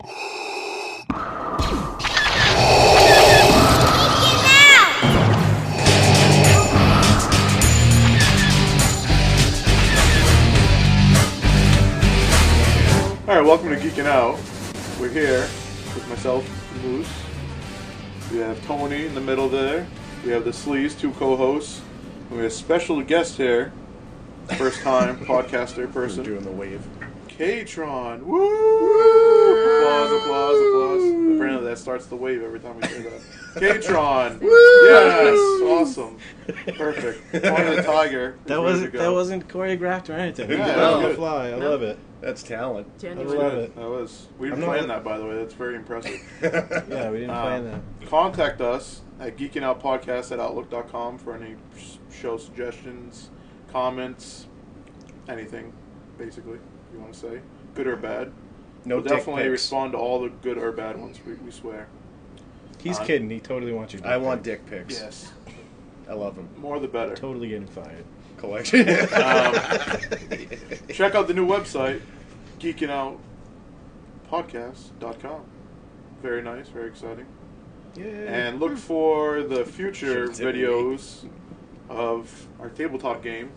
Alright, welcome to Geekin Out. We're here with myself and Moose. We have Tony in the middle there. We have the Sleaze, two co-hosts. And we have a special guest here. First time podcaster person. We're doing the wave. K-Tron. Woo! Applause. Apparently that starts the wave every time we say that. K-Tron. Yes! Awesome. Perfect. Tony the Tiger. That wasn't choreographed or anything. Yeah, that was on good. the fly. I love it. That's talent. I love it. That was. We didn't plan that, by the way. That's very impressive. Yeah, we didn't plan that. Contact us at geekinoutpodcast@outlook.com for any show suggestions, comments, anything, basically, if you want to say. Good or bad. We'll definitely pics. respond to all the good or bad ones, we swear. He's kidding. He totally wants your dick I want pic. dick pics. Yes. I love them. More the better. Totally getting fired. Collection. Check out the new website, geekinoutpodcast.com. Very nice, very exciting. Yeah. And look for the future Should've tipped me. videos of our tabletop game.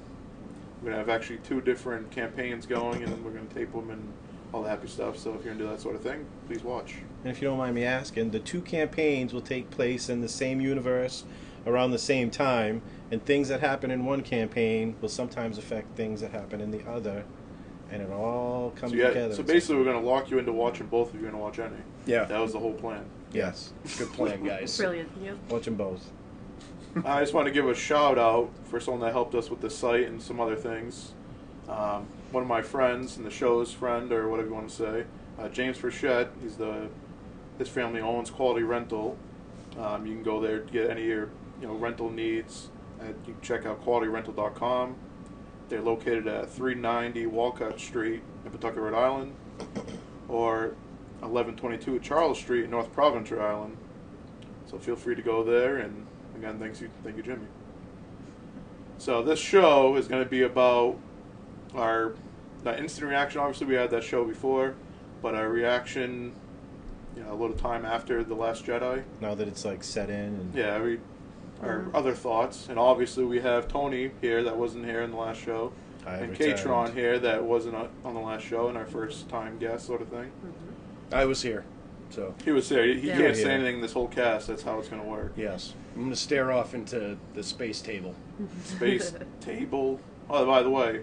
We're going to have actually 2 different campaigns going, and we're going to tape them and all the happy stuff. So if you're into that sort of thing, please watch. And if you don't mind me asking, the 2 campaigns will take place in the same universe around the same time, and things that happen in one campaign will sometimes affect things that happen in the other, and it all comes together. So basically we're going to lock you into watching both if you're going to watch any. Yeah. That was the whole plan. Yes. Good plan, guys. Brilliant. Yep. Watch them both. I just want to give a shout out for someone that helped us with the site and some other things. One of my friends and the show's friend, or whatever you want to say, James Frechette. His family owns Quality Rental. You can go there to get any of your rental needs. You can check out qualityrental.com. They're located at 390 Walcott Street in Pawtucket, Rhode Island, or 1122 Charles Street in North Providence, Rhode Island. So feel free to go there, and again, thank you, Jimmy. So this show is going to be about our not instant reaction. Obviously, we had that show before, but our reaction, a little time after The Last Jedi. Now that it's like set in. And Yeah, our other thoughts, and obviously we have Tony here that wasn't here in the last show, and K-Tron here that wasn't on the last show, and our first time guest sort of thing. I was here, so. He was there. He Yeah. can't say anything in this whole cast. That's how it's going to work. Yes. I'm going to stare off into the space table. Space table. Oh, by the way,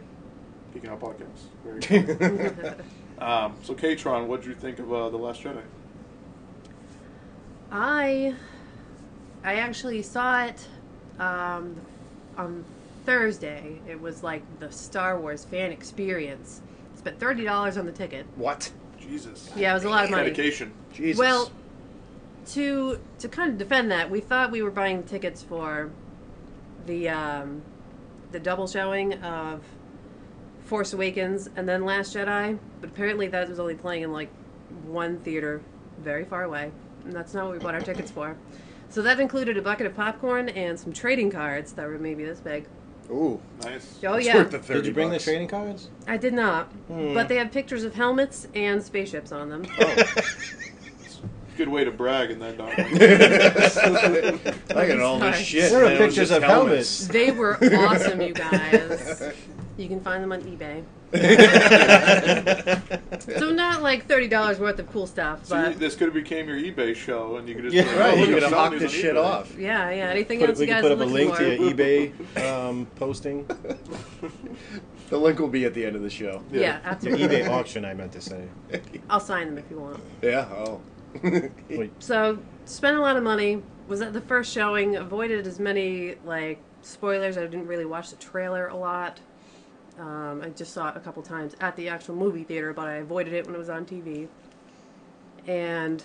Geekin Out Podcast. Very cool. So K-Tron, what did you think of The Last Jedi? I actually saw it on Thursday. It was like the Star Wars fan experience. Spent $30 on the ticket. What? Jesus. Yeah, it was a lot of money. Dedication. Jesus. Well, to kind of defend that, we thought we were buying tickets for the double showing of Force Awakens and then Last Jedi, but apparently that was only playing in like one theater very far away, and that's not what we bought our tickets for. So that included a bucket of popcorn and some trading cards that were maybe this big. Ooh. Nice. Oh It's yeah. worth the 30 did you bring bucks. the trading cards? I did not, but they have pictures of helmets and spaceships on them. Oh. Good way to brag and then not. I got all this Sorry. shit. There are and it was pictures just of helmets. They were awesome, you guys. You can find them on eBay. So not like $30 worth of cool stuff, So but this could have became your eBay show, and you could just Yeah. be like, Right, oh, you look, could I'm have selling knocked these this on shit eBay. off. yeah. Anything else We you can guys put are up a looking link for? to your eBay posting. The link will be at the end of the show. Yeah, Your absolutely. eBay auction, I meant to say. I'll sign them if you want. Yeah, oh. Wait, So, spent a lot of money. Was at the first showing. Avoided as many like spoilers. I didn't really watch the trailer a lot. I just saw it a couple times at the actual movie theater, but I avoided it when it was on TV. And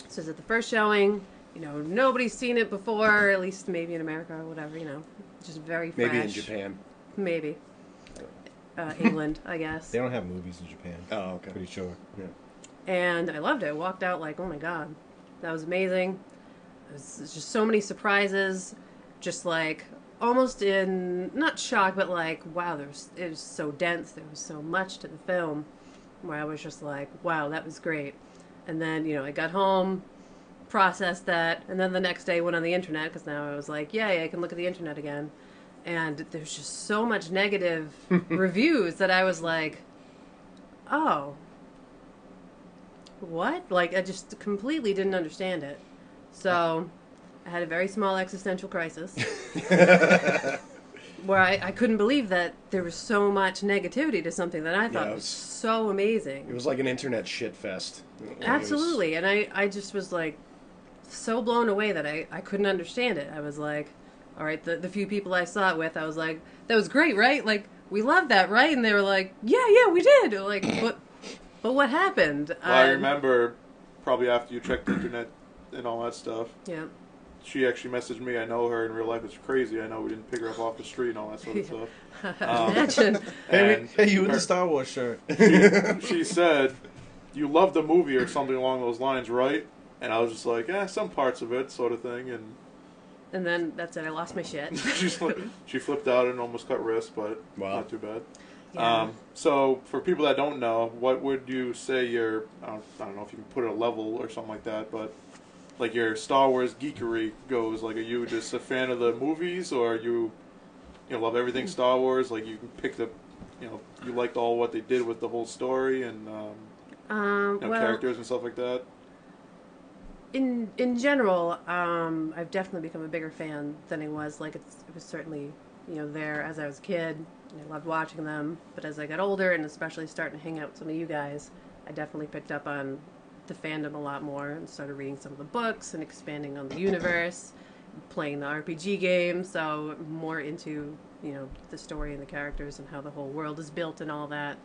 so it's at the first showing. Nobody's seen it before, at least maybe in America or whatever. Just very fresh. Maybe in Japan. Maybe. England, I guess. they don't have movies in Japan. Oh, okay. Pretty sure. Yeah. And I loved it. I walked out like, oh my god, that was amazing. It was just so many surprises. Just like almost in not shock, but like wow, it was so dense. There was so much to the film, where I was just like, wow, that was great. And then, I got home, processed that, and then the next day went on the internet, because now I was like, yay, I can look at the internet again. And there's just so much negative reviews that I was like, oh, what? Like, I just completely didn't understand it. So I had a very small existential crisis where I couldn't believe that there was so much negativity to something that I thought was so amazing. It was like an internet shit fest. Absolutely. And I just was like so blown away that I couldn't understand it. I was like, all right, the few people I saw it with, I was like, that was great, right? Like, we loved that, right? And they were like, yeah, we did. Like, but what happened? Well, I remember probably after you checked the internet and all that stuff. Yeah. She actually messaged me. I know her in real life. It's crazy. I know we didn't pick her up off the street and all that sort of stuff. Imagine. Hey, you in the Star Wars shirt. She said, you loved the movie or something along those lines, right? And I was just like, some parts of it, sort of thing. And then that's it. I lost my shit. She flipped out and almost cut wrists, but not too bad. Yeah. So for people that don't know, what would you say your, I don't know if you can put it a level or something like that, but like your Star Wars geekery goes? Like, are you just a fan of the movies, or you love everything Star Wars? Like, you picked up, you liked all what they did with the whole story and characters and stuff like that? In general, I've definitely become a bigger fan than I was. Like, it was certainly, there as I was a kid. I loved watching them. But as I got older, and especially starting to hang out with some of you guys, I definitely picked up on the fandom a lot more and started reading some of the books and expanding on the universe, playing the RPG game. So more into, the story and the characters and how the whole world is built and all that.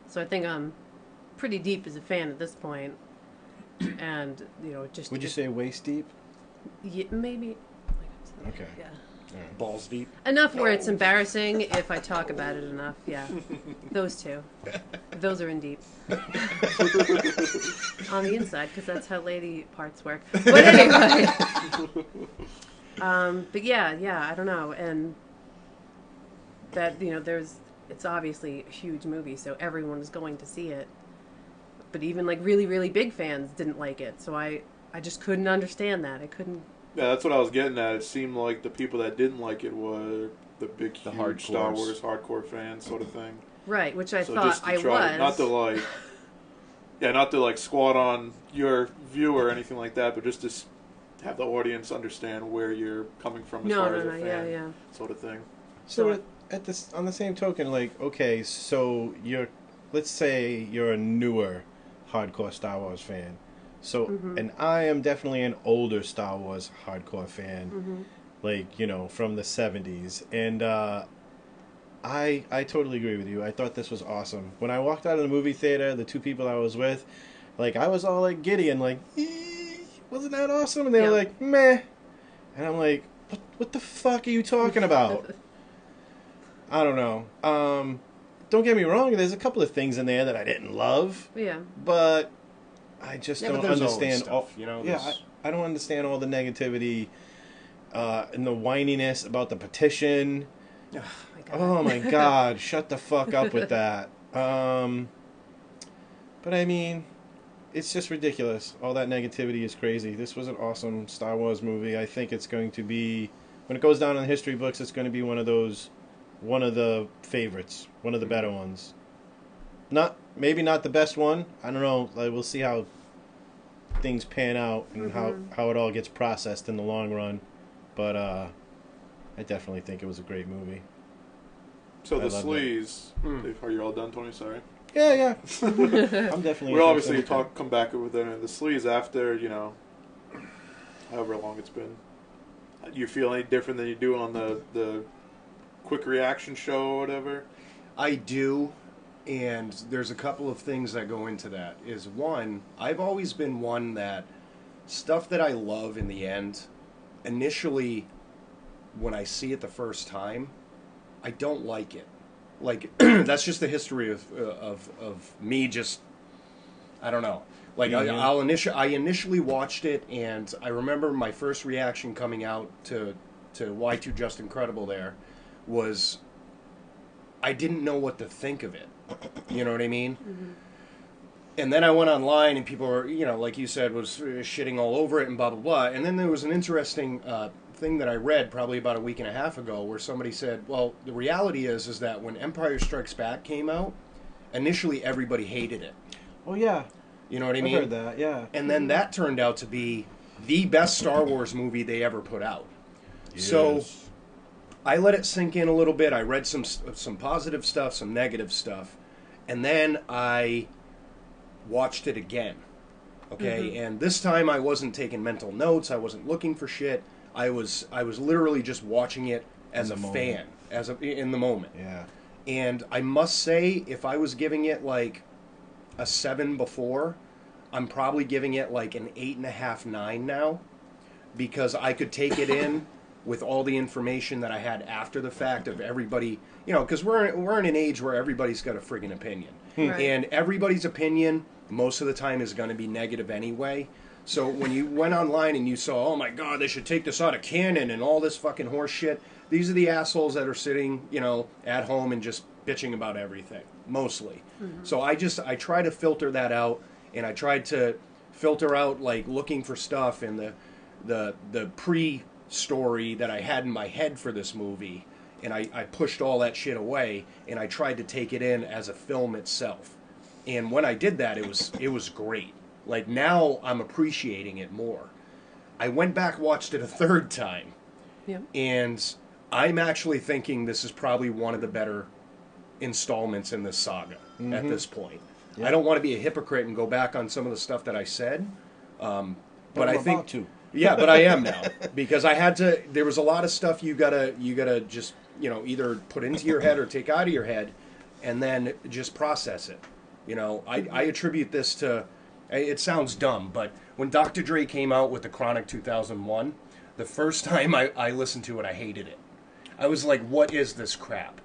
So I think I'm pretty deep as a fan at this point. And, just... Would you say waist deep? Yeah, maybe. Okay. Yeah. Right. Balls deep. Enough where it's embarrassing if I talk about it enough, yeah. Those two. Those are in deep. On the inside, because that's how lady parts work. But anyway. But yeah, I don't know. And that, it's obviously a huge movie, so everyone is going to see it. But even, like, really, really big fans didn't like it. So I just couldn't understand that. I couldn't... Yeah, that's what I was getting at. It seemed like the people that didn't like it were the big, huge Star Wars hardcore fans sort of thing. Right, which I so thought just to I try, was. Not to squat on your view or anything like that, but just to have the audience understand where you're coming from as far as a fan, sort of thing. So on the same token, like, okay, so let's say you're a newer hardcore Star Wars fan. So, and I am definitely an older Star Wars hardcore fan, like, from the 70s. And I totally agree with you. I thought this was awesome. When I walked out of the movie theater, the two people I was with, like, I was all, like, giddy and, like, wasn't that awesome? And they were like, meh. And I'm like, what the fuck are you talking about? I don't know. Don't get me wrong, there's a couple of things in there that I didn't love. Yeah. But I just don't understand stuff, I don't understand all the negativity and the whininess about the petition. Oh my god, shut the fuck up with that. But I mean, it's just ridiculous. All that negativity is crazy. This was an awesome Star Wars movie. I think it's going to be, when it goes down in the history books, it's going to be one of the favorites, one of the better ones. Maybe not the best one. I don't know. We'll see how things pan out and how it all gets processed in the long run. But I definitely think it was a great movie. So the sleaze. Are you all done, Tony? Sorry. Yeah. I'm definitely. We'll obviously come back with it. The sleaze after, however long it's been. Do you feel any different than you do on the quick reaction show or whatever? I do. And there's a couple of things that go into that. Is one, I've always been one that stuff that I love in the end, initially, when I see it the first time, I don't like it. Like, that's just the history of me just, I don't know. Like, I initially watched it, and I remember my first reaction coming out to Y2 Just Incredible there was, I didn't know what to think of it. You know what I mean? And then I went online, and people were, like you said, was shitting all over it and blah, blah, blah. And then there was an interesting thing that I read probably about a week and a half ago where somebody said, well, the reality is that when Empire Strikes Back came out, initially everybody hated it. Oh, yeah. You know what I mean? I heard that, yeah. And then that turned out to be the best Star Wars movie they ever put out. Yes. So I let it sink in a little bit. I read some positive stuff, some negative stuff. And then I watched it again. Okay? Mm-hmm. And this time I wasn't taking mental notes. I wasn't looking for shit. I was literally just watching it as a fan, in the moment. Yeah. And I must say, if I was giving it like a 7 before, I'm probably giving it like an 8.5, 9 now, because I could take it in with all the information that I had after the fact of everybody, because we're in an age where everybody's got a friggin' opinion. Right. And everybody's opinion most of the time is going to be negative anyway. So when you went online and you saw, oh my God, they should take this out of canon and all this fucking horse shit, these are the assholes that are sitting, at home and just bitching about everything, mostly. Mm-hmm. So I try to filter that out, and I tried to filter out, like, looking for stuff in the pre-story that I had in my head for this movie, and I pushed all that shit away, and I tried to take it in as a film itself. And when I did that, it was great. Like, now I'm appreciating it more. I went back, watched it a third time, and I'm actually thinking this is probably one of the better installments in this saga at this point. Yeah. I don't want to be a hypocrite and go back on some of the stuff that I said, but I think about to. Yeah, but I am now, because I had to. There was a lot of stuff you gotta just either put into your head or take out of your head, and then just process it. I attribute this to. It sounds dumb, but when Dr. Dre came out with the Chronic 2001, the first time I listened to it, I hated it. I was like, what is this crap?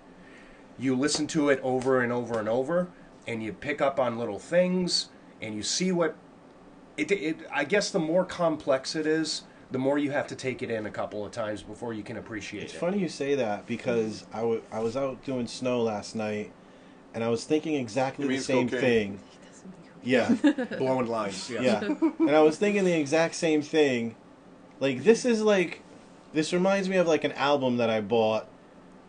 You listen to it over and over and over, and you pick up on little things, and you see what... I guess the more complex it is, the more you have to take it in a couple of times before you can appreciate it. It's funny you say that, because I was out doing snow last night, and I was thinking exactly the same thing. Yeah. Blowing lines. Yes. Yeah. And I was thinking the exact same thing. Like, this reminds me of like an album that I bought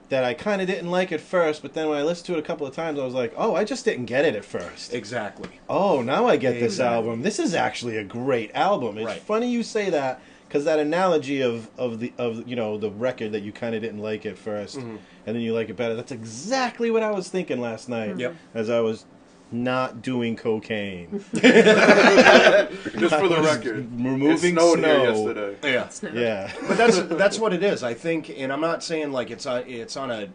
that I kind of didn't like at first, but then when I listened to it a couple of times, I was like, oh, I just didn't get it at first. Exactly. Oh, now I get this album. This is actually a great album. It's funny you say that, because that analogy of the record that you kind of didn't like at first, and then you like it better. That's exactly what I was thinking last night. Yep. As I was not doing cocaine. Just for the record, removing it snowed snow. Here yesterday. Yeah. Yeah. But that's what it is, I think, and I'm not saying like it's on a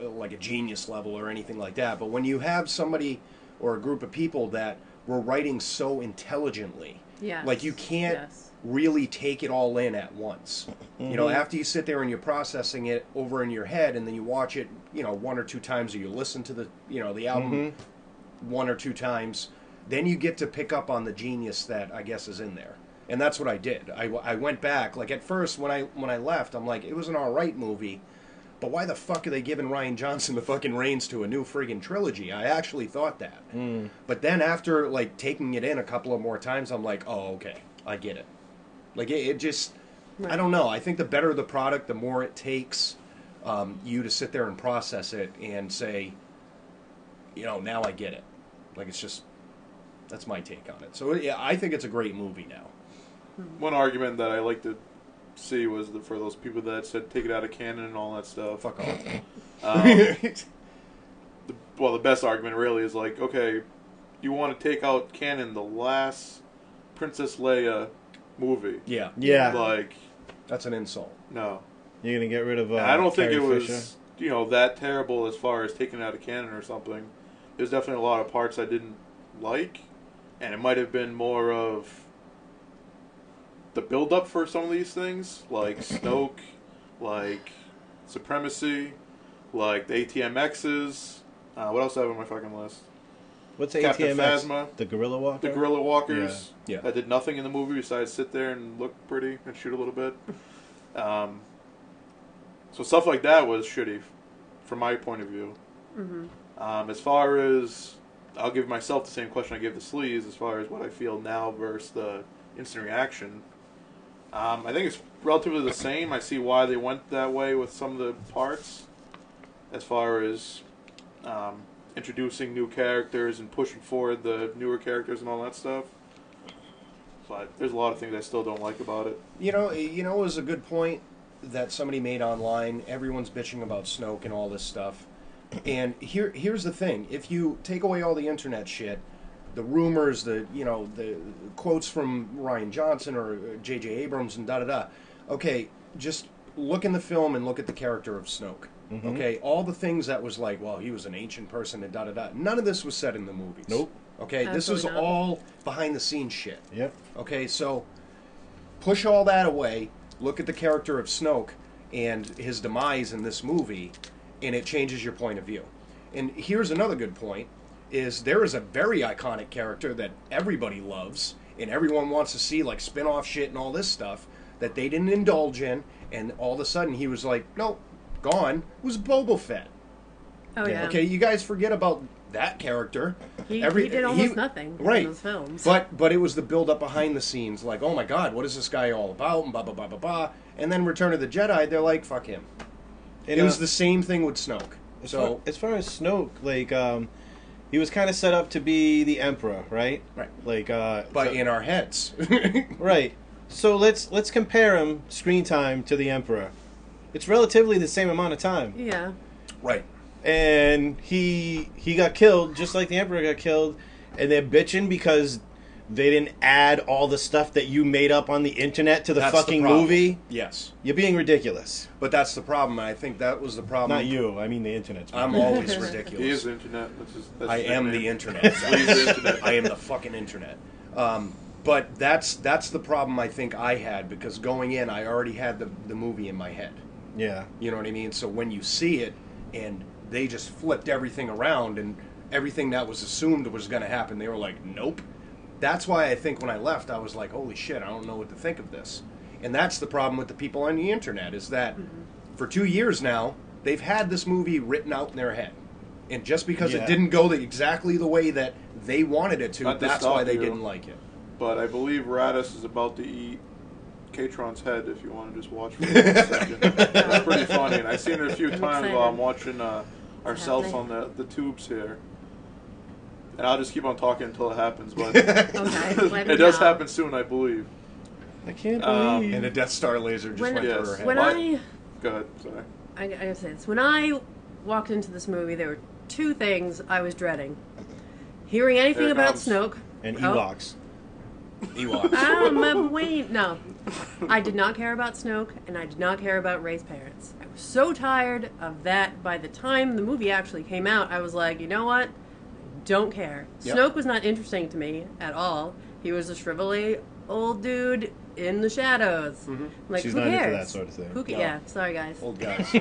like a genius level or anything like that, but when you have somebody or a group of people that were writing so intelligently, like you can't really take it all in at once. After you sit there and you're processing it over in your head, and then you watch it, 1 or 2 times, or you listen to the album 1 or 2 times, then you get to pick up on the genius that I guess is in there. And that's what I did. I went back. Like, at first, when I left, I'm like, it was an alright movie, but why the fuck are they giving Rian Johnson the fucking reins to a new friggin' trilogy? I actually thought that. But then after, like, taking it in a couple of more times, I'm like, oh, okay, I get it. Like, it just, I don't know. I think the better the product, the more it takes you to sit there and process it and say, now I get it. Like, it's just, that's my take on it. So, yeah, I think it's a great movie now. One argument that I like to see was for those people that said take it out of canon and all that stuff. Fuck off. The best argument really is like, okay, you want to take out canon the last Princess Leia movie. Yeah. Yeah. Like, that's an insult. No. You're going to get rid of I don't think Carrie it Fisher? was, that terrible as far as taking it out of canon or something. There's definitely a lot of parts I didn't like, and it might have been more of the build-up for some of these things, like Snoke, like Supremacy, like the ATMXs. What else do I have on my fucking list? What's Captain ATMX? Phasma. The Gorilla Walker? The Gorilla Walkers. Yeah. That did nothing in the movie besides sit there and look pretty and shoot a little bit. So stuff like that was shitty, from my point of view. As far as I'll give myself the same question I give the sleaze as far as what I feel now versus the instant reaction. I think it's relatively the same. I see why they went that way with some of the parts, as far as introducing new characters and pushing forward the newer characters and all that stuff. But there's a lot of things I still don't like about it. You know, it was a good point that somebody made online. Everyone's bitching about Snoke and all this stuff. And here's the thing. If you take away all the internet shit, the rumors, the quotes from Rian Johnson or J.J. Abrams and da-da-da, okay, just look in the film and look at the character of Snoke. Mm-hmm. Okay, all the things that was like, well, he was an ancient person and da-da-da, none of this was said in the movies. Nope. Okay, this was all behind-the-scenes shit. Yep. Okay, so push all that away, look at the character of Snoke and his demise in this movie, and it changes your point of view. And here's another good point, is there is a very iconic character that everybody loves, and everyone wants to see, like, spin-off shit and all this stuff, that they didn't indulge in, and all of a sudden he was like, nope, gone. It was Boba Fett. Oh, yeah. Okay, you guys forget about that character. He did almost nothing in those films. But it was the build-up behind the scenes, like, oh my god, what is this guy all about, and blah, blah, blah, blah, blah. And then Return of the Jedi, they're like, fuck him. It was the same thing with Snoke. As far as Snoke, like, he was kind of set up to be the Emperor, right? Right. Like, but in our heads. Right. So let's compare him, screen time, to the Emperor. It's relatively the same amount of time. Yeah. Right. And he got killed just like the Emperor got killed, and they're bitching because they didn't add all the stuff that you made up on the internet to the fucking movie. Yes. You're being ridiculous. But that's the problem. I think that was the problem. Not you. I mean the internet. I'm always ridiculous. He is the internet. I am the internet. I am the fucking internet. But that's the problem I think I had, because going in, I already had the movie in my head. Yeah. You know what I mean? So when you see it, and they just flipped everything around, and everything that was assumed was going to happen, they were like, nope. That's why I think when I left, I was like, holy shit, I don't know what to think of this. And that's the problem with the people on the internet, is that for 2 years now, they've had this movie written out in their head. And just because it didn't go exactly the way that they wanted it to, that's why they didn't like it. But I believe Radis is about to eat K-Tron's head, if you want to just watch for a second. It's pretty funny, and I've seen it a few times while I'm watching ourselves on the tubes here. And I'll just keep on talking until it happens, but it does happen soon, I believe. I can't believe. And a Death Star laser just went through her head. Go ahead, sorry. I gotta say this. When I walked into this movie, there were two things I was dreading. Hearing anything about Snoke. And Ewoks. Ewoks. No. I did not care about Snoke, and I did not care about Rey's parents. I was so tired of that. By the time the movie actually came out, I was like, you know what? Don't care. Yep. Snoke was not interesting to me at all. He was a shrivelly old dude in the shadows. Mm-hmm. Like, she's who not cares? into that sort of thing. Yeah, sorry guys. Old guys.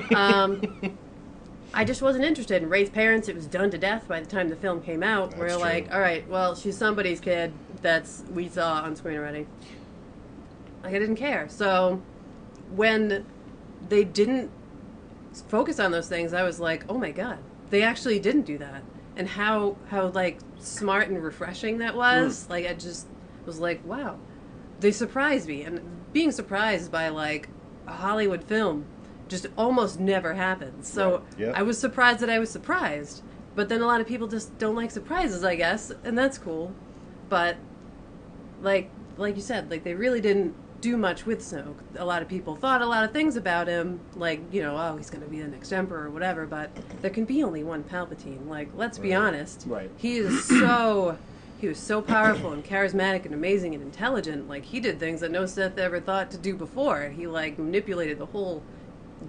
I just wasn't interested in Rey's parents. It was done to death by the time the film came out. We're like, all right, well, she's somebody's kid. We saw on screen already. Like, I didn't care. So when they didn't focus on those things, I was like, oh my god, they actually didn't do that. And how like smart and refreshing that was. Like, I just was like, wow, they surprised me. And being surprised by like a Hollywood film just almost never happens. So I was surprised that I was surprised. But then a lot of people just don't like surprises, I guess, and that's cool. But like you said, like, they really didn't do much with Snoke. A lot of people thought a lot of things about him, like, oh, he's going to be the next emperor or whatever, but there can be only one Palpatine. Like, let's be honest. Right. He was so powerful and charismatic and amazing and intelligent. Like, he did things that no Sith ever thought to do before. He, like, manipulated the whole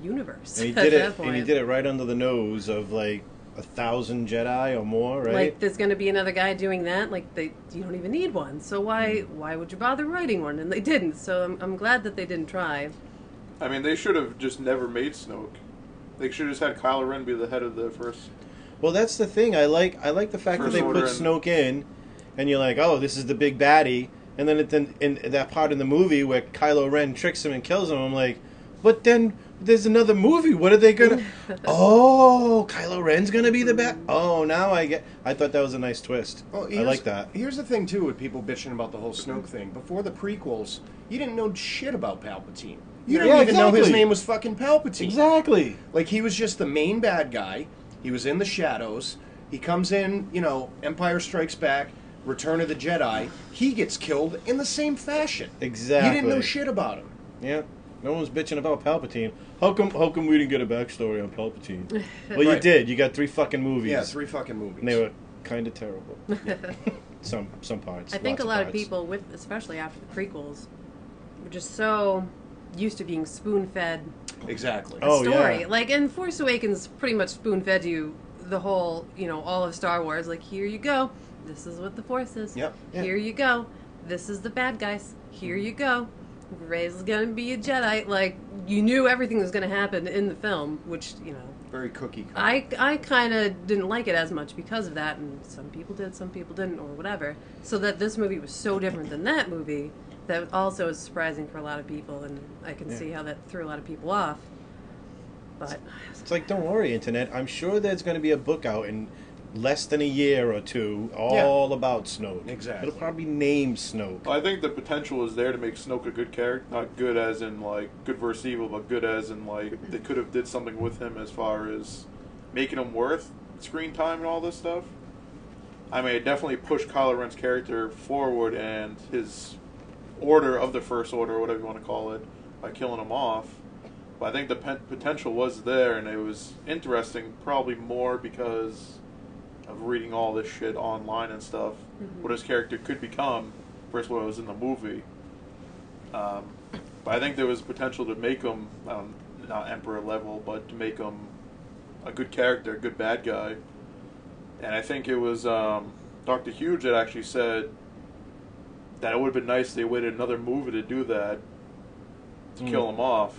universe. And he did it. And he did it right under the nose of, like, 1,000 Jedi or more, right? Like, there's going to be another guy doing that. Like, you don't even need one. So why would you bother writing one? And they didn't. So I'm glad that they didn't try. I mean, they should have just never made Snoke. They should have just had Kylo Ren be the head of the first. Well, that's the thing. I like the fact that they put Snoke in, and you're like, oh, this is the big baddie. And then in that part in the movie where Kylo Ren tricks him and kills him, I'm like, but then there's another movie. What are they gonna? Oh, Kylo Ren's gonna be the bad. Oh, now I get. I thought that was a nice twist. Well, I like that. Here's the thing too, with people bitching about the whole Snoke thing. Before the prequels, you didn't know shit about Palpatine. You didn't even know his name was fucking Palpatine. Exactly. Like, he was just the main bad guy. He was in the shadows. He comes in, Empire Strikes Back, Return of the Jedi. He gets killed in the same fashion. Exactly. You didn't know shit about him. Yeah. No one's bitching about Palpatine. How come we didn't get a backstory on Palpatine? Well, you Right. did. You got 3 fucking movies. Yeah, 3 fucking movies. And they were kind of terrible. some parts. I think Lots a lot of parts. people, especially after the prequels, were just so used to being spoon-fed Exactly. a Oh, story. yeah. Like, and Force Awakens pretty much spoon-fed you the whole, all of Star Wars. Like, here you go. This is what the Force is. Yep. Yeah. Here you go. This is the bad guys. Here you go. Rey's gonna be a Jedi. Like, you knew everything was gonna happen in the film, which, Very cookie cutter. I kind of didn't like it as much because of that, and some people did, some people didn't, or whatever. So that this movie was so different than that movie, that also is surprising for a lot of people, and I can see how that threw a lot of people off. But It's like, don't worry, Internet. I'm sure there's going to be a book out in less than a year or two all about Snoke. Exactly. It'll probably name Snoke. I think the potential is there to make Snoke a good character. Not good as in, like, good versus evil, but good as in, like, they could have did something with him as far as making him worth screen time and all this stuff. I mean, it definitely pushed Kylo Ren's character forward and his order of the First Order, or whatever you want to call it, by killing him off. But I think the potential was there, and it was interesting, probably more because of reading all this shit online and stuff, what his character could become versus what was in the movie. But I think there was potential to make him, not Emperor level, but to make him a good character, a good bad guy. And I think it was Dr. Huge that actually said that it would have been nice if they waited another movie to do that, to kill him off.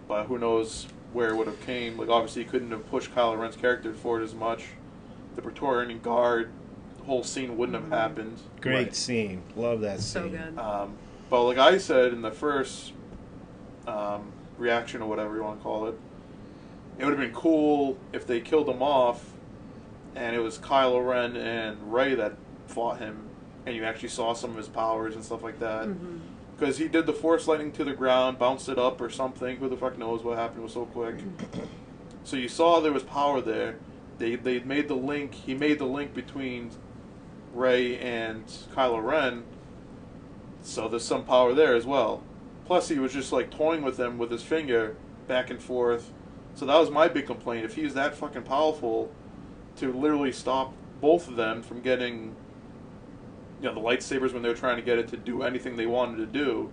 But who knows where it would have came. Like, obviously, he couldn't have pushed Kylo Ren's character forward as much. The Praetorian Guard, the whole scene wouldn't have happened. Great scene. Love that scene. so good. But like I said in the first reaction or whatever you want to call it, it would have been cool if they killed him off and it was Kylo Ren and Rey that fought him and you actually saw some of his powers and stuff like that. Because he did the Force lightning to the ground, bounced it up or something. Who the fuck knows what happened? It was so quick. So you saw there was power there. They made the link. He made the link between Rey and Kylo Ren. So there's some power there as well. Plus, he was just like toying with them with his finger back and forth. So that was my big complaint. If he's that fucking powerful to literally stop both of them from getting, the lightsabers when they were trying to get it to do anything they wanted to do,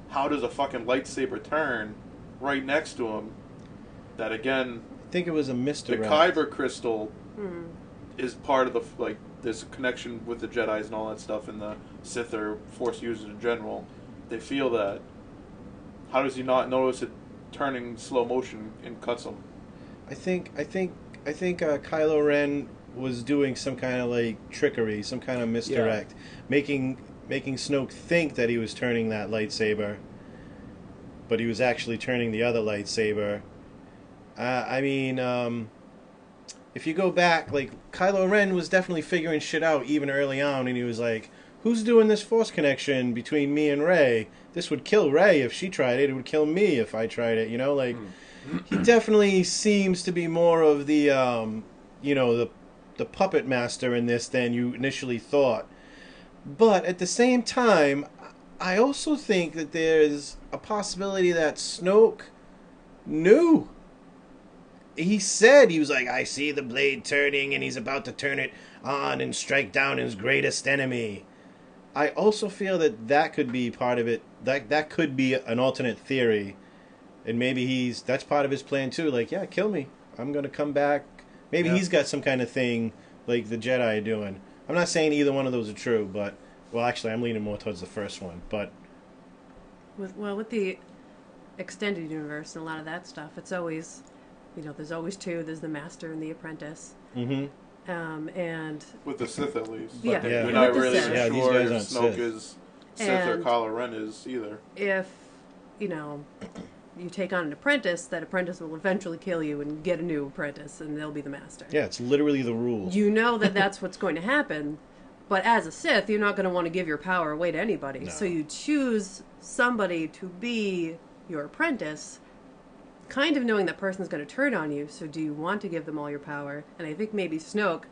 how does a fucking lightsaber turn right next to him? That again, I think it was a the misdirect. Kyber crystal is part of the, like, there's a connection with the Jedis and all that stuff, and the Sith or Force users in general. They feel that. How does he not notice it turning slow motion and cuts him? I think Kylo Ren was doing some kind of like trickery, some kind of misdirect, making Snoke think that he was turning that lightsaber, but he was actually turning the other lightsaber. If you go back, like, Kylo Ren was definitely figuring shit out even early on, and he was like, who's doing this Force connection between me and Rey? This would kill Rey if she tried it. It would kill me if I tried it, Like, he definitely seems to be more of the, the puppet master in this than you initially thought. But at the same time, I also think that there's a possibility that Snoke knew. He said, he was like, I see the blade turning and he's about to turn it on and strike down his greatest enemy. I also feel that could be part of it. That could be an alternate theory. And maybe that's part of his plan too. Like, yeah, kill me. I'm going to come back. Maybe he's got some kind of thing like the Jedi are doing. I'm not saying either one of those are true, but, well, actually, I'm leaning more towards the first one. But with the extended universe and a lot of that stuff, it's always, there's always two. There's the Master and the Apprentice. Mm-hmm. And With the Sith, at least. Yeah, We're with not the really Sith. Yeah, these sure guys if aren't Snoke Sith. is Sith or And Kylo Ren is either. if you take on an apprentice, that apprentice will eventually kill you and get a new apprentice, and they'll be the master. Yeah, it's literally the rules. You know that that's what's going to happen, but as a Sith, you're not going to want to give your power away to anybody. No. So you choose somebody to be your apprentice, kind of knowing that person's going to turn on you. So do you want to give them all your power? And I think maybe Snoke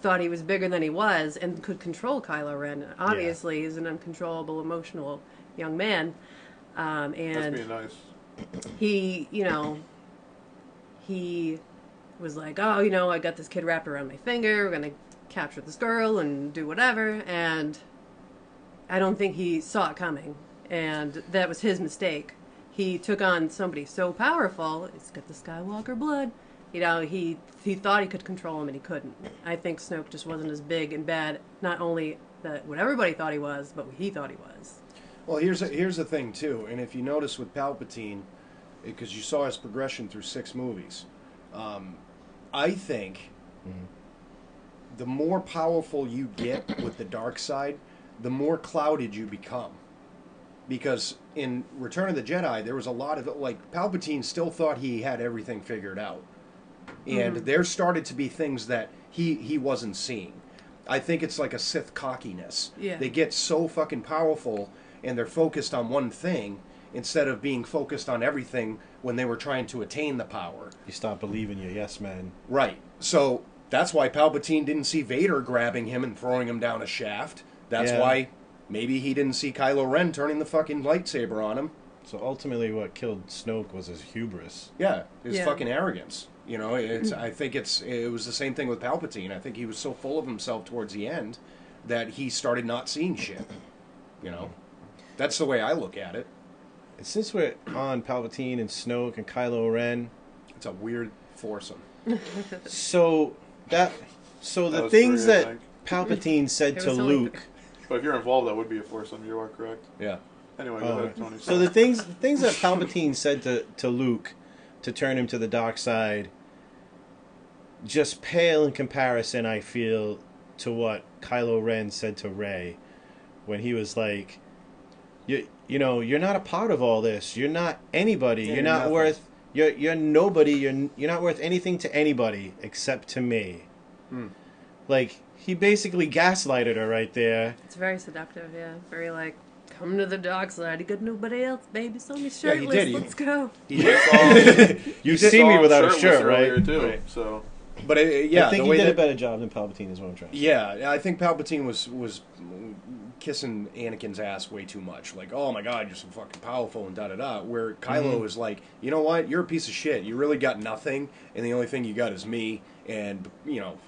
thought he was bigger than he was and could control Kylo Ren. Obviously, he's an uncontrollable, emotional young man. And That's being nice. he, he was like, oh, I got this kid wrapped around my finger. We're going to capture this girl and do whatever. And I don't think he saw it coming. And that was his mistake. He took on somebody so powerful. He's got the Skywalker blood. He thought he could control him, and he couldn't. I think Snoke just wasn't as big and bad, not only what everybody thought he was, but what he thought he was. Well, here's the thing, too. And if you notice with Palpatine, because you saw his progression through 6 movies, I think the more powerful you get with the dark side, the more clouded you become. Because in Return of the Jedi, there was a lot of it, like, Palpatine still thought he had everything figured out. And there started to be things that he wasn't seeing. I think it's like a Sith cockiness. Yeah. They get so fucking powerful, and they're focused on one thing, instead of being focused on everything when they were trying to attain the power. You stop believing your yes man. Right. So that's why Palpatine didn't see Vader grabbing him and throwing him down a shaft. That's why maybe he didn't see Kylo Ren turning the fucking lightsaber on him. So ultimately what killed Snoke was his hubris. Yeah, his fucking arrogance. I think it was the same thing with Palpatine. I think he was so full of himself towards the end that he started not seeing shit. That's the way I look at it. And since we're on Palpatine and Snoke and Kylo Ren, It's a weird foursome. so the was things 3, I that think. Palpatine said It to was only Luke. But if you're involved, that would be a foursome. You are correct. Yeah. Anyway, go ahead, Tony. So the things that Palpatine said to Luke to turn him to the dark side just pale in comparison, I feel, to what Kylo Ren said to Rey when he was like, you're not a part of all this. You're not anybody. Yeah, you're not nothing. worth. You're nobody. You're not worth anything to anybody except to me. Like, he basically gaslighted her right there. It's very seductive, yeah. Very come to the dark side. You got nobody else, baby. It's only Yeah, shirtless. he did. Let's go. You've seen me without a shirt, earlier, right? too, Right. So But I the think he way did that, a better job than Palpatine is what I'm trying to say. Yeah, I think Palpatine was kissing Anakin's ass way too much. Like, oh my god, you're so fucking powerful and da-da-da. Where Kylo is like, you know what? You're a piece of shit. You really got nothing, and the only thing you got is me and,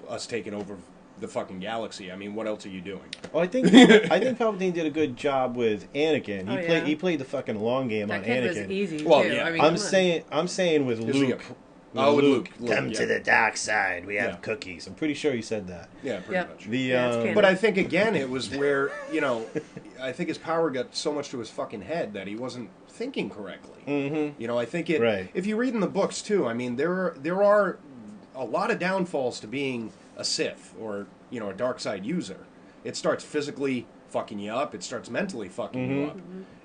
us taking over the fucking galaxy. I mean, what else are you doing? Well, I think Palpatine did a good job with Anakin. He played the fucking long game That on kid Anakin. was easy, Well, too. yeah. I mean, I'm come on. saying with Is he Luke. with Luke. Come yeah. to the dark side. We have Yeah. cookies. I'm pretty sure he said that. Yeah, pretty Yep. much. Yeah, it's canon. But I think, again, it was where, I think his power got so much to his fucking head that he wasn't thinking correctly. Mm-hmm. I think Right. if you read in the books, too, I mean, there are a lot of downfalls to being a Sith or, a dark side user. It starts physically fucking you up. It starts mentally fucking you up.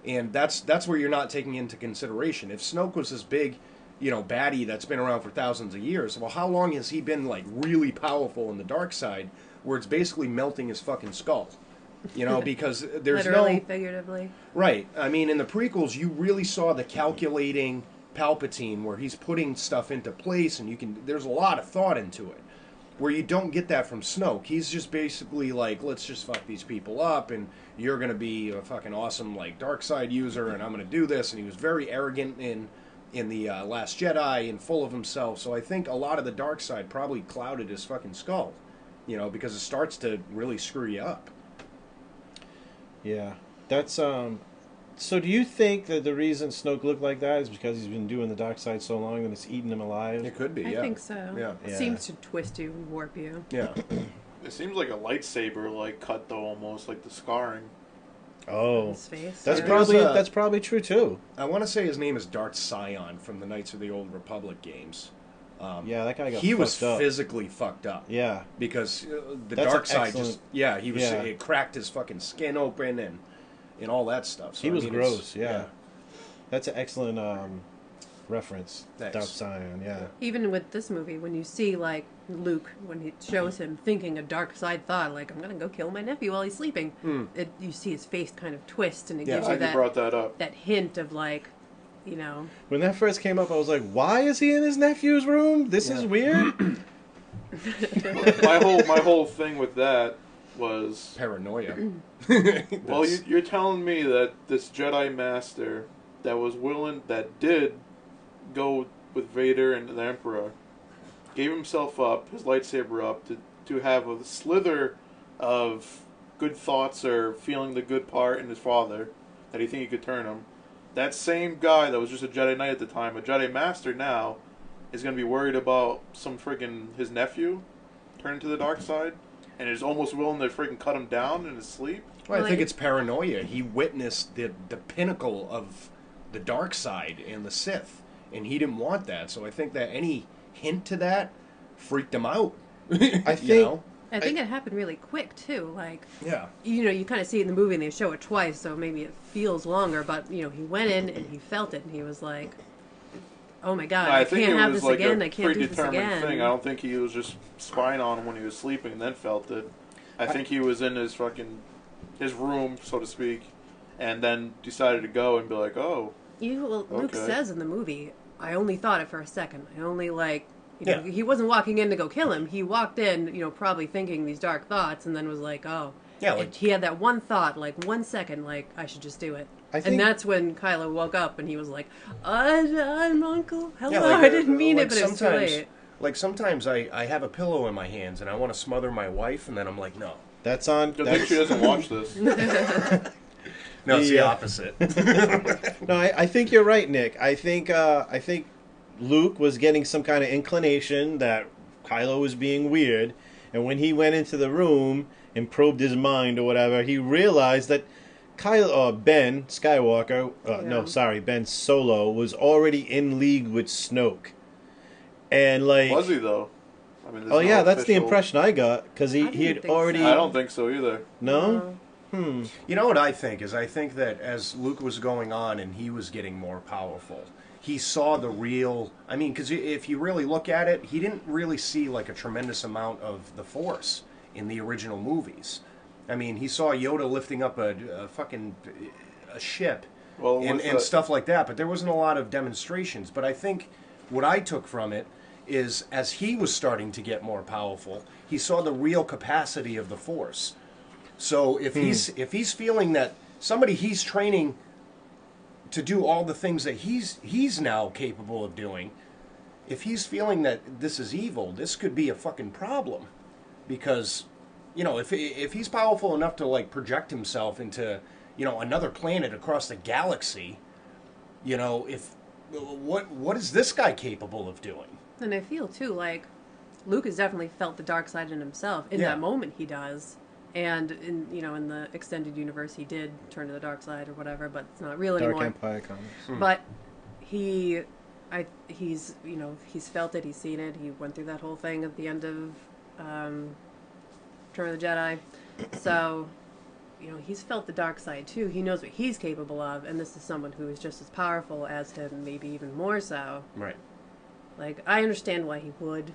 And that's where you're not taking into consideration. If Snoke was this big, baddie that's been around for thousands of years, well, how long has he been, really powerful in the dark side where it's basically melting his fucking skull? Because there's Literally, figuratively. Right. I mean, in the prequels, you really saw the calculating Palpatine where he's putting stuff into place, and there's a lot of thought into it. Where you don't get that from Snoke. He's just basically like, let's just fuck these people up, and you're going to be a fucking awesome, dark side user, and I'm going to do this. And he was very arrogant in the Last Jedi and full of himself. So I think a lot of the dark side probably clouded his fucking skull, because it starts to really screw you up. Yeah. That's So do you think that the reason Snoke looked like that is because he's been doing the dark side so long that it's eating him alive? It could be, I yeah. think so. Yeah. It Yeah. seems to twist you and warp you. Yeah. it seems like a lightsaber cut though, almost like the scarring. Oh, His face. that's yeah. There's that's probably true too. I want to say his name is Darth Sion from the Knights of the Old Republic games. Yeah, that guy got He was fucked up. physically fucked up. Yeah. Because the That's dark an side excellent- just... Yeah, he was... Yeah. It cracked his fucking skin open and all that stuff. So, He was it's- gross, yeah. That's an excellent reference. Thanks. Dark Scion, yeah. Even with this movie, when you see like Luke, when he shows him thinking a dark side thought, like I'm gonna go kill my nephew while he's sleeping, you see his face kind of twist, and it gives you You brought that up. that hint of like, you know. When that first came up, I was like, why is he in his nephew's room? This is weird. my whole thing with that was Paranoia. well, you're telling me that this Jedi Master that did go with Vader and the Emperor, gave himself up, his lightsaber up, to have a slither of good thoughts or feeling the good part in his father, that he think he could turn him. That same guy that was just a Jedi Knight at the time, a Jedi Master now, is going to be worried about some his nephew turning to the dark side, and is almost willing to freaking cut him down in his sleep. Well, I think it's paranoia. He witnessed the pinnacle of the dark side and the Sith, and he didn't want that. So I think that any hint to that freaked him out. I think I think it happened really quick too. Like, yeah, you kind of see it in the movie, and they show it twice, so maybe it feels longer. But he went in and he felt it, and he was like, "Oh my God, I can't have this again. I can't do this again." Thing. I don't think he was just spying on him when he was sleeping and then felt it. I think he was in his room, so to speak, and then decided to go and be like, "Oh." Luke says in the movie, "I only thought it for a second. I only Yeah. He wasn't walking in to go kill him. He walked in, probably thinking these dark thoughts, and then was like, oh." Yeah, he had that one thought, like 1 second, like, I should just do it. And that's when Kylo woke up, and he was like, I'm Uncle. Hello, yeah, I didn't mean it, but it was too late. Like, sometimes I have a pillow in my hands, and I want to smother my wife, and then I'm like, no. That's on... I think she doesn't watch this. No, it's the opposite. No, I think you're right, Nick. I think Luke was getting some kind of inclination that Kylo was being weird, and when he went into the room and probed his mind or whatever, he realized that Ben Skywalker, Ben Solo, was already in league with Snoke. And was he though? I mean, that's the impression I got, because he had already. I don't think so either. No. You know what I think is? I think that as Luke was going on and he was getting more powerful, he saw the real... I mean, because if you really look at it, he didn't really see like a tremendous amount of the Force in the original movies. I mean, he saw Yoda lifting up a ship and stuff like that, but there wasn't a lot of demonstrations. But I think what I took from it is as he was starting to get more powerful, he saw the real capacity of the Force. So if he's feeling that somebody he's training to do all the things that he's now capable of doing, if he's feeling that this is evil, this could be a fucking problem. Because, if he's powerful enough to like project himself into, another planet across the galaxy, what is this guy capable of doing? And I feel too like Luke has definitely felt the dark side in himself. In that moment, he does. And in the extended universe, he did turn to the dark side or whatever, but it's not real anymore. Dark Empire comics. But he's felt it. He's seen it. He went through that whole thing at the end of Return of the Jedi. So, he's felt the dark side too. He knows what he's capable of, and this is someone who is just as powerful as him, maybe even more so. Right. Like, I understand why he would,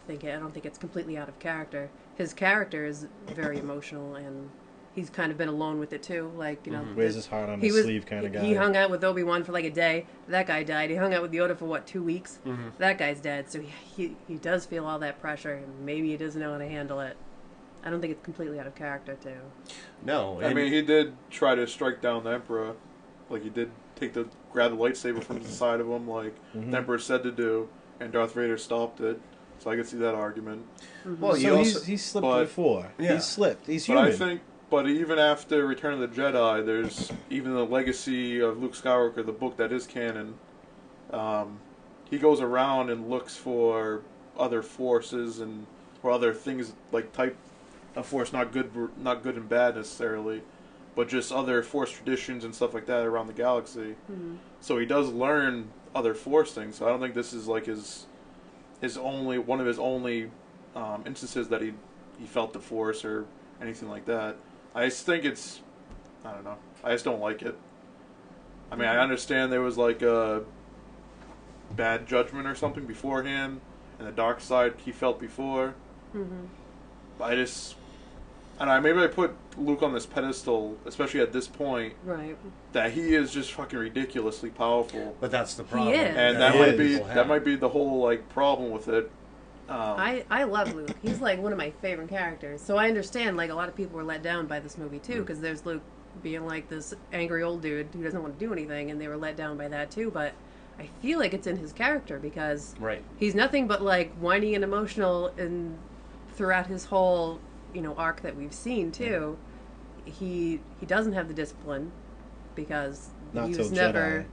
think it. I don't think it's completely out of character. His character is very emotional, and he's kind of been alone with it too. Like, wears his heart on his sleeve kind of guy. He hung out with Obi-Wan for like a day. That guy died. He hung out with Yoda for 2 weeks. Mm-hmm. That guy's dead. So he does feel all that pressure, and maybe he doesn't know how to handle it. I don't think it's completely out of character too. No, I mean, he did try to strike down the Emperor. Like, he did grab the lightsaber from the side of him, like the Emperor said to do, and Darth Vader stopped it. So I could see that argument. Mm-hmm. Well, he's slipped before. Yeah. He's slipped. He's human. But even after Return of the Jedi, there's even the legacy of Luke Skywalker, the book that is canon. He goes around and looks for other forces or other things like type of force, not good and bad necessarily, but just other force traditions and stuff like that around the galaxy. Mm-hmm. So he does learn other force things. So I don't think this is like his one of his only instances that he felt the force or anything like that. I just think I don't know. I just don't like it. I mean, I understand there was like a bad judgment or something beforehand, and the dark side he felt before. Mm-hmm. But I just, I don't know, maybe I put Luke on this pedestal, especially at this point, Right. that he is just fucking ridiculously powerful. But that's the problem. He is. And that might be the whole like problem with it. I love Luke. He's like one of my favorite characters. So I understand like a lot of people were let down by this movie too, because there's Luke being like this angry old dude who doesn't want to do anything, and they were let down by that too. But I feel like it's in his character because he's nothing but like whiny and emotional, and throughout his whole arc that we've seen too, he doesn't have the discipline because he was never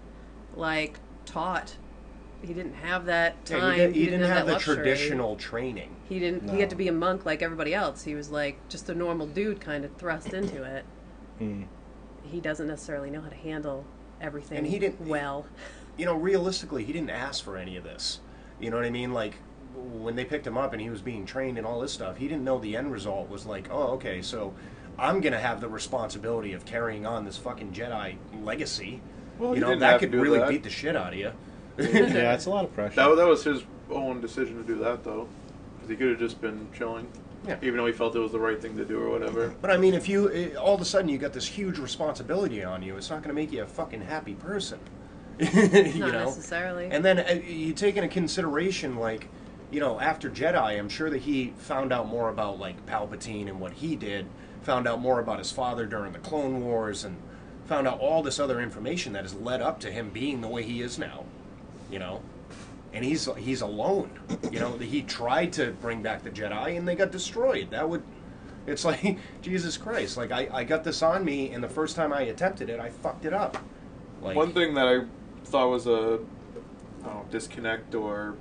like taught. He didn't have that time. Yeah, he didn't have the luxury. Traditional training. He didn't. No. He had to be a monk like everybody else. He was like just a normal dude, kind of thrust into it. He doesn't necessarily know how to handle everything. And he didn't well. Realistically, he didn't ask for any of this. You know what I mean? Like when they picked him up and he was being trained and all this stuff, he didn't know the end result was like, oh, okay, so I'm gonna have the responsibility of carrying on this fucking Jedi legacy. Well, that could really beat the shit out of you. Yeah, it's a lot of pressure. That was his own decision to do that, though, because he could have just been chilling, even though he felt it was the right thing to do or whatever. But I mean, if you all of a sudden you got this huge responsibility on you, it's not going to make you a fucking happy person. Not necessarily. And then you take into consideration, like, after Jedi, I'm sure that he found out more about like Palpatine and what he did, found out more about his father during the Clone Wars, and found out all this other information that has led up to him being the way he is now. And he's alone. He tried to bring back the Jedi and they got destroyed. It's like, Jesus Christ, like I got this on me and the first time I attempted it, I fucked it up. Like, one thing that I thought was a disconnect or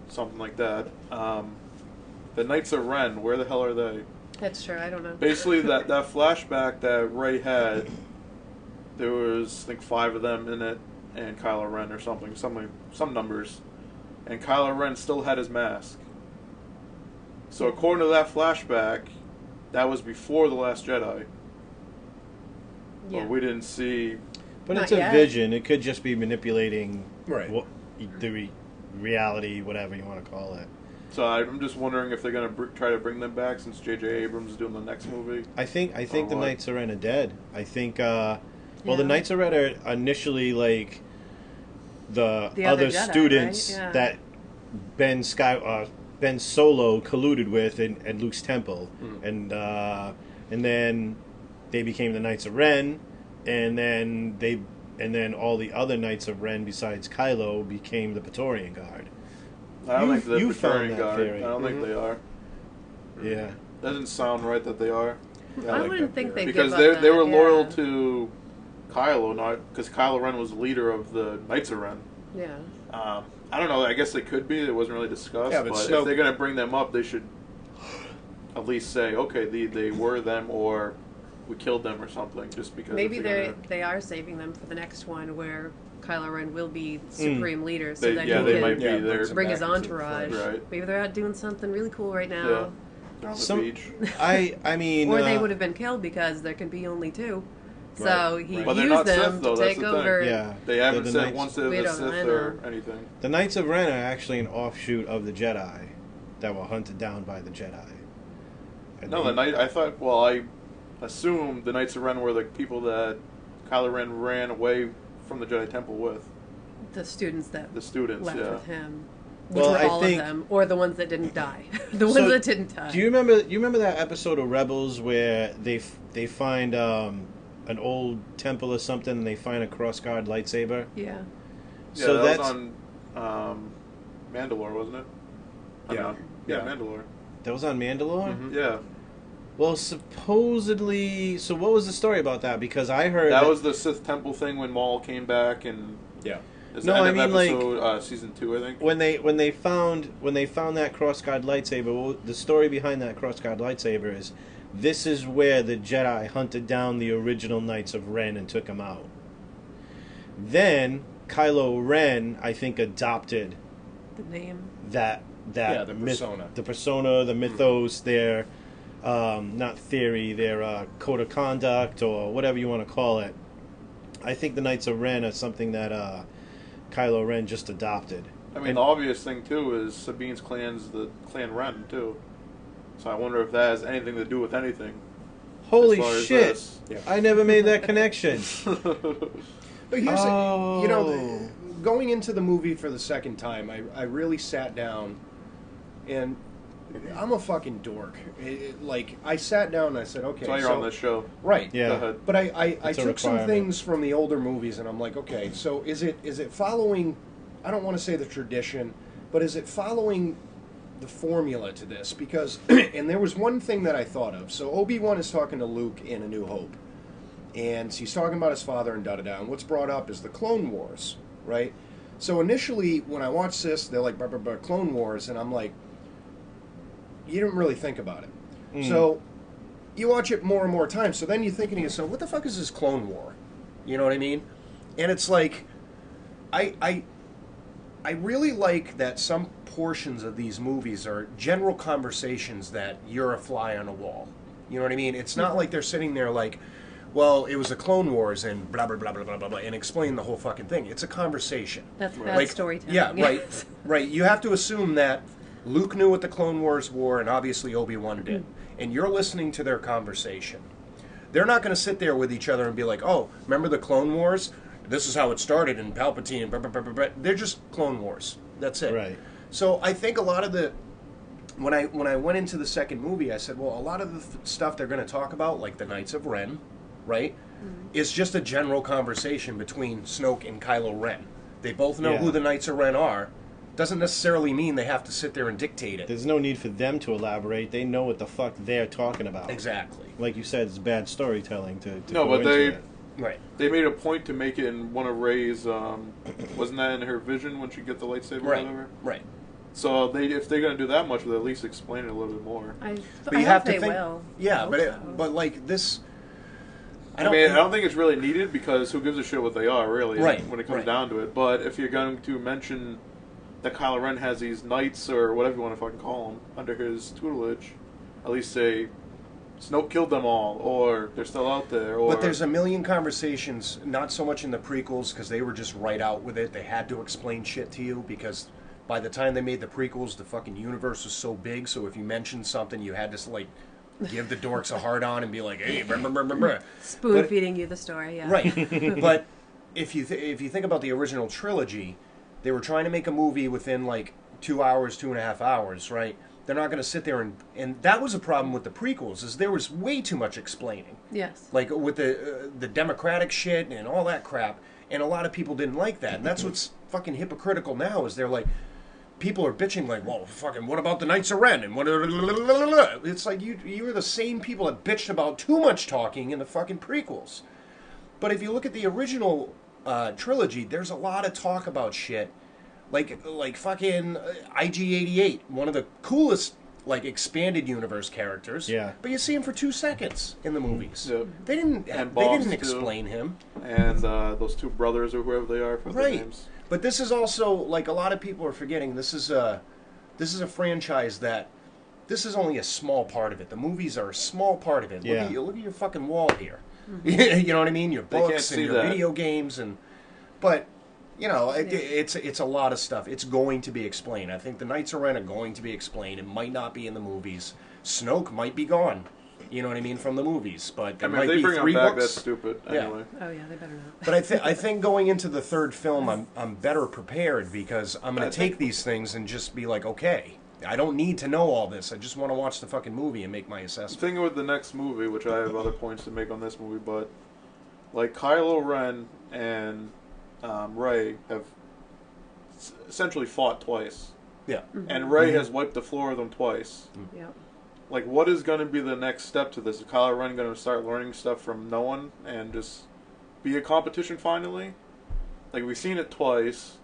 something like that, the Knights of Ren, where the hell are they? That's true, I don't know. Basically, that flashback that Rey had, there was, I think, 5 of them in it, and Kylo Ren or something, some numbers, and Kylo Ren still had his mask. So according to that flashback, that was before The Last Jedi. Yeah. But we didn't see... But it's a vision. It could just be manipulating the reality, whatever you want to call it. So I'm just wondering if they're going to try to bring them back since J.J. Abrams is doing the next movie. I think the Knights of Ren are dead. I think... Well, the Knights of Ren are initially like the other Jedi, students that Ben Solo colluded with at Luke's temple, and then they became the Knights of Ren, and then all the other Knights of Ren besides Kylo became the Praetorian Guard. I don't think they're the Praetorian Guard. Theory. I don't think they are. Yeah, doesn't sound right that they are. I wouldn't think they because they were loyal to Kylo, not because Kylo Ren was the leader of the Knights of Ren. Yeah. I don't know. I guess they could be. It wasn't really discussed. Yeah, but if they're going to bring them up, they should at least say, okay, they were them, or we killed them, or something. Just because maybe they are saving them for the next one, where Kylo Ren will be supreme leader, so that he can bring his entourage. Right. Maybe they're out doing something really cool right now. Yeah. On the beach. I mean, or they would have been killed because there can be only 2. So he used not them Sith, though. to take over. Yeah, they haven't said once they're the Sith or anything. The Knights of Ren are actually an offshoot of the Jedi that were hunted down by the Jedi. I assumed the Knights of Ren were the people that Kylo Ren ran away from the Jedi Temple with. The students left with him. Which were all of them, or the ones that didn't die. The ones that didn't die. Do you remember that episode of Rebels where they find an old temple or something, and they find a cross-guard lightsaber? Yeah. So that was on Mandalore, wasn't it? Yeah, Mandalore. That was on Mandalore? Mm-hmm. Yeah. Well, supposedly... So what was the story about that? Because I heard... That was the Sith Temple thing when Maul came back and... Yeah. Episode, season 2, I think. When they found that cross-guard lightsaber, the story behind that cross-guard lightsaber is this is where the Jedi hunted down the original Knights of Ren and took them out. Then Kylo Ren, I think, adopted the name the persona, the mythos, their not theory, their code of conduct or whatever you want to call it. I think the Knights of Ren are something that Kylo Ren just adopted. I mean, the obvious thing, too, is Sabine's clan's the Clan Ren, too. So I wonder if that has anything to do with anything. Holy shit! Yeah. I never made that connection. But here's, you know, going into the movie for the second time, I really sat down, and I'm a fucking dork. Like, I sat down and I said, okay, That's why you're on this show. Right. Yeah. Go ahead. But I It's a took some requirement. things from the older movies, and I'm like, okay, so is it following, I don't want to say the tradition, but is it following the formula to this? Because, and there was one thing that I thought of. So Obi-Wan is talking to Luke in A New Hope, and he's talking about his father and da-da-da, and what's brought up is the Clone Wars, right? So initially, when I watched this, they're like, Clone Wars, and I'm like, you didn't really think about it. So you watch it more and more times, so then you're thinking to yourself, what the fuck is this Clone War? You know what I mean? And it's like, I really like that some portions of these movies are general conversations that you're a fly on a wall. You know what I mean? It's not like they're sitting there like, well, it was the Clone Wars and blah, blah, blah, blah, blah, blah, blah, and explain the whole fucking thing. It's a conversation. That's bad Like, storytelling. yeah, right, Yes. right. You have to assume that Luke knew what the Clone Wars were, and obviously Obi-Wan did. And you're listening to their conversation. They're not going to sit there with each other and be like, oh, remember the Clone Wars? This is how it started, and Palpatine, and blah, blah, blah, blah, blah. They're just Clone Wars. That's it. Right. So I think a lot of the... When I went into the second movie, I said, well, a lot of the stuff they're going to talk about, like the Knights of Ren, right, is just a general conversation between Snoke and Kylo Ren. They both know who the Knights of Ren are. Doesn't necessarily mean they have to sit there and dictate it. There's no need for them to elaborate. They know what the fuck they're talking about. Exactly. Like you said, it's bad storytelling to No, go but into they it. Right. they made a point to make it in one of Rey's. Wasn't that in her vision when she get the lightsaber or Right. whatever? Right. So if they're gonna do that much, they'll at least explain it a little bit more. But I you hope have to they think. will. Yeah, I hope but so. but like this. I don't think it's really needed because who gives a shit what they are, really, Right, when it comes right. down to it. But if you're going to mention that Kylo Ren has these knights, or whatever you want to fucking call them, under his tutelage, at least say, Snoke killed them all, or they're still out there, or... But there's a million conversations, not so much in the prequels, because they were just right out with it. They had to explain shit to you, because by the time they made the prequels, the fucking universe was so big, so if you mentioned something, you had to, like, give the dorks a hard-on and be like, hey, brr, brr, brr, brr, brr. Spoon feeding you the story, yeah. Right. But if you think about the original trilogy, they were trying to make a movie within, like, 2 hours, 2.5 hours, right? They're not going to sit there and that was a problem with the prequels, is there was way too much explaining. Yes. Like with the democratic shit and all that crap, and a lot of people didn't like that. And that's what's fucking hypocritical now, is they're like, people are bitching like, well, fucking, what about the Knights of Ren? And what? It's like you were the same people that bitched about too much talking in the fucking prequels. But if you look at the original trilogy, there's a lot of talk about shit. Like fucking IG-88, one of the coolest, like, expanded universe characters. Yeah. But you see him for 2 seconds in the movies. Yeah. They didn't Boss, too. explain him. And those two brothers, or whoever they are, for their Right. names. But this is also, like, a lot of people are forgetting, this is a franchise that, this is only a small part of it. The movies are a small part of it. Yeah. Look at your fucking wall here. You know what I mean? Your They can't books see and your that. video games but you know, it's a lot of stuff. It's going to be explained. I think the Knights of Ren are going to be explained. It might not be in the movies. Snoke might be gone. You know what I mean, from the movies. But I there mean, might if they be bring them 3 back, books. that's stupid, Yeah. anyway. Oh yeah, they better not. But I think going into the third film, I'm better prepared, because I'm going to take these things and just be like, okay, I don't need to know all this. I just want to watch the fucking movie and make my The assessment. thing with the next movie, which I have other points to make on this movie, but like Kylo Ren and Rey have essentially fought twice, Yeah. and Rey has wiped the floor with them twice. Yep. Like, what is going to be the next step to this? Is Kylo Ren going to start learning stuff from no one and just be a competition finally? Like, we've seen it twice.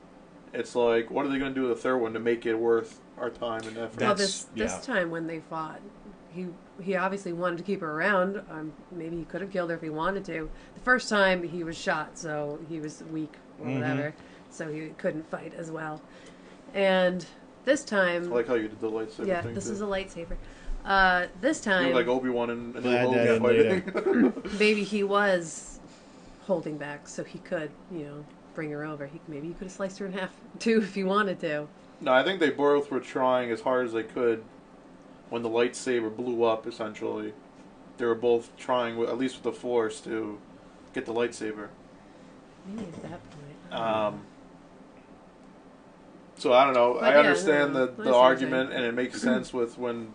It's like, what are they going to do with the third one to make it worth our time and effort? Well, That's- this yeah. time when they fought, he obviously wanted to keep her around. Maybe he could have killed her if he wanted to. The first time he was shot, so he was weak or whatever, so he couldn't fight as well. And this time, I like how you did the lightsaber yeah, thing, this too. is a lightsaber. This You time, look like Obi-Wan and Glad that Logan I did fighting. maybe he was holding back so he could, bring her over. Maybe he could have sliced her in half too if he wanted to. No, I think they both were trying as hard as they could when the lightsaber blew up, essentially. They were both trying, at least with the Force, to get the lightsaber. Maybe at that point. So I don't know. But I understand the argument, and it makes sense with when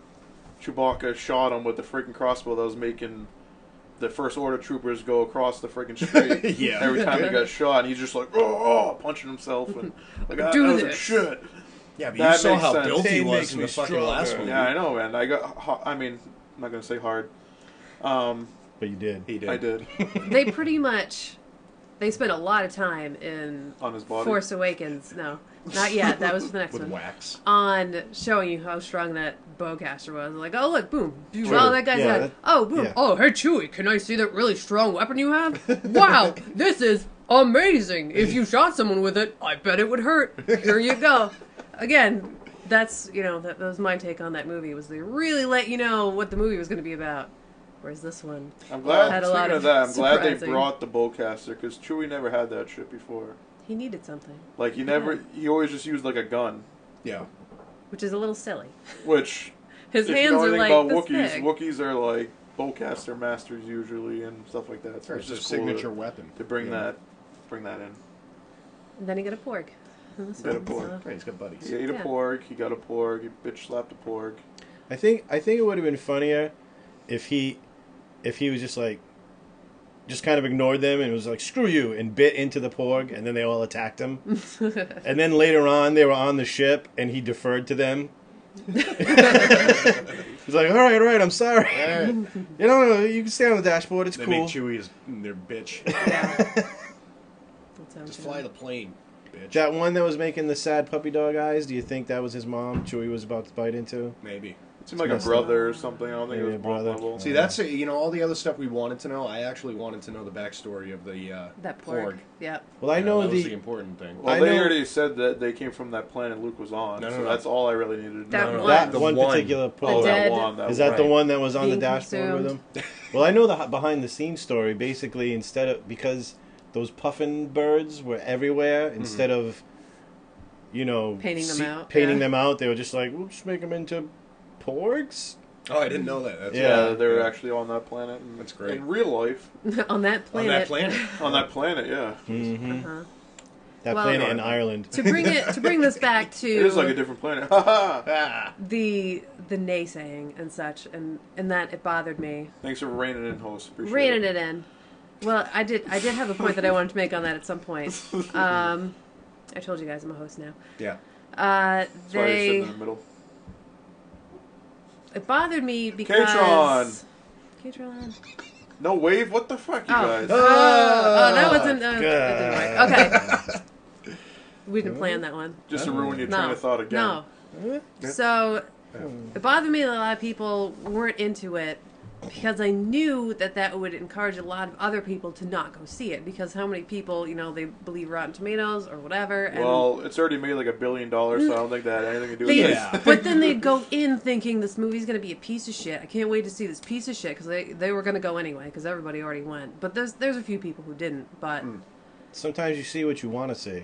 Chewbacca shot him with the freaking crossbow that was making the First Order troopers go across the freaking street. Yeah. Every time he got shot, and he's just like, oh, punching himself, and like, that Do was this. shit. Yeah, but That you saw makes how sense. built he Pain was makes in me the fucking last stronger. movie. Yeah, I know, man. I'm not gonna say hard. But you did. He did. I did They pretty much, they spent a lot of time in on his body. Force Awakens. No, not yet. That was for the next With one. wax. On showing you how strong that bowcaster was. Like, oh look, boom. Sure. Oh, that guy's Yeah, head. that- Oh, boom. yeah. Oh, hey Chewie, can I see that really strong weapon you have? Wow, this is amazing. If you shot someone with it, I bet it would hurt. Here you go. Again, that's, that was my take on that movie, was they really let you know what the movie was going to be about. Whereas this one, I'm glad. Had a Speaking lot of of that, I'm glad they surprising. brought the bowcaster because Chewie never had that shit before. he needed something, Like he always just used like a gun, Yeah. which is a little silly. which His if hands you know are anything like about this Wookiees, big. Wookiees are like bowcaster masters usually and stuff like that. So It's it's a just cool signature to, weapon. to bring Yeah. that in. And then he got a porg. in this Got a one, porg. so- Right, he's got buddies. He ate a Yeah. porg. He got a porg. He bitch slapped a porg. I think it would have been funnier if he was just kind of ignored them and was like, screw you, and bit into the porg, and then they all attacked him. And then later on, they were on the ship, and he deferred to them. He's like, all right, I'm sorry. All right. No, you can stay on the dashboard, it's They cool. make Chewie their bitch. Yeah. That sounds Just good. fly the plane, bitch. That one that was making the sad puppy dog eyes, do you think that was his mom Chewie was about to bite into? Maybe. It seemed like a messed brother or something. I don't think Maybe it was a mom brother. level. See, that's all the other stuff we wanted to know. I actually wanted to know the backstory of the That porg. Yep. Well, I know that was the the important thing. Well, I they know- already said that they came from that planet Luke was on. No, so no. that's all I really needed to That know. one. that The one one. particular Oh, porg. dead- that one. Is that the Right. one that was on the Being dashboard with him? consumed. Well, I know the behind the scenes story. Basically, because those puffin birds were everywhere, instead of Painting them out, painting yeah. them out, they were just like, we'll just make them into porgs. Oh, I didn't know that. That's Yeah, Yeah. they were actually on that planet. In, That's great. In real life, On that on planet. that planet. on that planet, yeah. Mm-hmm. Uh-huh. That Well- planet in Ireland. To bring this back to It is like a different planet. Haha. Ah. the naysaying and such, and that it bothered me. Thanks for reining in, host. Appreciate Reining it in. Well, I did have a point that I wanted to make on that at some point. I told you guys I'm a host now. Yeah. That's why you're sitting in They the middle. it bothered me because K-Tron. K-Tron. No wave? What the fuck, you guys? That wasn't. That God. didn't work. Okay. We didn't plan that one. Just to ruin your No. train of thought again. No. So it bothered me that a lot of people weren't into it because I knew that would encourage a lot of other people to not go see it, because how many people, they believe Rotten Tomatoes or whatever. And Well, it's already made like $1 billion, so I don't think that had anything to do with they, it. Yeah. but then they'd go in thinking this movie's going to be a piece of shit. I can't wait to see this piece of shit, because they were going to go anyway, because everybody already went. But there's a few people who didn't. But Sometimes you see what you want to see.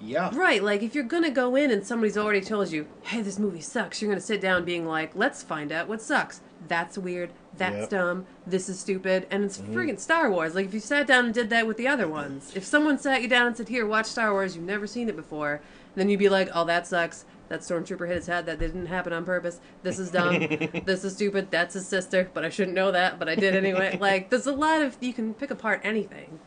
Yeah. right, like if you're going to go in and somebody's already told you, hey, this movie sucks, you're going to sit down being like, let's find out what sucks. That's weird. That's Yep. dumb. This is stupid. And it's friggin' Star Wars. Like, if you sat down and did that with the other ones, if someone sat you down and said, here, watch Star Wars, you've never seen it before, then you'd be like, oh, that sucks. That stormtrooper hit his head. That didn't happen on purpose. This is dumb. This is stupid. That's his sister. But I shouldn't know that. But I did anyway. Like, there's a lot of... You can pick apart anything.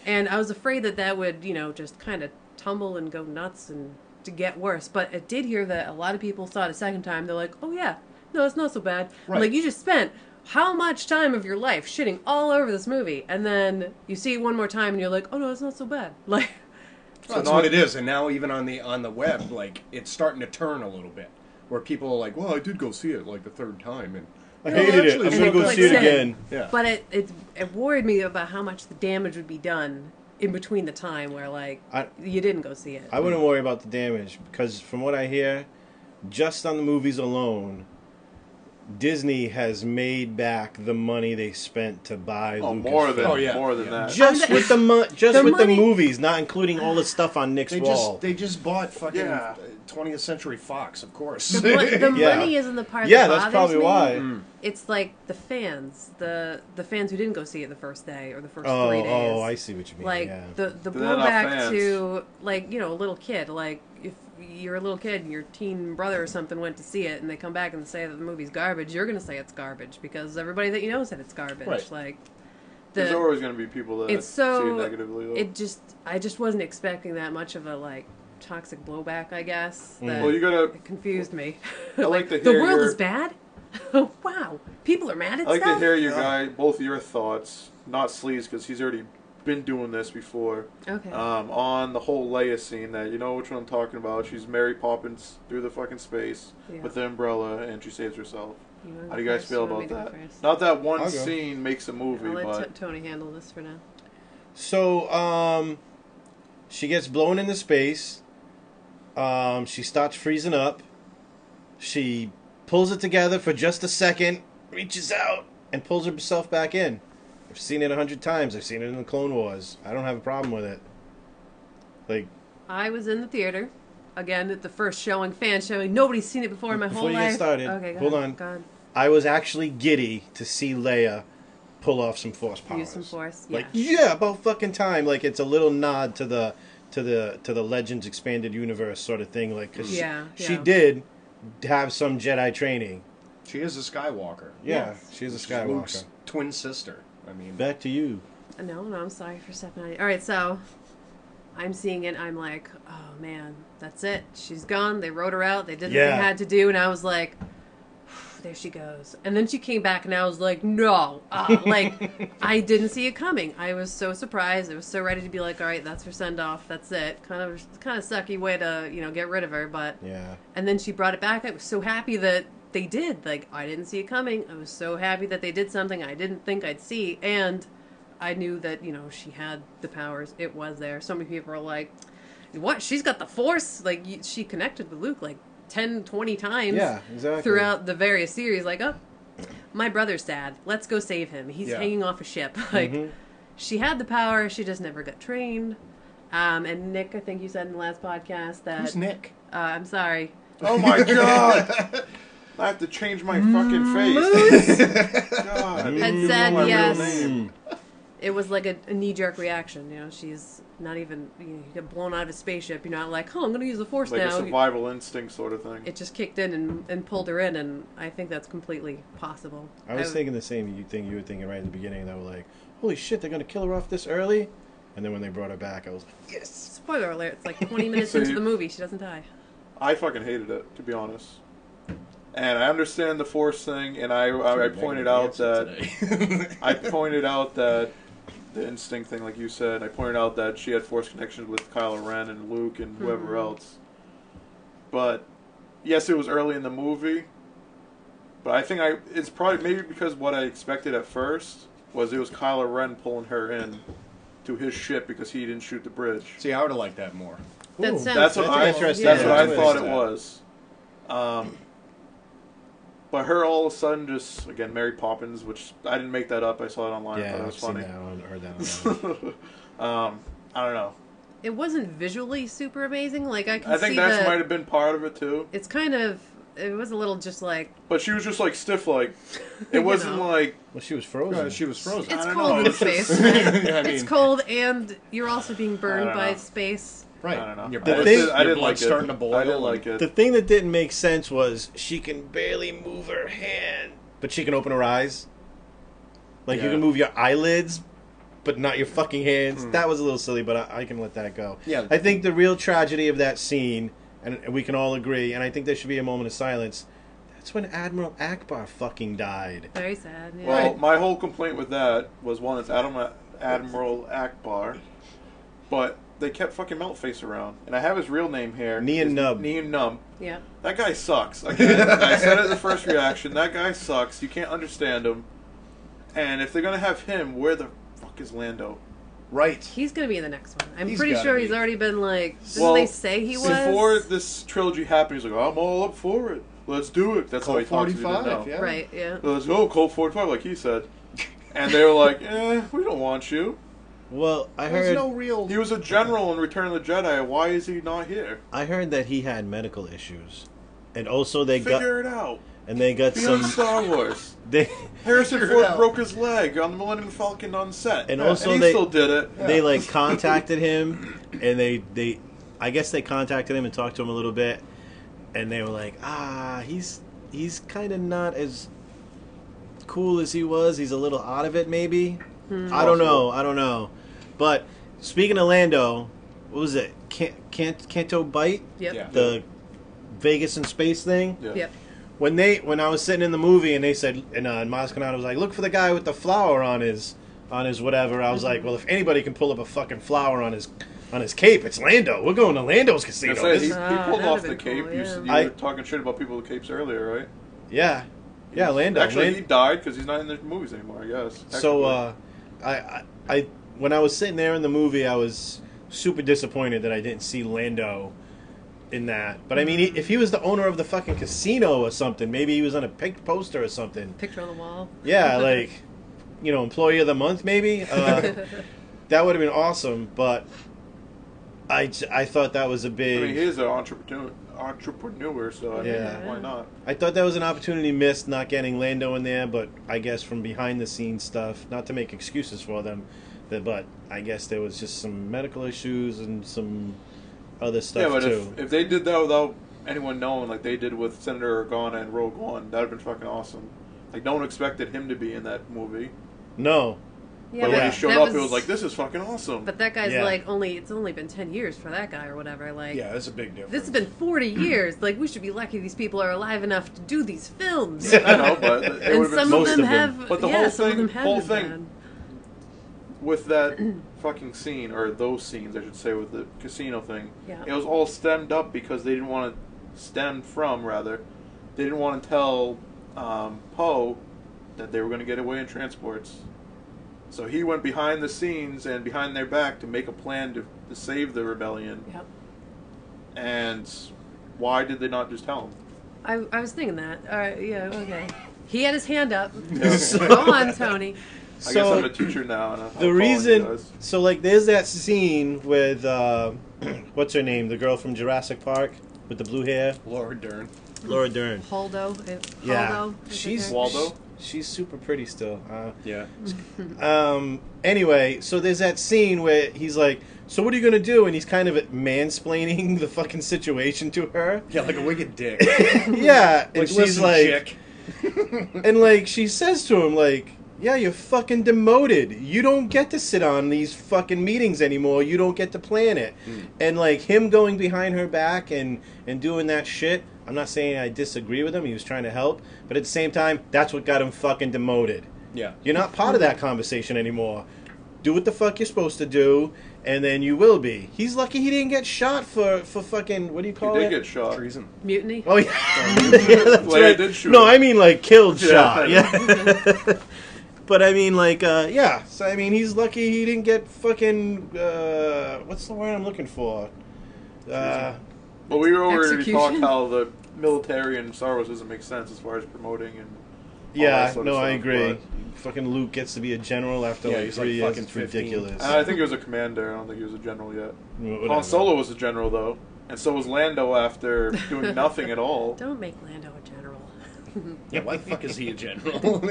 And I was afraid that would, just kind of tumble and go nuts and to get worse. But I did hear that a lot of people saw it a second time. They're like, oh, yeah. No, it's not so bad. Right. Like, you just spent how much time of your life shitting all over this movie, and then you see it one more time and you're like, oh no, it's not so bad. Like, So that's what it is. And now even on the web, like, it's starting to turn a little bit, where people are like, well, I did go see it like the third time, and I Well, hated it. actually, I'm it's going to not go that see it bad. again. yeah. but it worried me about how much the damage would be done in between the time where, like, you didn't go see it. I wouldn't worry about the damage, because from what I hear, just on the movies alone, Disney has made back the money they spent to buy Lucasfilm. More than that. Just with the money- movies, not including all the stuff on Nick's wall. They just bought fucking 20th Century Fox, of course. The Yeah. money isn't the part Yeah, that that's bothers probably me. why. It's like the fans, the fans who didn't go see it the first day or the first Oh, 3 days. oh, I see what you mean. Like yeah. the They're not blowback fans. to like a little kid. Like if you're a little kid and your teen brother or something went to see it and they come back and say that the movie's garbage, you're gonna say it's garbage because everybody that you know said it's garbage. Right. Like There's always going to be people that it's so see it negatively. Though. I just wasn't expecting that much of a like toxic blowback. I guess. That Well, you gotta. it confused me. I like to the hear world your- is bad. Wow, people are mad at I like stuff. to hear both your thoughts, not Sleaze, because he's already been doing this before. Okay. On the whole Leia scene, that you know which one I'm talking about. She's Mary Poppins through the fucking space Yeah. with the umbrella, and she saves herself. You wanna How go do you guys first? feel You want about me to go that? first? Not that one I'll go. scene makes a movie, I'll let but Tony handle this for now. So, she gets blown into space. She starts freezing up. She pulls it together for just a second, reaches out, and pulls herself back in. I've seen it 100 times. I've seen it in the Clone Wars. I don't have a problem with it. Like, I was in the theater again at the first fan showing. Nobody's seen it before in my Before whole you life. get started, Okay, go hold ahead. on. Go ahead. I was actually giddy to see Leia pull off some Force powers. Use some Force. Like, yeah. yeah, about fucking time. Like, it's a little nod to the Legends expanded universe sort of thing. Like, cause Yeah, she yeah. did have some Jedi training. She is a Skywalker. Yeah, Yes. she's a She's Skywalker. Luke's twin sister. I mean, Back to you. No, I'm sorry for stepping on you. All right, so I'm seeing it. I'm like, oh man, that's it. She's gone. They wrote her out. They did what Yeah. they had to do, and I was like, there she goes. And then she came back, and I was like, no, like I didn't see it coming. I was so surprised. I was so ready to be like, all right, that's her send off. That's it. Kind of sucky way to get rid of her, but Yeah. And then she brought it back. I was so happy that they did. Like I didn't see it coming. I was so happy that they did something I didn't think I'd see, and I knew that, she had the powers. It was there. So many people are like, what? She's got the Force? Like, she connected with Luke, like, 10, 20 times. Yeah, exactly. Throughout the various series. Like, oh, my brother's sad. Let's go save him. He's hanging off a ship. Like, she had the power. She just never got trained. And Nick, I think you said in the last podcast that... who's Nick? I'm sorry. oh my god, I have to change my fucking face. God, I didn't Had even said know my yes. real name. It was like a knee-jerk reaction. She's not even... You get blown out of a spaceship. You're not like, oh, I'm going to use the Force Like now. a survival instinct sort of thing. It just kicked in and pulled her in, and I think that's completely possible. I was thinking the same thing you were thinking right at the beginning. That were like, holy shit, they're gonna kill her off this early. And then when they brought her back, I was like, yes. Spoiler alert, it's like 20 minutes into the movie, she doesn't die. I fucking hated it, to be honest. And I understand the Force thing, and I pointed out that I pointed out that the instinct thing, like you said. I pointed out that she had Force connections with Kylo Ren and Luke and whoever else. But yes, it was early in the movie. But I think it's probably maybe because what I expected at first was it was Kylo Ren pulling her in to his ship because he didn't shoot the bridge. See, I would have liked that more. That Ooh, sounds That's what That's I. interesting. That's what I Yeah. thought it was. But her all of a sudden just again Mary Poppins, which I didn't make that up. I saw it online. I Yeah, thought it I've was seen funny. that one, heard that one. I don't know. It wasn't visually super amazing. Like, I can I think see that that might have been part of it too. it's kind of... It was a little just like... But she was just like stiff, like it You wasn't know. like Well, she was frozen. She was frozen. It's don't cold know, in it's just- space. Yeah, I It's mean, cold, and you're also being burned don't by know. space. right. I don't know. Your The blood's, thing- your I didn't blood's like it. starting to boil. I didn't like it. The thing that didn't make sense was she can barely move her hand, but she can open her eyes. Like, you Yeah. can move your eyelids, but not your fucking hands. That was a little silly, but I can let that go. Yeah. I think the real tragedy of that scene, and we can all agree, and I think there should be a moment of silence, that's when Admiral Akbar fucking died. Very sad. Yeah. Well, my whole complaint with that was one, it's Admiral Akbar, but they kept fucking Meltface around, and I have his real name here. Nien Nunb. Nien Nunb. yeah. That guy sucks. Again, I said it in the first reaction. That guy sucks. You can't understand him. And if they're gonna have him, where the fuck is Lando? Right. He's going to be in the next one. I'm He's pretty gotta sure he's be. already been like... Didn't Well, they say he was? Before this trilogy happened, he's like, I'm all up for it. let's do it. That's how he Colt talks. 45, Yeah. Right, yeah. Let's go, Colt 45, like he said. And they were like, we don't want you. Well, I There's heard no real... He was a general in Return of the Jedi. Why is he not here? I heard that he had medical issues, and also Figure it out. they got Be on some. Star Wars. Harrison Figure it Ford out. broke his leg on the Millennium Falcon on set. And also he they- still did it. They like contacted him, and they I guess they contacted him and talked to him a little bit, and they were like, he's kind of not as cool as he was. He's a little out of it, maybe. I don't know. But speaking of Lando, what was it? Canto Bite? Yep. Yeah. The Vegas in space thing? Yeah. Yep. When I was sitting in the movie and they said, and Maz Kanata was like, look for the guy with the flower on his whatever. I was like, well, if anybody can pull up a fucking flower on his cape, it's Lando. We're going to Lando's casino. He This- pulled that'd off have the been cape. cool, You yeah. were talking shit about people with capes earlier, right? yeah, Lando. Actually, he died because he's not in the movies anymore, I guess. So, I when I was sitting there in the movie, I was super disappointed that I didn't see Lando in that. But I mean, if he was the owner of the fucking casino or something, maybe he was on a poster or something. Picture on the wall. Yeah, like, employee of the month, maybe. That would have been awesome. But I thought that was a big. I mean, he is an entrepreneur, so I mean, Yeah. why not? I thought that was an opportunity missed not getting Lando in there, but I guess from behind the scenes stuff, not to make excuses for them, but I guess there was just some medical issues and some other stuff Yeah, but too. if they did that without anyone knowing, like they did with Senator Organa and Rogue One, that would have been fucking awesome. Like, no one expected him to be in that movie. No. Yeah, But when yeah. he showed that up, it was like, this is fucking awesome. But that guy's Yeah. like, it's only been 10 years for that guy or whatever. Like, Yeah, that's a big difference. this has been 40 years. Like, we should be lucky these people are alive enough to do these films. I know, but it And would have been some most of them of them. have. But the yeah, whole some of thing- them have whole been thing- bad. with that fucking scene, or those scenes, I should say, with the casino thing, Yeah. it was all stemmed up because they didn't want to they didn't want to tell Poe that they were going to get away in transports. So he went behind the scenes and behind their back to make a plan to save the rebellion. Yep. And why did they not just tell him? I was thinking that. All right, yeah, okay. He had his hand up. Yeah. Go on, Tony. I guess I'm a teacher now. And The reason, there's that scene with what's her name, the girl from Jurassic Park with the blue hair, Laura Dern. Laura Dern. Holdo. Yeah, Holdo, she's Waldo? She's super pretty still. Yeah. Anyway, so there's that scene where he's like, "So what are you gonna do?" And he's kind of mansplaining the fucking situation to her. Yeah, like a wicked dick. Yeah, and Like, she's listen, like, chick. and like she says to him, like, "Yeah, you're fucking demoted. You don't get to sit on these fucking meetings anymore. You don't get to plan it." And like him going behind her back and doing that shit. I'm not saying I disagree with him. He was trying to help, but at the same time, that's what got him fucking demoted. Yeah. You're not part of that conversation anymore. Do what the fuck you're supposed to do, and then you will be. He's lucky he didn't get shot for fucking, what do you He call did it? get shot. Treason. Mutiny. Oh, yeah. Yeah, that's Leia right. did shoot No, him. I mean like killed Yeah. shot. Yeah. But I mean like, yeah. So I mean he's lucky he didn't get fucking, what's the word I'm looking for? Well, we already Execution? talked how the military in Star Wars doesn't make sense as far as promoting and all that Yeah, sort of no, I stuff, agree. but- Fucking Luke gets to be a general after Yeah, like he's 3 like years. fucking It's 15. ridiculous. I think he was a commander. I don't think he was a general yet. Whatever. Han Solo was a general, though. And so was Lando after doing nothing at all. Don't make Lando a general. Yeah, why the fuck is he a general?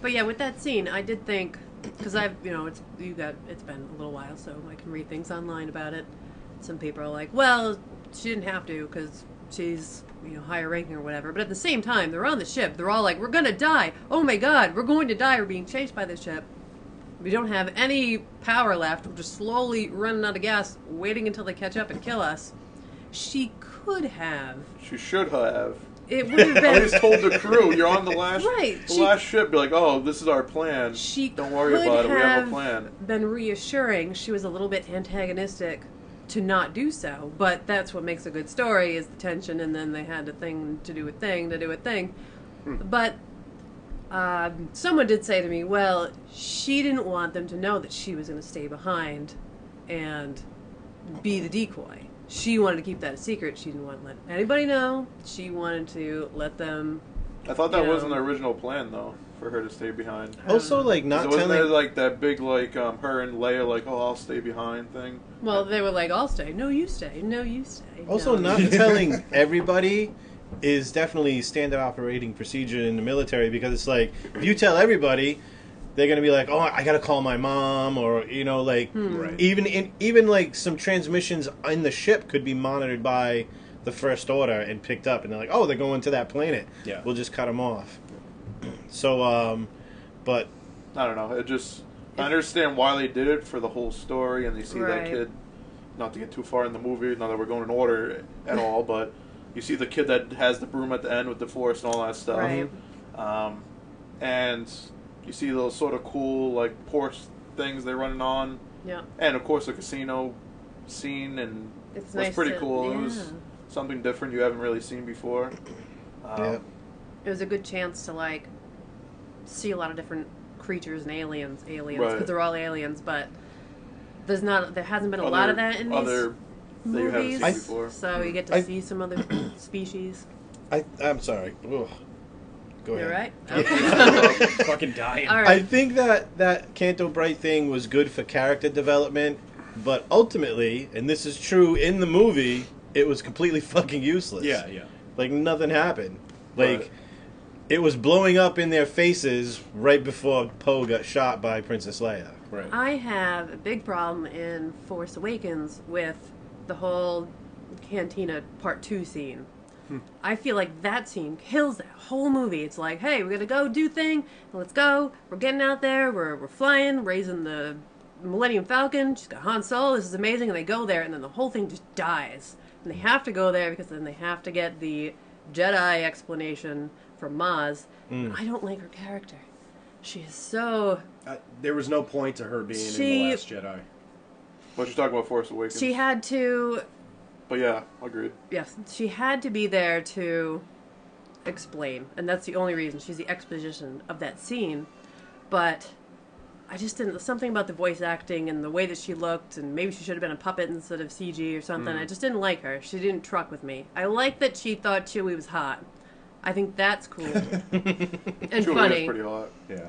But yeah, with that scene, I did think, because I've, it's been a little while, so I can read things online about it. Some people are like, well, she didn't have to because she's, higher ranking or whatever. But at the same time, they're on the ship. They're all like, we're gonna die. Oh my God, we're going to die. We're being chased by the ship. We don't have any power left. We're just slowly running out of gas, waiting until they catch up and kill us. She could have. She should have. It would have At been. least told the crew, you're on the last Right, the she- last ship. Be like, oh, this is our plan. She Don't worry could about it. We have a have plan. been reassuring. She was a little bit antagonistic to not do so, but that's what makes a good story is the tension, and then they had a thing to do a thing. But someone did say to me, well, she didn't want them to know that she was going to stay behind and be the decoy. she wanted to keep that a secret. She didn't want to let anybody know. She wanted to let them. I thought that wasn't the original plan, though, for her to stay behind. Also, like, not wasn't telling... there, like, that big, like, her and Leia, like, oh, I'll stay behind thing? Well, they were like, I'll stay. No, you stay. No, you stay. Also, no. not telling everybody is definitely standard operating procedure in the military, because it's like, if you tell everybody, they're going to be like, oh, I got to call my mom, or, you know, like, Right. even like, some transmissions in the ship could be monitored by the First Order and picked up, and they're like, oh, they're going to that planet. Yeah. We'll just cut them off. So, but... I don't know. I understand why they did it for the whole story, and they see that Right. kid, not to get too far in the movie, not that we're going in order at all, but you see the kid that has the broom at the end with the Force and all that stuff. Right. And you see those sort of cool, like, Porsche things they're running on. Yeah. And, of course, the casino scene, and It's was nice pretty to- cool. yeah. It was something different you haven't really seen before. Yeah. It was a good chance to, like, see a lot of different creatures and aliens, because Right. they're all aliens, but there hasn't been a lot of that in these other that you haven't movies. seen before. So you get to see some other species. I'm sorry. Ugh. Go You're ahead. right? Okay. Fucking dying. All I right. think that Canto Bright thing was good for character development, but ultimately, and this is true in the movie, it was completely fucking useless. Yeah. Like, nothing happened. Like, Right. it was blowing up in their faces right before Poe got shot by Princess Leia. Right. I have a big problem in Force Awakens with the whole Cantina Part 2 scene. I feel like that scene kills that whole movie. It's like, hey, we're going to go do thing. Let's go. We're getting out there. We're flying, raising the Millennium Falcon. She's got Han Solo. This is amazing. And they go there, and then the whole thing just dies. And they have to go there because then they have to get the Jedi explanation from Maz. I don't like her character. She is so... There was no point to her being in The Last Jedi. What you're talking about, Force Awakens? She had to... But yeah, agreed. Yes, she had to be there to explain, and that's the only reason. She's the exposition of that scene. But I just didn't... Something about the voice acting and the way that she looked, and maybe she should have been a puppet instead of CG or something. I just didn't like her. She didn't truck with me. I like that she thought Chewie was hot. I think that's cool. And Chewie funny. is pretty hot. Yeah.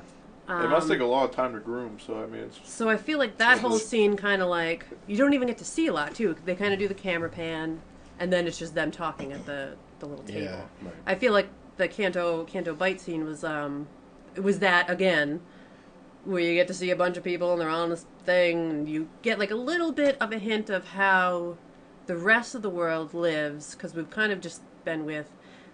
It must take a lot of time to groom, so I mean, it's... So I feel like that whole scene kind of like... You don't even get to see a lot, too. They kind of do the camera pan, and then it's just them talking at the little table. Yeah, right. I feel like the Canto Bite scene was it was that again, where you get to see a bunch of people and they're on this thing, and you get like a little bit of a hint of how the rest of the world lives, because we've kind of just been with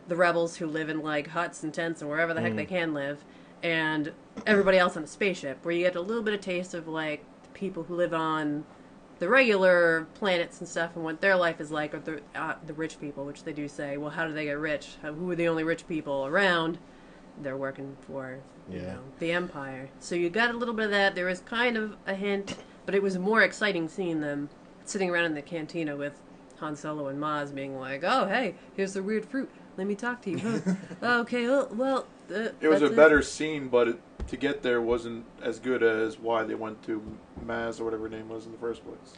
the rebels who live in like huts and tents and wherever the heck they can live, and everybody else on a spaceship, where you get a little bit of taste of like the people who live on the regular planets and stuff, and what their life is like, or the rich people, which they do say, well, how do they get rich? Who are the only rich people around? They're working for, the Empire. So you got a little bit of that. There was kind of a hint, but it was a more exciting scene than sitting around in the cantina with Han Solo and Maz being like, oh, hey, here's the weird fruit. Let me talk to you. Huh? Okay, well... It was a better scene, but to get there wasn't as good as why they went to Maz or whatever her name was in the first place.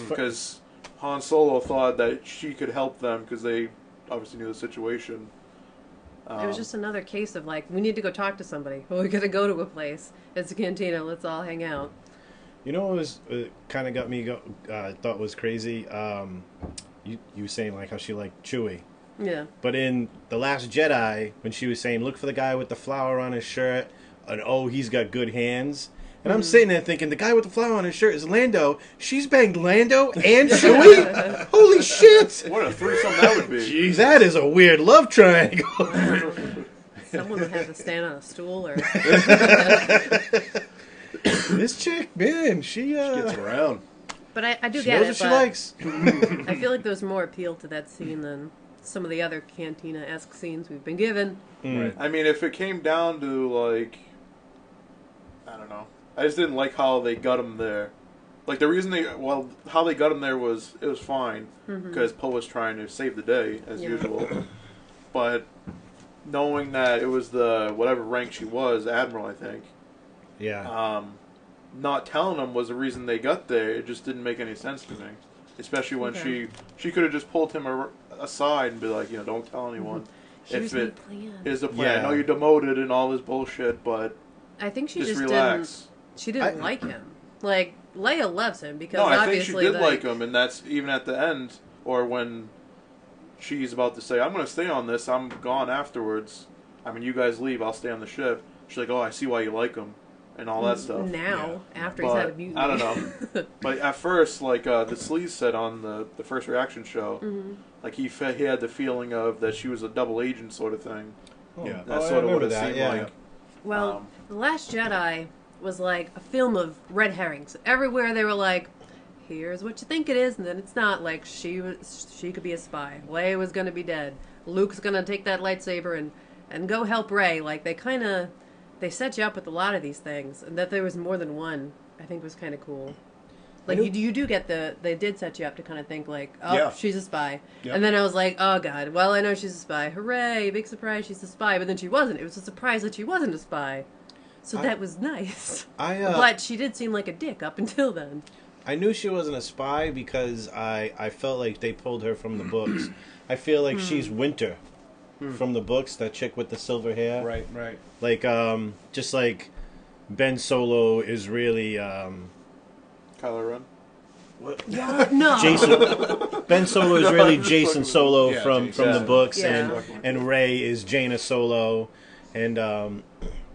Because Han Solo thought that she could help them because they obviously knew the situation. It was just another case of like, we need to go talk to somebody. Well, we gotta go to a place. It's a cantina. Let's all hang out. You know what was kind of got me thought was crazy? You were saying like how she liked Chewie. Yeah. But in The Last Jedi, when she was saying, look for the guy with the flower on his shirt, and oh, he's got good hands. And I'm sitting there thinking, the guy with the flower on his shirt is Lando. She's banged Lando and Chewie? Holy shit! What a threesome that would be. Jeez, that is a weird love triangle. Someone would have to stand on a stool or... This chick, man, she Gets around. But I do she get knows it, what she but likes. I feel like there's more appeal to that scene than some of the other cantina-esque scenes we've been given. Right. I mean, if it came down to, like... I don't know. I just didn't like how they got him there. Like, the reason how they got him there was, it was fine, because Poe was trying to save the day, as usual. But knowing that it was the, whatever rank she was, Admiral, I think, Yeah. not telling them was the reason they got there. It just didn't make any sense to me. especially when she could have just pulled him aside and be like, don't tell anyone. She if was it plan. is the plan. Yeah. I know you're demoted and all this bullshit, but I think she just relax. didn't. She didn't like him. Like Leia loves him because No, I think obviously she did like him, and that's even at the end, or when she's about to say, "I'm going to stay on this. I'm gone afterwards. I mean, you guys leave. I'll stay on the ship." She's like, "Oh, I see why you like him," and all that stuff. Now, after he's had a mutiny. I don't know. But at first, like the Sleaze said on the first reaction show, like he had the feeling of that she was a double agent sort of thing. Oh, Yeah. That's sort of what it that, seemed yeah. like. Well, The Last Jedi was like a film of red herrings. Everywhere they were like, here's what you think it is, and then it's not. Like, she could be a spy. Leia was going to be dead. Luke's going to take that lightsaber and go help Rey. Like, they set you up with a lot of these things. And that there was more than one, I think was kind of cool. Like, you do get they did set you up to kind of think, like, oh, she's a spy. Yep. And then I was like, oh, God, well, I know she's a spy. Hooray, big surprise, she's a spy. But then she wasn't. It was a surprise that she wasn't a spy. So that was nice. But she did seem like a dick up until then. I knew she wasn't a spy because I felt like they pulled her from the books. I feel like she's Winter from the books, that chick with the silver hair. Right. Like, just like Ben Solo is really... Kylo Ren. No. Jason. Ben Solo is really Jason Solo from the books, Yeah. and Rey is Jaina Solo, and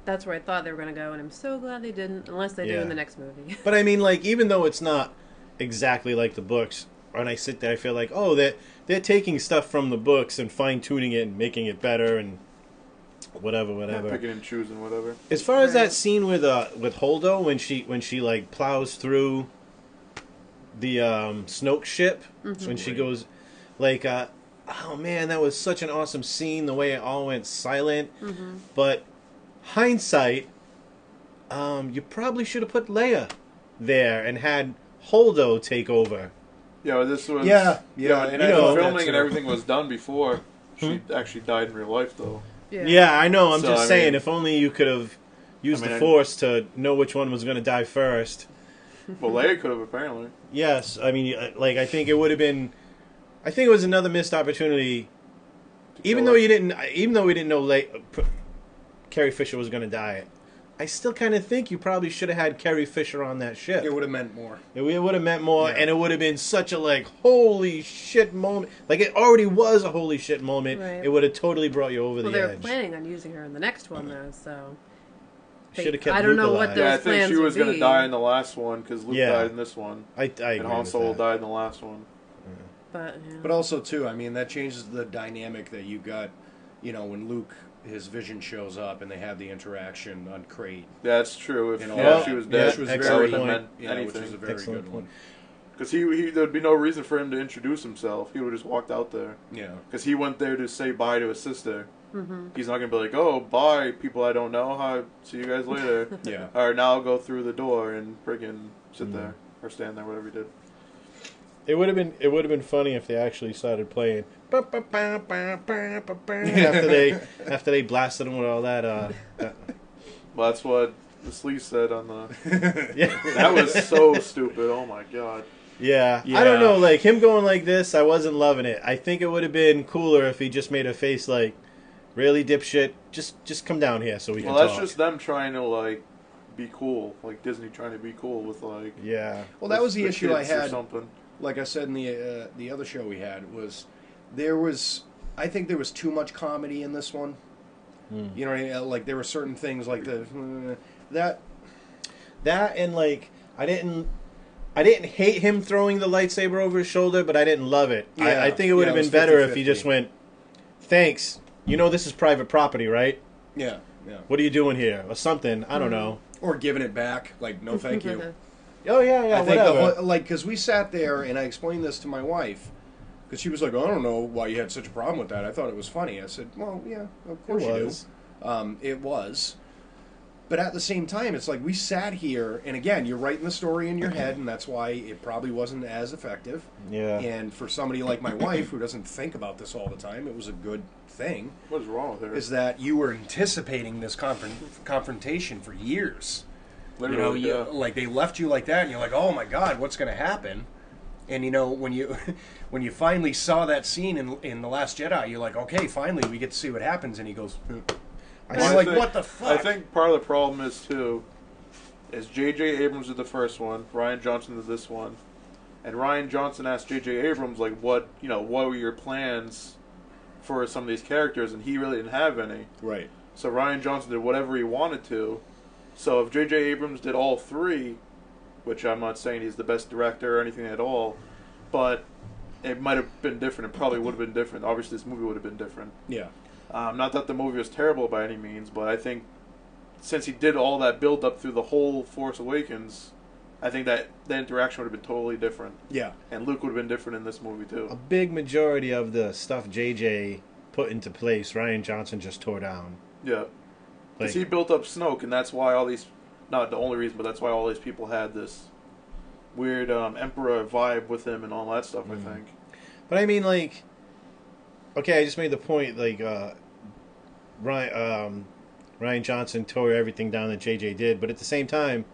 That's where I thought they were going to go, and I'm so glad they didn't, unless they do in the next movie. But I mean, like, even though it's not exactly like the books, when I sit there, I feel like, oh, they're taking stuff from the books and fine tuning it and making it better and whatever. Yeah, picking and choosing, whatever. As far as that scene with Holdo when she like plows through the Snoke ship, when she goes, like, oh man, that was such an awesome scene. The way it all went silent, but hindsight, you probably should have put Leia there and had Holdo take over. Yeah, this was... Yeah, and the filming and everything was done before she actually died in real life, though. Yeah, I know. I'm So, just saying, if only you could have used the Force to know which one was going to die first. Well, Leia could have, apparently. Yes, I mean, like, I think it would have been... I think it was another missed opportunity. Even though we didn't know Carrie Fisher was going to die, I still kind of think you probably should have had Carrie Fisher on that ship. It would have meant more. It would have meant more, and it would have been such a, like, holy shit moment. Like, it already was a holy shit moment. Right. It would have totally brought you over the edge. Well, they were planning on using her in the next one, though, so... Should have kept I don't Luke know what alive. those I think she was going to die in the last one, because Luke died in this one. I agree and Han with Solo that. died in the last one. But also, too, I mean, that changes the dynamic that you got, when Luke, his vision shows up and they have the interaction on Crate. That's true. If she was dead, which was that very, wouldn't have meant which anything. was a very good one. Because there'd be no reason for him to introduce himself. He would have just walked out there. Yeah. Because he went there to say bye to his sister. He's not going to be like, oh, bye, people I don't know. Hi, see you guys later. Yeah. Or now I'll go through the door and friggin' sit there. Or stand there, whatever he did. It would have been funny if they actually started playing after they blasted him with all that. Well, that's what the Sleaze said on the... Yeah. That was so stupid. Oh, my God. Yeah, I don't know. Like, him going like this, I wasn't loving it. I think it would have been cooler if he just made a face like, really, dipshit? Just come down here so we can talk. Well, that's just them trying to, like, be cool. Like, Disney trying to be cool with, like... Yeah. Well, that was the issue I had. Something. Like I said in the other show we had, I think there was too much comedy in this one. You know what I mean? Like, there were certain things like that and, like, I didn't hate him throwing the lightsaber over his shoulder, but I didn't love it. Yeah. I think it would have been better if he just went, thanks. You know this is private property, right? Yeah. What are you doing here? Or something. I don't know. Or giving it back. Like, no thank you. Oh, yeah, I think whatever. because we sat there and I explained this to my wife, because she was like, I don't know why you had such a problem with that. I thought it was funny. I said, well, yeah, of course you do. It was. But at the same time, it's like we sat here, and again, you're writing the story in your head, and that's why it probably wasn't as effective. Yeah. And for somebody like my wife, who doesn't think about this all the time, it was a good thing. What is wrong with her? Is that you were anticipating this confrontation for years. Literally, like they left you like that, and you're like, oh my God, what's going to happen? And you know, when you when you finally saw that scene in The Last Jedi, you're like, okay, finally we get to see what happens. And he goes, what the fuck? I think part of the problem is too, is J.J. Abrams did the first one, Rian Johnson did this one, and Rian Johnson asked J.J. Abrams like, what were your plans for some of these characters, and he really didn't have any. Right. So Rian Johnson did whatever he wanted to. So if J.J. Abrams did all three, which I'm not saying he's the best director or anything at all, but it might have been different. It probably would have been different. Obviously, this movie would have been different. Yeah. Not that the movie was terrible by any means, but I think since he did all that build up through the whole Force Awakens, I think that the interaction would have been totally different. Yeah. And Luke would have been different in this movie too. A big majority of the stuff JJ put into place, Rian Johnson just tore down. Yeah. Because he built up Snoke, and that's why all these, not the only reason, but that's why all these people had this weird Emperor vibe with him and all that stuff, I think. But I mean, like, okay, I just made the point, like, Rian Johnson tore everything down that JJ did, but at the same time,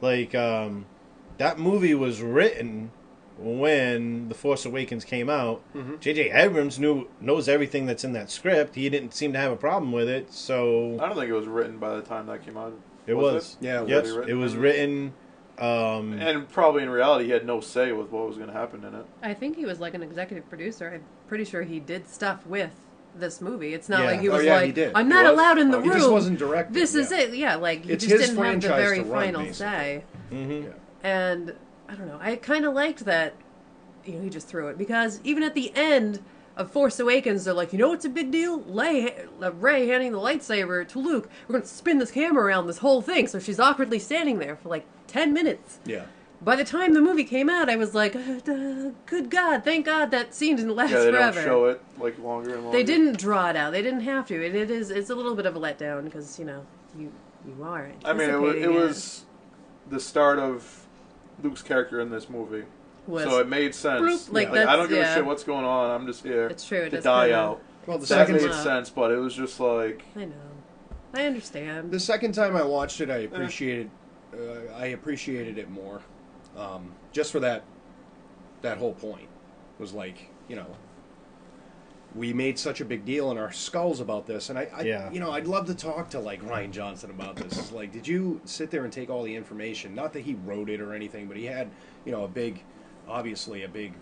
like, that movie was written when The Force Awakens came out. J.J. Abrams knows everything that's in that script. He didn't seem to have a problem with it, so... I don't think it was written by the time that came out. It was. Yeah, it was written. And probably in reality, he had no say with what was going to happen in it. I think he was like an executive producer. I'm pretty sure he did stuff with this movie. It's not like he was he did. I'm not allowed in the room. He just wasn't directing. This is it. Yeah, like he it's just his didn't have the franchise very to run, final basically. say. Yeah. And I don't know. I kind of liked that. He just threw it, because even at the end of Force Awakens, they're like, what's a big deal? Rey handing the lightsaber to Luke. We're going to spin this camera around this whole thing, so she's awkwardly standing there for like 10 minutes. Yeah. By the time the movie came out, I was like, good God, thank God that scene didn't last they forever. don't show it like longer and longer. They didn't draw it out. They didn't have to. It's a little bit of a letdown, because, you are I mean, it was the start of Luke's character in this movie. So it made sense. Like, I don't give a shit what's going on. I'm just here to die out. Well, that made sense, but it was just like... I know. I understand. The second time I watched it, I appreciated it more. Just for that whole point. It was like, we made such a big deal in our skulls about this, and I'd love to talk to like Rian Johnson about this. It's like, did you sit there and take all the information? Not that he wrote it or anything, but he had, obviously a big.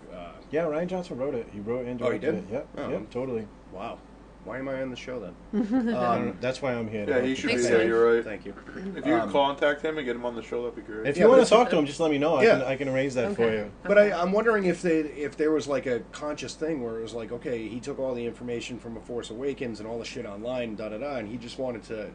Yeah, Rian Johnson wrote it. He wrote and directed it. Yep, yep, totally. Wow. Why am I on the show then? That's why I'm here. Yeah, he should be there. You're right. Thank you. If you contact him and get him on the show, that'd be great. If you want to talk to him, just let me know. I can arrange that for you. But I'm wondering if there was like a conscious thing where it was like, okay, he took all the information from A Force Awakens and all the shit online, and he just wanted to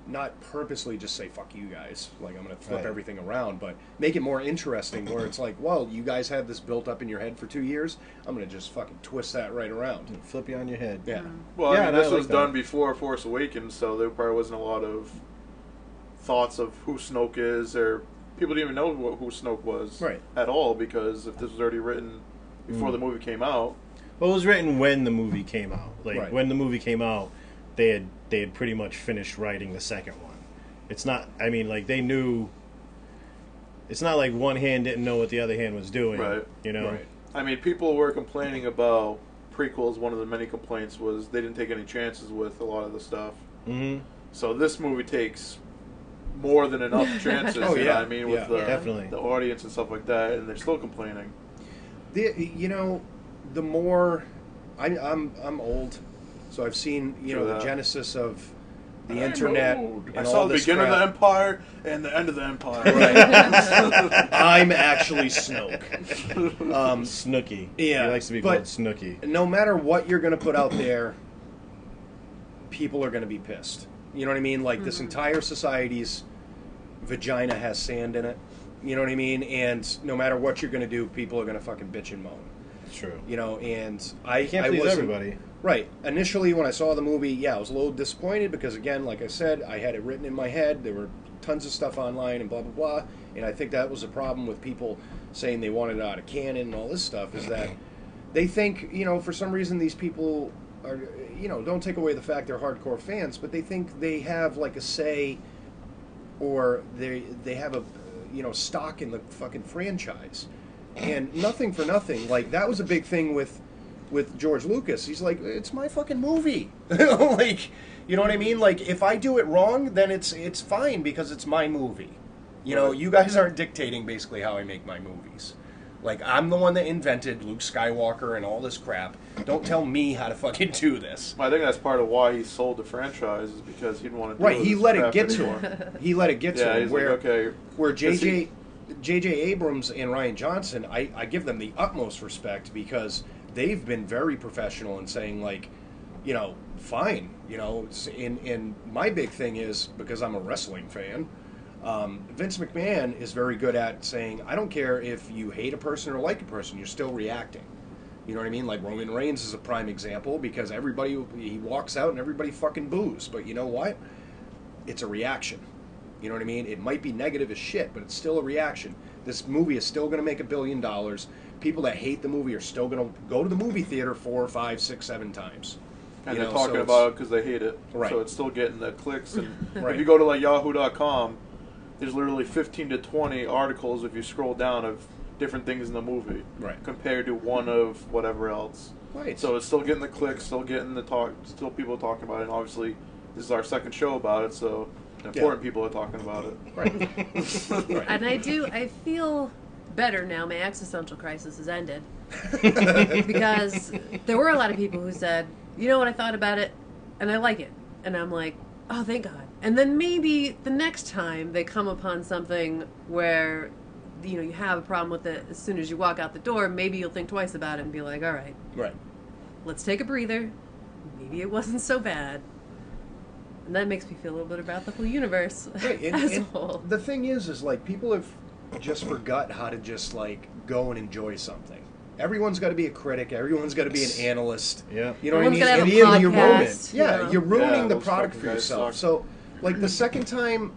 not purposely just say, fuck you guys, like I'm going to flip everything around, but make it more interesting where it's like, well, you guys had this built up in your head for 2 years, I'm going to just fucking twist that right around. Flip you on your head. Yeah. Well, I mean, this was done before Force Awakens, so there probably wasn't a lot of thoughts of who Snoke is, or people didn't even know who Snoke was at all, because if this was already written before the movie came out. Well, it was written when the movie came out. Like, when the movie came out, they had pretty much finished writing the second one. It's not, I mean, like, they knew, it's not like one hand didn't know what the other hand was doing, Right. I mean, people were complaining about prequels. One of the many complaints was they didn't take any chances with a lot of the stuff. Mm-hmm. So this movie takes more than enough chances, with definitely. The audience and stuff like that, and they're still complaining. The more, I'm old, so I've seen, the genesis of the internet. And I saw the beginning of the Empire and the end of the Empire. I'm actually Snoke. Snooky. Yeah. He likes to be called Snooky. No matter what you're going to put out there, people are going to be pissed. You know what I mean? Like, this entire society's vagina has sand in it. You know what I mean? And no matter what you're going to do, people are going to fucking bitch and moan. True. And I can't please everybody. Right. Initially, when I saw the movie, I was a little disappointed because, again, like I said, I had it written in my head. There were tons of stuff online and blah, blah, blah. And I think that was a problem with people saying they wanted it out of canon and all this stuff, is that they think, for some reason these people are, don't take away the fact they're hardcore fans, but they think they have, like, a say, or they have a, stock in the fucking franchise. And nothing for nothing. Like, that was a big thing with George Lucas. He's like, it's my fucking movie. Like, you know what I mean? Like, if I do it wrong, then it's fine because it's my movie. You know, you guys aren't dictating basically how I make my movies. Like, I'm the one that invented Luke Skywalker and all this crap. Don't tell me how to fucking do this. I think that's part of why he sold the franchise, is because he didn't want to do Right, he let it get anymore. to him. He let it get to him. He's Where, like, okay. where J.J. Abrams and Rian Johnson, I give them the utmost respect because they've been very professional in saying, like, you know, fine. You know, and my big thing is, because I'm a wrestling fan, Vince McMahon is very good at saying, I don't care if you hate a person or like a person, you're still reacting. You know what I mean? Like, Roman Reigns is a prime example because he walks out and everybody fucking boos. But you know what? It's a reaction. You know what I mean? It might be negative as shit, but it's still a reaction. This movie is still going to make $1 billion. People that hate the movie are still going to go to the movie theater 4, 5, 6, 7 times. And they're talking about it because they hate it. Right. So it's still getting the clicks. And Right. if you go to like yahoo.com, there's literally 15 to 20 articles if you scroll down of different things in the movie. Right. Compared to one of whatever else. Right. So it's still getting the clicks, still getting the talk, still people talking about it. And obviously, this is our second show about it, so important people are talking about it. Right. Right. And I feel better now my existential crisis has ended. Because there were a lot of people who said, you know what, I thought about it, and I like it. And I'm like, oh, thank God. And then maybe the next time they come upon something where, you know, you have a problem with it as soon as you walk out the door, maybe you'll think twice about it and be like, all right, let's take a breather. Maybe it wasn't so bad. And that makes me feel a little bit about the whole universe as a whole. The thing is like, people have just forgot how to just, like, go and enjoy something. Everyone's got to be a critic. Everyone's got to be an analyst. Yeah. You know what I mean? Everyone's And gotta have a you're podcast, ruining. You're ruining the those product fucking for guys yourself. suck. So, like, the second time,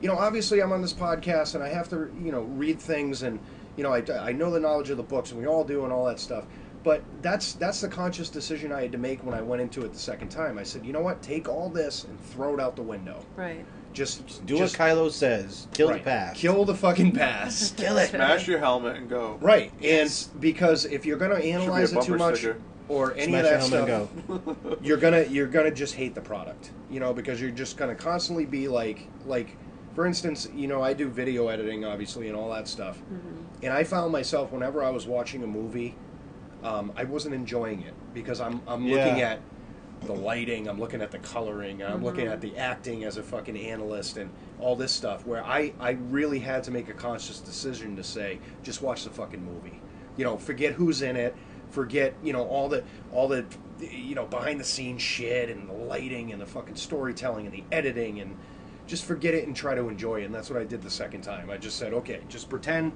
you know, obviously I'm on this podcast and I have to, you know, read things and, you know, I know the knowledge of the books and we all do and all that stuff. But that's the conscious decision I had to make when I went into it the second time. I said, you know what? Take all this and throw it out the window. Right. Just Do what Kylo says. Kill the past. Kill the fucking past. Kill it. Smash your helmet and go. Right. Yes. And because if you're going to analyze it too bumper much sticker. or any Smash of that your helmet stuff, and go. you're gonna just hate the product. You know, because you're just going to constantly be like for instance, you know, I do video editing obviously and all that stuff. Mm-hmm. And I found myself whenever I was watching a movie, I wasn't enjoying it because I'm looking at the lighting, I'm looking at the coloring, and I'm looking at the acting as a fucking analyst and all this stuff where I really had to make a conscious decision to say, just watch the fucking movie. You know, forget who's in it, forget, you know, all the you know, behind the scenes shit and the lighting and the fucking storytelling and the editing, and just forget it and try to enjoy it. And that's what I did the second time. I just said, okay, just pretend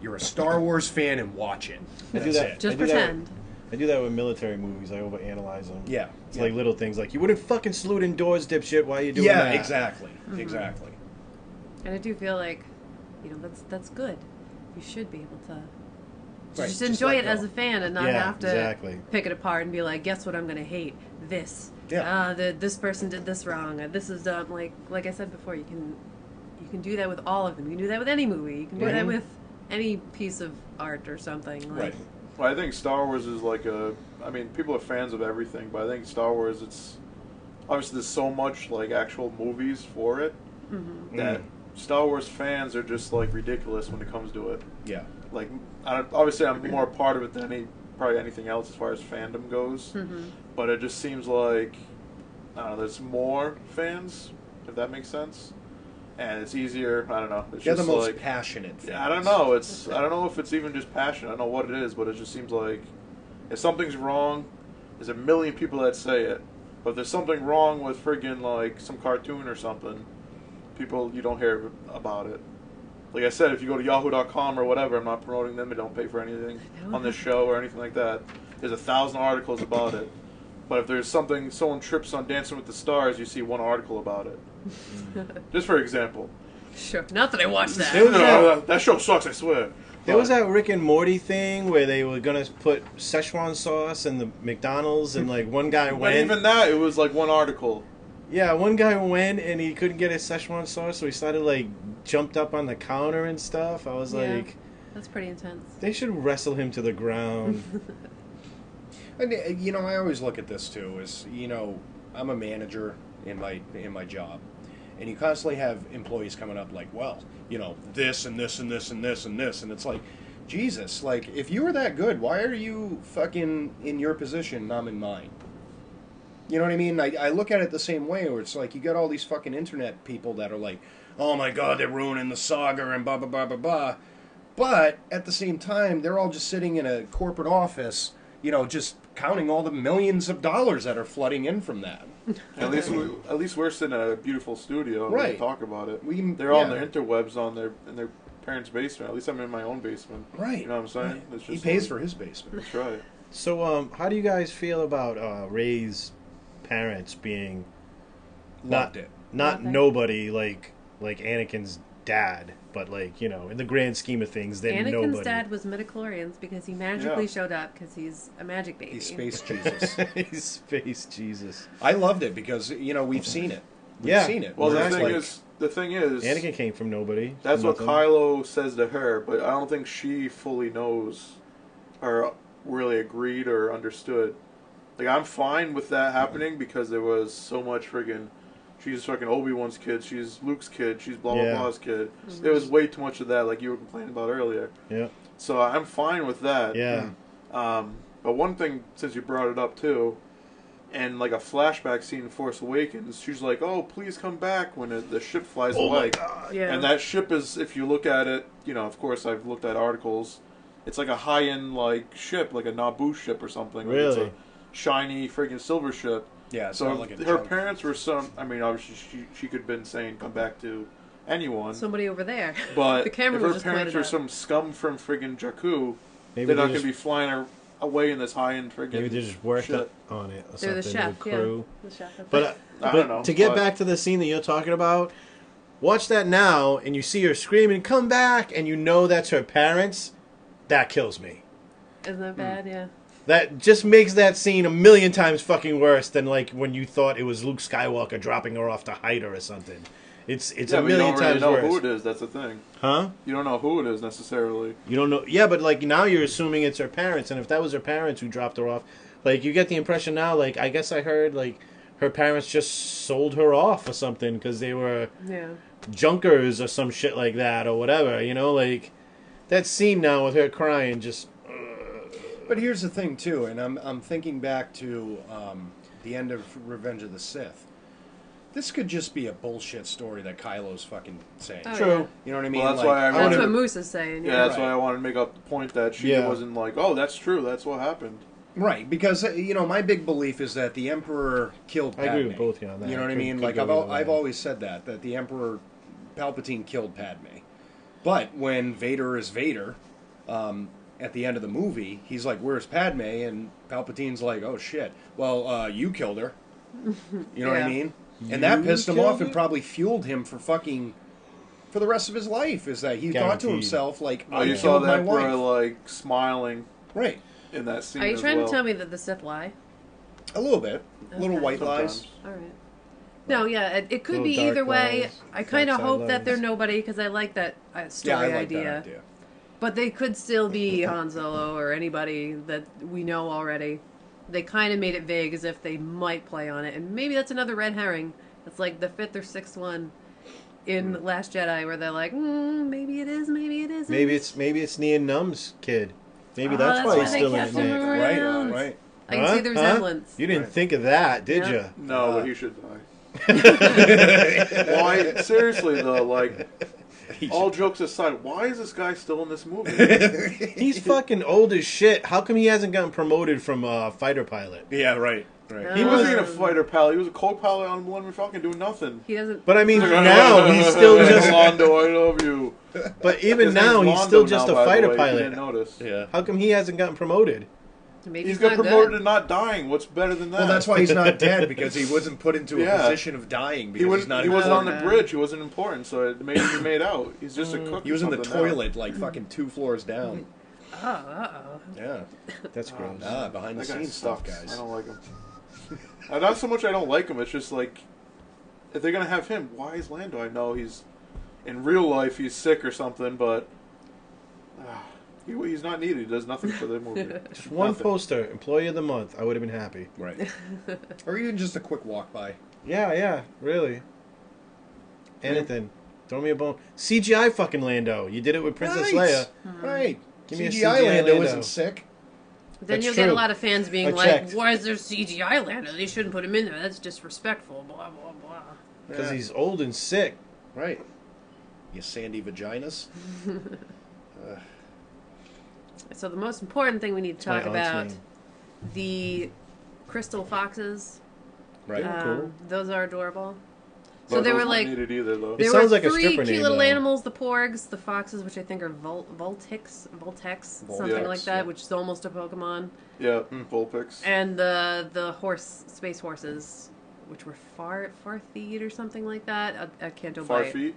you're a Star Wars fan and watch it. That's it. Just pretend. I do that with military movies. I overanalyze them. Yeah. It's like little things like, you wouldn't fucking salute indoors, dipshit. Why are you doing that? Yeah, exactly. Exactly. And I do feel like, you know, that's good. You should be able to Right, just just enjoy let it as go. a fan and not have to pick it apart and be like, guess what I'm going to hate? This. Yeah. This person did this wrong. This is dumb. Like I said before, you can do that with all of them. You can do that with any movie. You can do that with any piece of art or something. Like, Right. Well, I think Star Wars is like I mean, people are fans of everything, but I think Star Wars, it's obviously there's so much like actual movies for it that Star Wars fans are just like ridiculous when it comes to it. Yeah. Like, obviously I'm more a part of it than probably anything else as far as fandom goes, but it just seems like, I don't know, there's more fans, if that makes sense. And it's easier. I don't know. It's They're just the most like, passionate fans. I don't know. I don't know if it's even just passion. I don't know what it is, but it just seems like if something's wrong, there's a million people that say it. But if there's something wrong with friggin' like some cartoon or something, you don't hear about it. Like I said, if you go to yahoo.com or whatever, I'm not promoting them. They don't pay for anything on this show or anything like that. There's 1,000 articles about it. But if there's someone trips on Dancing with the Stars, you see one article about it. Just for example. Sure. Not that I watched that. That show sucks, I swear. There was that Rick and Morty thing where they were going to put Szechuan sauce in the McDonald's, and like one guy But went. even that, it was like one article. Yeah, one guy went and he couldn't get his Szechuan sauce, so he started like jumped up on the counter and stuff. I was like, That's pretty intense. They should wrestle him to the ground. And I always look at this too. Is I'm a manager in my job, and you constantly have employees coming up like, well, this and this and this and this and this, and it's like, Jesus, like if you were that good, why are you fucking in your position and I'm in mine? You know what I mean? I look at it the same way, where it's like you got all these fucking internet people that are like, oh my god, they're ruining the saga and blah blah blah blah blah. But at the same time, they're all just sitting in a corporate office, just counting all the millions of dollars that are flooding in from that. At least we're sitting at a beautiful studio and we Right. talk about it. They're Yeah. all on their interwebs in their parents' basement. At least I'm in my own basement. Right. You know what I'm saying? Right. It's He just pays like- for his basement. That's right. So, how do you guys feel about Rey's parents being Loved it. not Loved it. nobody like Anakin's dad, but in the grand scheme of things, they're Anakin's nobody. dad was midichlorians because he magically Yeah. showed up because he's a magic baby. He's Space Jesus. He's Space Jesus. I loved it because we've seen it. We've Yeah. seen it. Well, Where the it's thing like- is, Anakin came from nobody. that's from what nothing. Kylo says to her, but I don't think she fully knows or really agreed or understood. Like, I'm fine with that happening because there was so much friggin'. She's fucking Obi-Wan's kid. She's Luke's kid. She's blah blah Yeah. blah's kid. There was way too much of that, like you were complaining about earlier. Yeah. So I'm fine with that. Yeah. But one thing, since you brought it up too, and like a flashback scene in Force Awakens, she's like, "Oh, please come back" when the ship flies away. Yeah. And that ship is, if you look at it, of course I've looked at articles. It's like a high-end ship, like a Naboo ship or something. Like, it's Really? a shiny friggin' silver ship. yeah, it's So not like a her junk. parents were obviously she could have been saying come back to anyone. Somebody over there. But the camera if was her just parents pointed are up. some scum from friggin' Jakku, Maybe they're not they going to just, be flying her away in this high-end friggin' maybe they just worked shit. on it or They're the something. chef, The crew. yeah. The chef. But, I don't know, to get but- back to the scene that you're talking about, watch that now, and you see her screaming, "Come back!" and you know that's her parents. That kills me. Isn't that bad? Yeah. That just makes that scene a million times fucking worse than when you thought it was Luke Skywalker dropping her off to hide her or something. It's Yeah, a but you million don't really times know worse. who it is. That's the thing. Huh? You don't know who it is necessarily. You don't know. Yeah, but now you're assuming it's her parents, and if that was her parents who dropped her off, you get the impression now. I guess I heard her parents just sold her off or something because they were Yeah. junkers or some shit like that or whatever. That scene now with her crying just. But here's the thing too, and I'm thinking back to the end of Revenge of the Sith. This could just be a bullshit story that Kylo's fucking saying. Oh, True. yeah. You know what I mean? Well, that's why I That's wanted what to- Moose is saying. Yeah, that's Right. why I wanted to make up the point that she Yeah. wasn't like, oh, that's true, that's what happened. Right, because my big belief is that the Emperor killed I Padme. agree with both of you on that. You know what I Could- mean? could Like go I've either way. I've always said that the Emperor Palpatine killed Padme. But when Vader is Vader, at the end of the movie, he's like, "Where's Padme?" And Palpatine's like, "Oh shit! Well, you killed her." You know what I Yeah. mean? And that You pissed him killed off and her? probably fueled him for the rest of his life. Is that he thought to Guaranteed. himself like, Oh, "I you saw killed my that Emperor wife." smiling Right, in that scene Are you as trying well. to tell me that the Sith lie? a little bit, little Okay. white lies. Sometimes. All right. No, yeah, it could Little be dark either way. lies, I kind of dark side hope that lies. they're nobody because I like that story Yeah, I like idea. that idea. But they could still be Han Solo or anybody that we know already. They kind of made it vague as if they might play on it, and maybe that's another red herring. It's like the 5th or 6th one in Last Jedi, where they're like, maybe it is, maybe it isn't. Maybe it's Nien Num's kid. Maybe Oh, that's that's why why he's they still in kept the him mix. around. Right. I can see the resemblance. You didn't Right. think of that, did Yeah. you? No, but he should die. Why? Seriously though, all jokes aside, why is this guy still in this movie? He's fucking old as shit. How come he hasn't gotten promoted from fighter pilot? Yeah, right. He wasn't even a fighter pilot. He was a co-pilot on Millennium Falcon doing nothing. He doesn't. But I mean, now he's still just. Londo, I love you. But even His now, name's he's Londo still just now, a by the fighter way, if you pilot. didn't notice. Yeah. How come he hasn't gotten promoted? Maybe He's he's got not promoted good. to not dying. What's better than that? Well, that's why he's not dead, because he wasn't put into a Yeah. position of dying because he he's wasn't. not He wasn't on the important. bridge. He wasn't important, so it made him made out. He's just a cook. He was or in the something now. toilet, like fucking 2 floors down. Oh, uh-oh. Yeah. That's gross. Behind the That guy scenes stuff, sucks. guys. I don't like him. Not so much I don't like him. It's just like, if they're gonna have him, why is Lando? I know he's in real life he's sick or something, but He's not needed. He does nothing for the movie. Just one Nothing. poster, Employee of the Month. I would have been happy. Right. Or even just a quick walk by. Yeah, really. Anything. Throw me a bone. CGI fucking Lando. You did it with Princess Leia. Right. Give me a CGI CGI Lando Lando. isn't sick. Then That's you'll get a true. lot of fans being I like, checked. "Why is there CGI Lando? They shouldn't put him in there. That's disrespectful." Blah blah blah. Because Yeah. he's old and sick. Right. You sandy vaginas. So the most important thing we need to my talk aunt's about name. the crystal foxes. Right. Cool. Those are adorable. But So they those were weren't like needed either, though. It there sounds were like a three stripper cute name, little though. animals: the porgs, the foxes, which I think are Voltex, something Voltex, like that, yeah. which is almost a Pokemon, Yeah, Vulpix. and the space horses, which were Farfeet or something like that. I can't do Farfeet.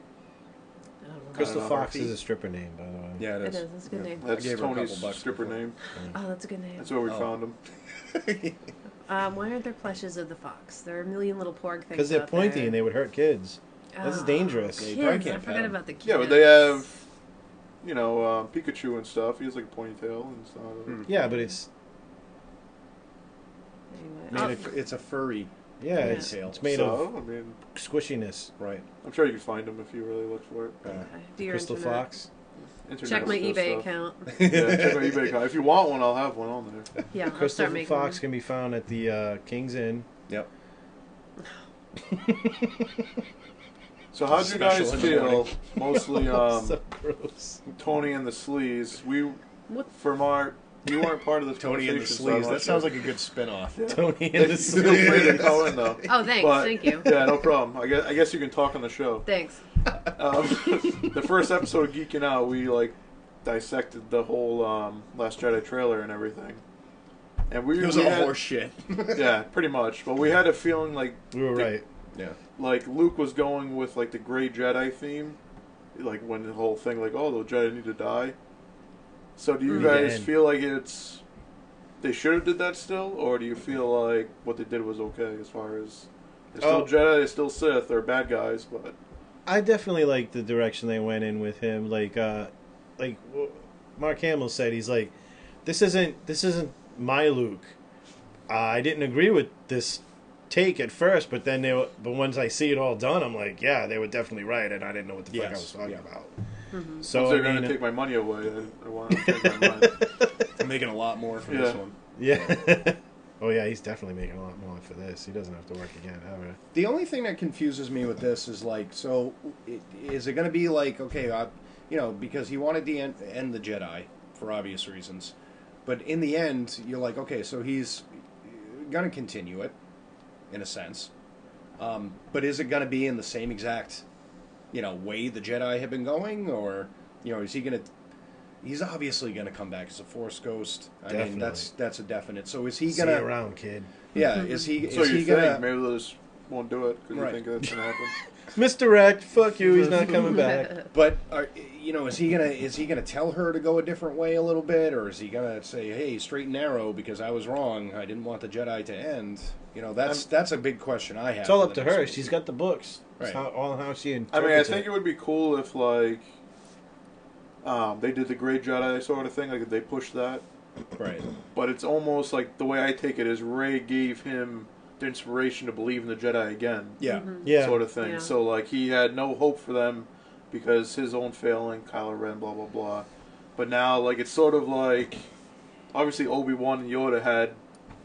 I don't know. Crystal know. Fox is a stripper name, by the way. Yeah, It it is. is. That's a good name. That's I gave her a Tony's couple bucks stripper before. name. Oh, that's a good name. That's where we Oh. found him. Why aren't there plushes of the fox? There are a million little porg things. Because they're out pointy there. and they would hurt kids. That's Oh, dangerous. Yeah, you probably Kids, I can't pet forgot 'em. about the kids. Yeah, but they have, Pikachu and stuff. He has like a ponytail and stuff. Yeah, but it's Anyway. made Oh, of, It's a furry. yeah, it's tail. it's made of So, I mean, squishiness. Right. I'm sure you can find them if you really look for it. okay. Do your Crystal internet. Fox. Internet Check my stuff. eBay account. Yeah, check my eBay account. If you want one, I'll have one on there. Yeah, I'll Crystal start making Fox one. can be found at the King's Inn. Yep. So how'd you guys Special in the feel? morning. Mostly So gross. Tony and the Sleaze. What? For Mark, you weren't part of this Tony and the conversation. so I'm Sleaze. not That sounds sure. like a good spin-off. Yeah. Tony and the Feel free to Sleaze. call in though. Oh, thanks. But- Thank you. Yeah, no problem. I guess you can talk on the show. Thanks. The first episode of Geekin' Out, we dissected the whole Last Jedi trailer and everything. And It was all had, horse shit. Yeah, pretty much. But we had a feeling like We were right. Yeah. like Luke was going with like the Grey Jedi theme, like when the whole thing like, oh, the Jedi need to die. So do you guys Man. feel like they should have did that still, or do you feel like what they did was okay as far as they're still Jedi, they're still Sith, they're bad guys, but I definitely like the direction they went in with him. Like Mark Hamill said, he's like, this isn't my Luke. I didn't agree with this take at first, but once I see it all done, I'm like, yeah, they were definitely right, and I didn't know what the fuck I was talking about. Mm-hmm. So once they're I going mean, to take my money away, I want to take my money. I'm making a lot more from Yeah. this one. yeah. Oh yeah, he's definitely making a lot more for this. He doesn't have to work again ever. The only thing that confuses me with this is like, so is it going to be like, okay, because he wanted to end the Jedi for obvious reasons, but in the end, you're like, okay, so he's going to continue it, in a sense, but is it going to be in the same exact, way the Jedi have been going, or is he going to? He's obviously going to come back as a Force ghost. I mean, Definitely. that's a definite. So is he See going you to? around, kid. Yeah, is he? So is you he think gonna? maybe they just won't do it because Right. you think that's going to happen? Misdirect. Fuck you. He's not coming back. But is he gonna tell her to go a different way a little bit, or is he gonna say, "Hey, straight and narrow, because I was wrong. I didn't want the Jedi to end." That's a big question I have. It's all for up the to next her. movie. She's got the books. It's Right. all how she I interprets mean, I think it. it would be cool if they did the Great Jedi sort of thing, like if they pushed that. right. But it's almost like the way I take it is Rey gave him the inspiration to believe in the Jedi again, Yeah. Yeah. sort of thing. Yeah. So like he had no hope for them because his own failing, Kylo Ren, blah blah blah. But now like it's sort of like obviously Obi-Wan and Yoda had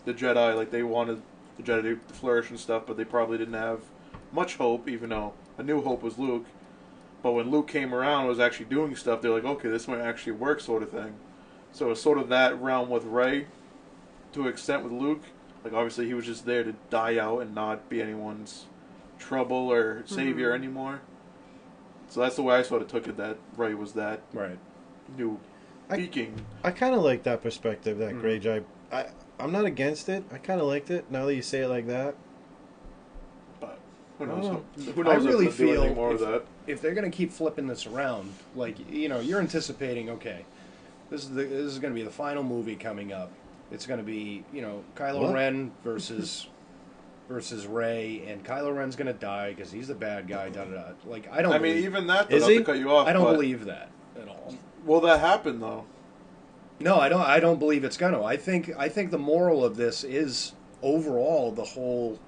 the Jedi, like they wanted the Jedi to flourish and stuff, but they probably didn't have much hope, even though A New Hope was Luke. But when Luke came around and was actually doing stuff, they're like, okay, this might actually work, sort of thing. So it's sort of that realm with Rey, to an extent with Luke. Like obviously he was just there to die out and not be anyone's trouble or savior anymore. So that's the way I sort of took it, that Rey was that Right. new peaking. I kind of like that perspective, that Grey Jedi. I'm not against it. I kind of liked it. Now that you say it like that. But who knows? Oh. Who I knows really if they'll do feel anything more of that. if they're gonna keep flipping this around, like you're anticipating, okay, this is gonna be the final movie coming up. It's gonna be Kylo What? Ren versus Rey, and Kylo Ren's gonna die because he's the bad guy. Da da da. Like I don't. I mean, believe, even that, though, Is not he? to cut you off, I don't but believe that at all. will that happen, though? No, I don't believe it's gonna. I think the moral of this is overall the whole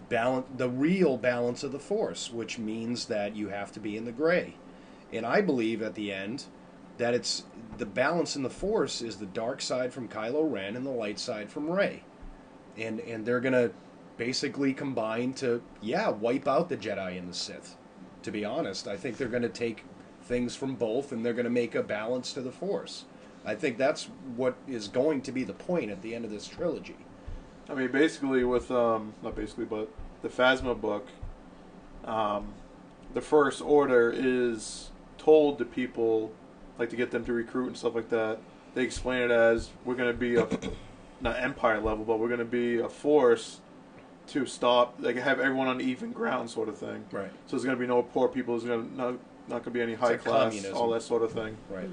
balance, the real balance of the Force, which means that you have to be in the gray. And I believe at the end that it's the balance in the Force is the dark side from Kylo Ren and the light side from Rey. And they're gonna basically combine to wipe out the Jedi and the Sith. To be honest, I think they're gonna take things from both and they're gonna make a balance to the Force. I think that's what is going to be the point at the end of this trilogy. I mean, basically with, not basically, but the Phasma book, the First Order is told to people, like to get them to recruit and stuff like that, they explain it as, we're going to be a, not Empire level, but we're going to be a force to stop, like have everyone on even ground sort of thing. Right. So there's going to be no poor people, there's not going to be any high like class, communism. all that sort of thing. Right.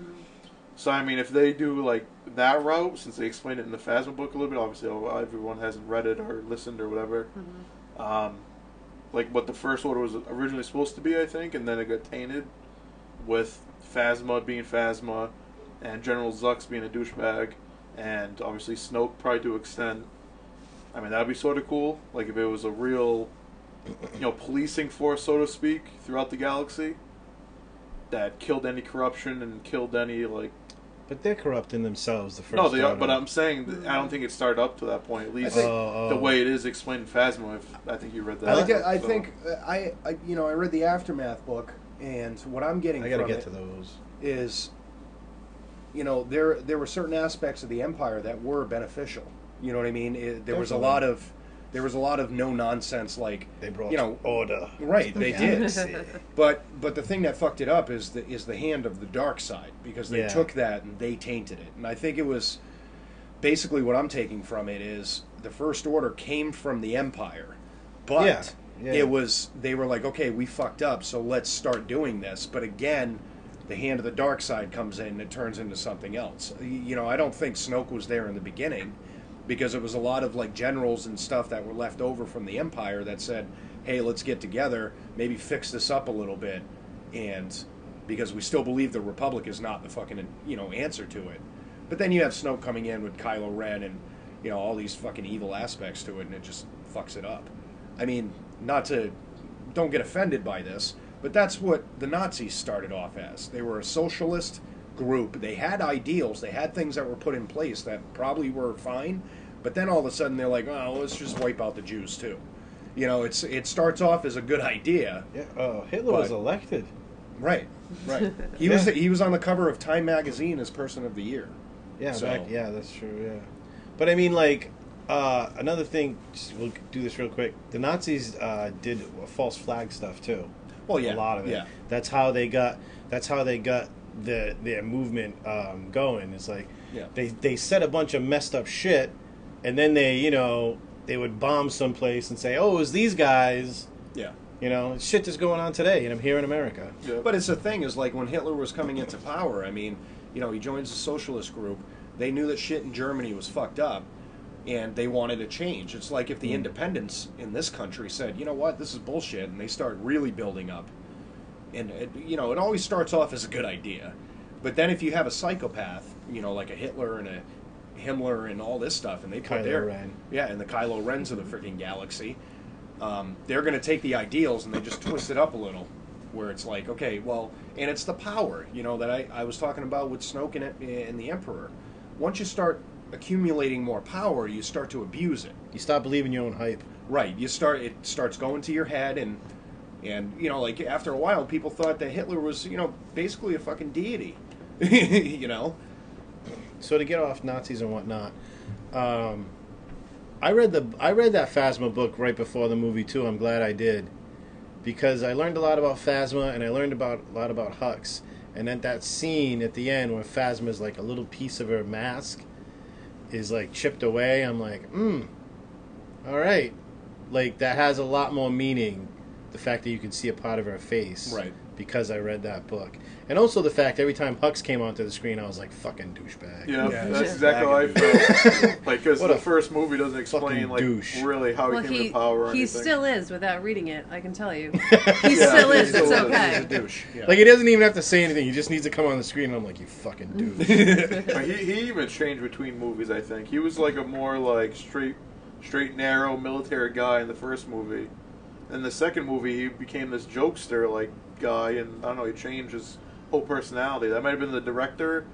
So, I mean, if they do, like, that route, since they explained it in the Phasma book a little bit, obviously everyone hasn't read it or listened or whatever, like what the First Order was originally supposed to be, I think, and then it got tainted with Phasma being Phasma and General Zux being a douchebag, and obviously Snoke probably to an extent. I mean, that would be sort of cool, like if it was a real, policing force, so to speak, throughout the galaxy that killed any corruption and killed any, like... But they're corrupting themselves, the First No, they are, Order. but I'm saying I don't think it started up to that point. At least the way it is explained in Phasma. I think you read that. I think I read the Aftermath book, and what I'm getting I gotta from get it to those. is, there were certain aspects of the Empire that were beneficial. You know what I mean? There was a lot of no nonsense, like They brought order. Right, they did. Galaxy. But the thing that fucked it up is the hand of the dark side, because they took that and they tainted it. And I think it was basically what I'm taking from it is the First Order came from the Empire, but it was they were like, okay, we fucked up, so let's start doing this. But again, the hand of the dark side comes in and it turns into something else. I don't think Snoke was there in the beginning, because it was a lot of like generals and stuff that were left over from the Empire that said, hey, let's get together, maybe fix this up a little bit, and because we still believe the Republic is not the fucking answer to it. But then you have Snoke coming in with Kylo Ren and all these fucking evil aspects to it, and it just fucks it up. I mean, don't get offended by this, but that's what the Nazis started off as. They were a socialist group. They had ideals, they had things that were put in place that probably were fine, but then all of a sudden they're like, oh, let's just wipe out the Jews too. It starts off as a good idea. Yeah, Hitler was elected. Right. He was on the cover of Time magazine as Person of the Year. Yeah, that's true. Yeah, but I mean, like another thing. We'll do this real quick. The Nazis did false flag stuff too. Well, yeah, a lot of it. Yeah. That's how they got their movement going. It's like they said a bunch of messed up shit, and then they would bomb someplace and say, oh, it was these guys. Yeah. Shit that's going on today, and I'm here in America. Yeah. But it's the thing is, like, when Hitler was coming into power, I mean, he joins a socialist group. They knew that shit in Germany was fucked up, and they wanted a change. It's like if the independents in this country said, you know what, this is bullshit, and they start really building up. And, it always starts off as a good idea. But then if you have a psychopath, like a Hitler and a Himmler and all this stuff, and they put Ren. and the Kylo Rens of the freaking galaxy, they're going to take the ideals and they just twist it up a little, where it's like, okay, well, and it's the power, that I was talking about with Snoke and the Emperor. Once you start accumulating more power, you start to abuse it. You stop believing your own hype. Right. It starts going to your head, and like after a while, people thought that Hitler was, basically a fucking deity. So to get off Nazis and whatnot, I read that Phasma book right before the movie too. I'm glad I did, because I learned a lot about Phasma and I learned a lot about Hux. And then that scene at the end where Phasma's like a little piece of her mask is like chipped away. I'm like, all right, like that has a lot more meaning. The fact that you can see a part of her face, right? because I read that book. And also the fact every time Hux came onto the screen, I was like, fucking douchebag. Yeah, Yeah, that's he's exactly how I felt. Like, because What the a first movie doesn't explain, fucking like, douche. really how Well, he came to power or he anything. still is without reading it, I can tell you. He Yeah, still he is, still it's is. okay. He's a douche. Yeah. Like, he doesn't even have to say anything. He just needs to come on the screen, and I'm like, you fucking douche. But he even changed between movies, I think. He was, like, a more, like, straight, narrow military guy in the first movie. In the second movie, he became this jokester, like, guy, and, I don't know, he changed his whole personality. That might have been the director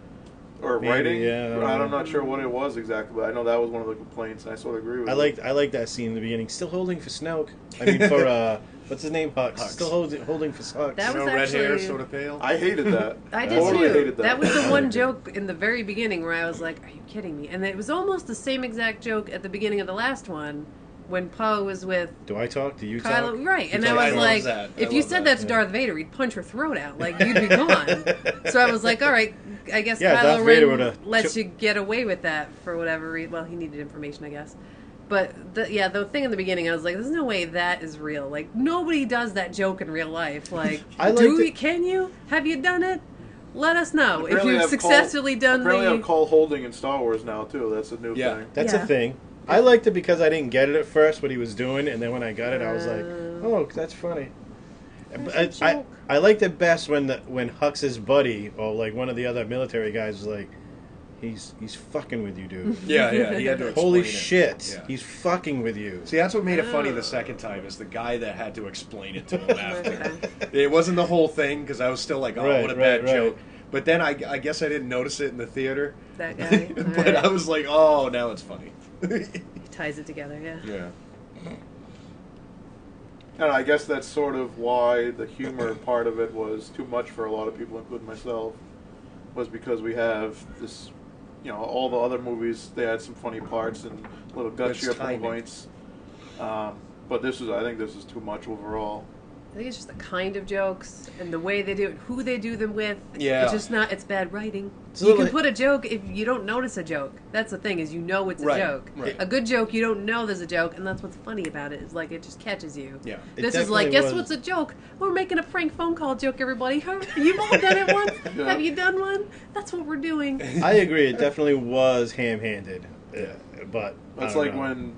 or Maybe, writing. yeah, I'm not sure what it was exactly, but I know that was one of the complaints, and I sort of agree with it. I like that scene in the beginning. Still holding for Snoke. I mean, for, what's his name? Hux. Hux. Still holding for Hux. That was red hair, actually- sort of pale. I hated that. I did totally too. hated that. That was the one joke in the very beginning where I was like, "Are you kidding me?" And it was almost the same exact joke at the beginning of the last one when Poe was with Do I talk? Do you Kylo. talk? Right, and You I talk? was love like, that. if I you love said that, that to Darth Vader, he'd punch her throat out. Like you'd be gone. So I was like, all right, I guess Yeah, Kylo Darth Vader Ren would've lets chi- you get away with that for whatever reason. Well, he needed information, I guess. But the thing in the beginning, I was like, "There's no way that is real. Like nobody does that joke in real life. Like, can you? Have you done it? Let us know if Apparently you've have successfully done Apparently, the." have call holding in Star Wars now too. That's a new thing. That's Yeah. a thing. I liked it because I didn't get it at first, what he was doing, and then when I got it, I was like, oh, that's funny. That's a I joke. liked it best when Hux's buddy, or like one of the other military guys, was like, he's fucking with you, dude. Yeah, he had to explain Holy it. shit, Yeah. he's fucking with you. See, that's what made it funny the second time, is the guy that had to explain it to him after. Okay. It wasn't the whole thing, because I was still like, oh, Right, what a bad right. joke. But then I guess I didn't notice it in the theater. That guy. But Alright. I was like, oh, now it's funny. He ties it together. Yeah. Yeah. And I guess that's sort of why the humor part of it was too much for a lot of people, including myself, was because we have this, all the other movies, they had some funny parts and little gut It's shit timing. points. But I think this is too much overall. I think it's just the kind of jokes and the way they do it, who they do them with. Yeah. It's just not, it's bad writing. It's a You little- can put a joke if you don't notice a joke. That's the thing, is you know it's a Right, joke. right. A good joke, you don't know there's a joke, and that's what's funny about it, is like it just catches you. Yeah. It This is like, definitely guess was- what's a joke? We're making a prank phone call joke, everybody. You've all done it once? Yeah. Have you done one? That's what we're doing. I agree, it definitely was ham-handed. But That's I don't like know. when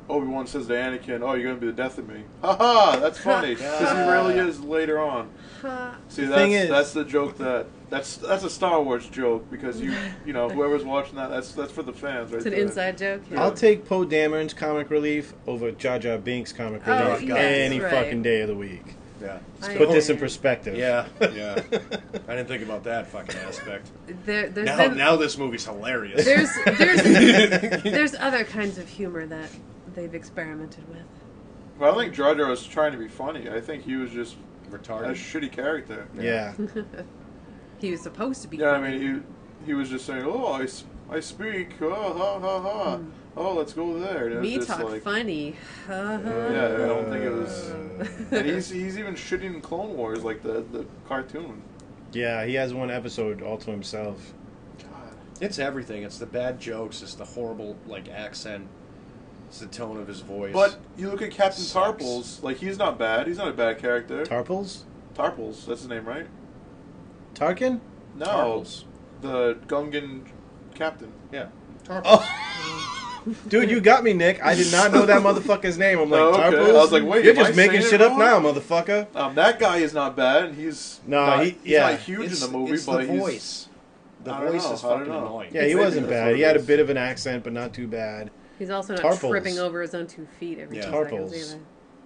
Obi-Wan says to Anakin, "Oh, you're going to be the death of me." Ha ha! That's funny because he really is later on. See, The thing is- that's the joke that's a Star Wars joke because whoever's watching that's for the fans, right? It's an there. inside joke. Yeah. I'll take Poe Dameron's comic relief over Jar Jar Binks' comic Oh, relief yes, any right. fucking day of the week. Yeah. I Put this in agree. perspective. Yeah. I didn't think about that fucking aspect. There's Now this movie's hilarious. there's other kinds of humor that they've experimented with. Well, I don't think Jar Jar was trying to be funny. I think he was just a Retarded. shitty character. Yeah. He was supposed to be. Yeah, I funny. mean, he was just saying, "Oh, I speak. Oh, ha ha ha. Oh, let's go there." And it was Me just talk like, funny. Yeah, I don't think it was. And he's even shitting in Clone Wars, like the cartoon. Yeah, he has one episode all to himself. God. It's everything. It's the bad jokes. It's the horrible accent. It's the tone of his voice. But you look at Captain Sucks. Tarples, like he's not bad. He's not a bad character. Tarples? Tarples, that's his name, right? Tarkin? No, Tarples. the Gungan captain. Yeah. Oh. Dude, you got me, Nick. I did not know that motherfucker's name. I'm like, Oh, okay. Tarples? I was like, wait, You're am I just making saying shit it up wrong? now, motherfucker. That guy is not bad, and he's No, not, he's not huge It's in the movie, it's but the he's voice. The I don't voice know, is I don't fucking know. annoying. Yeah, he Maybe wasn't that's bad. what He it had a is. bit of an accent, but not too bad. He's also not Tarples. tripping over his own 2 feet every Yeah. 2 seconds Tarples. either.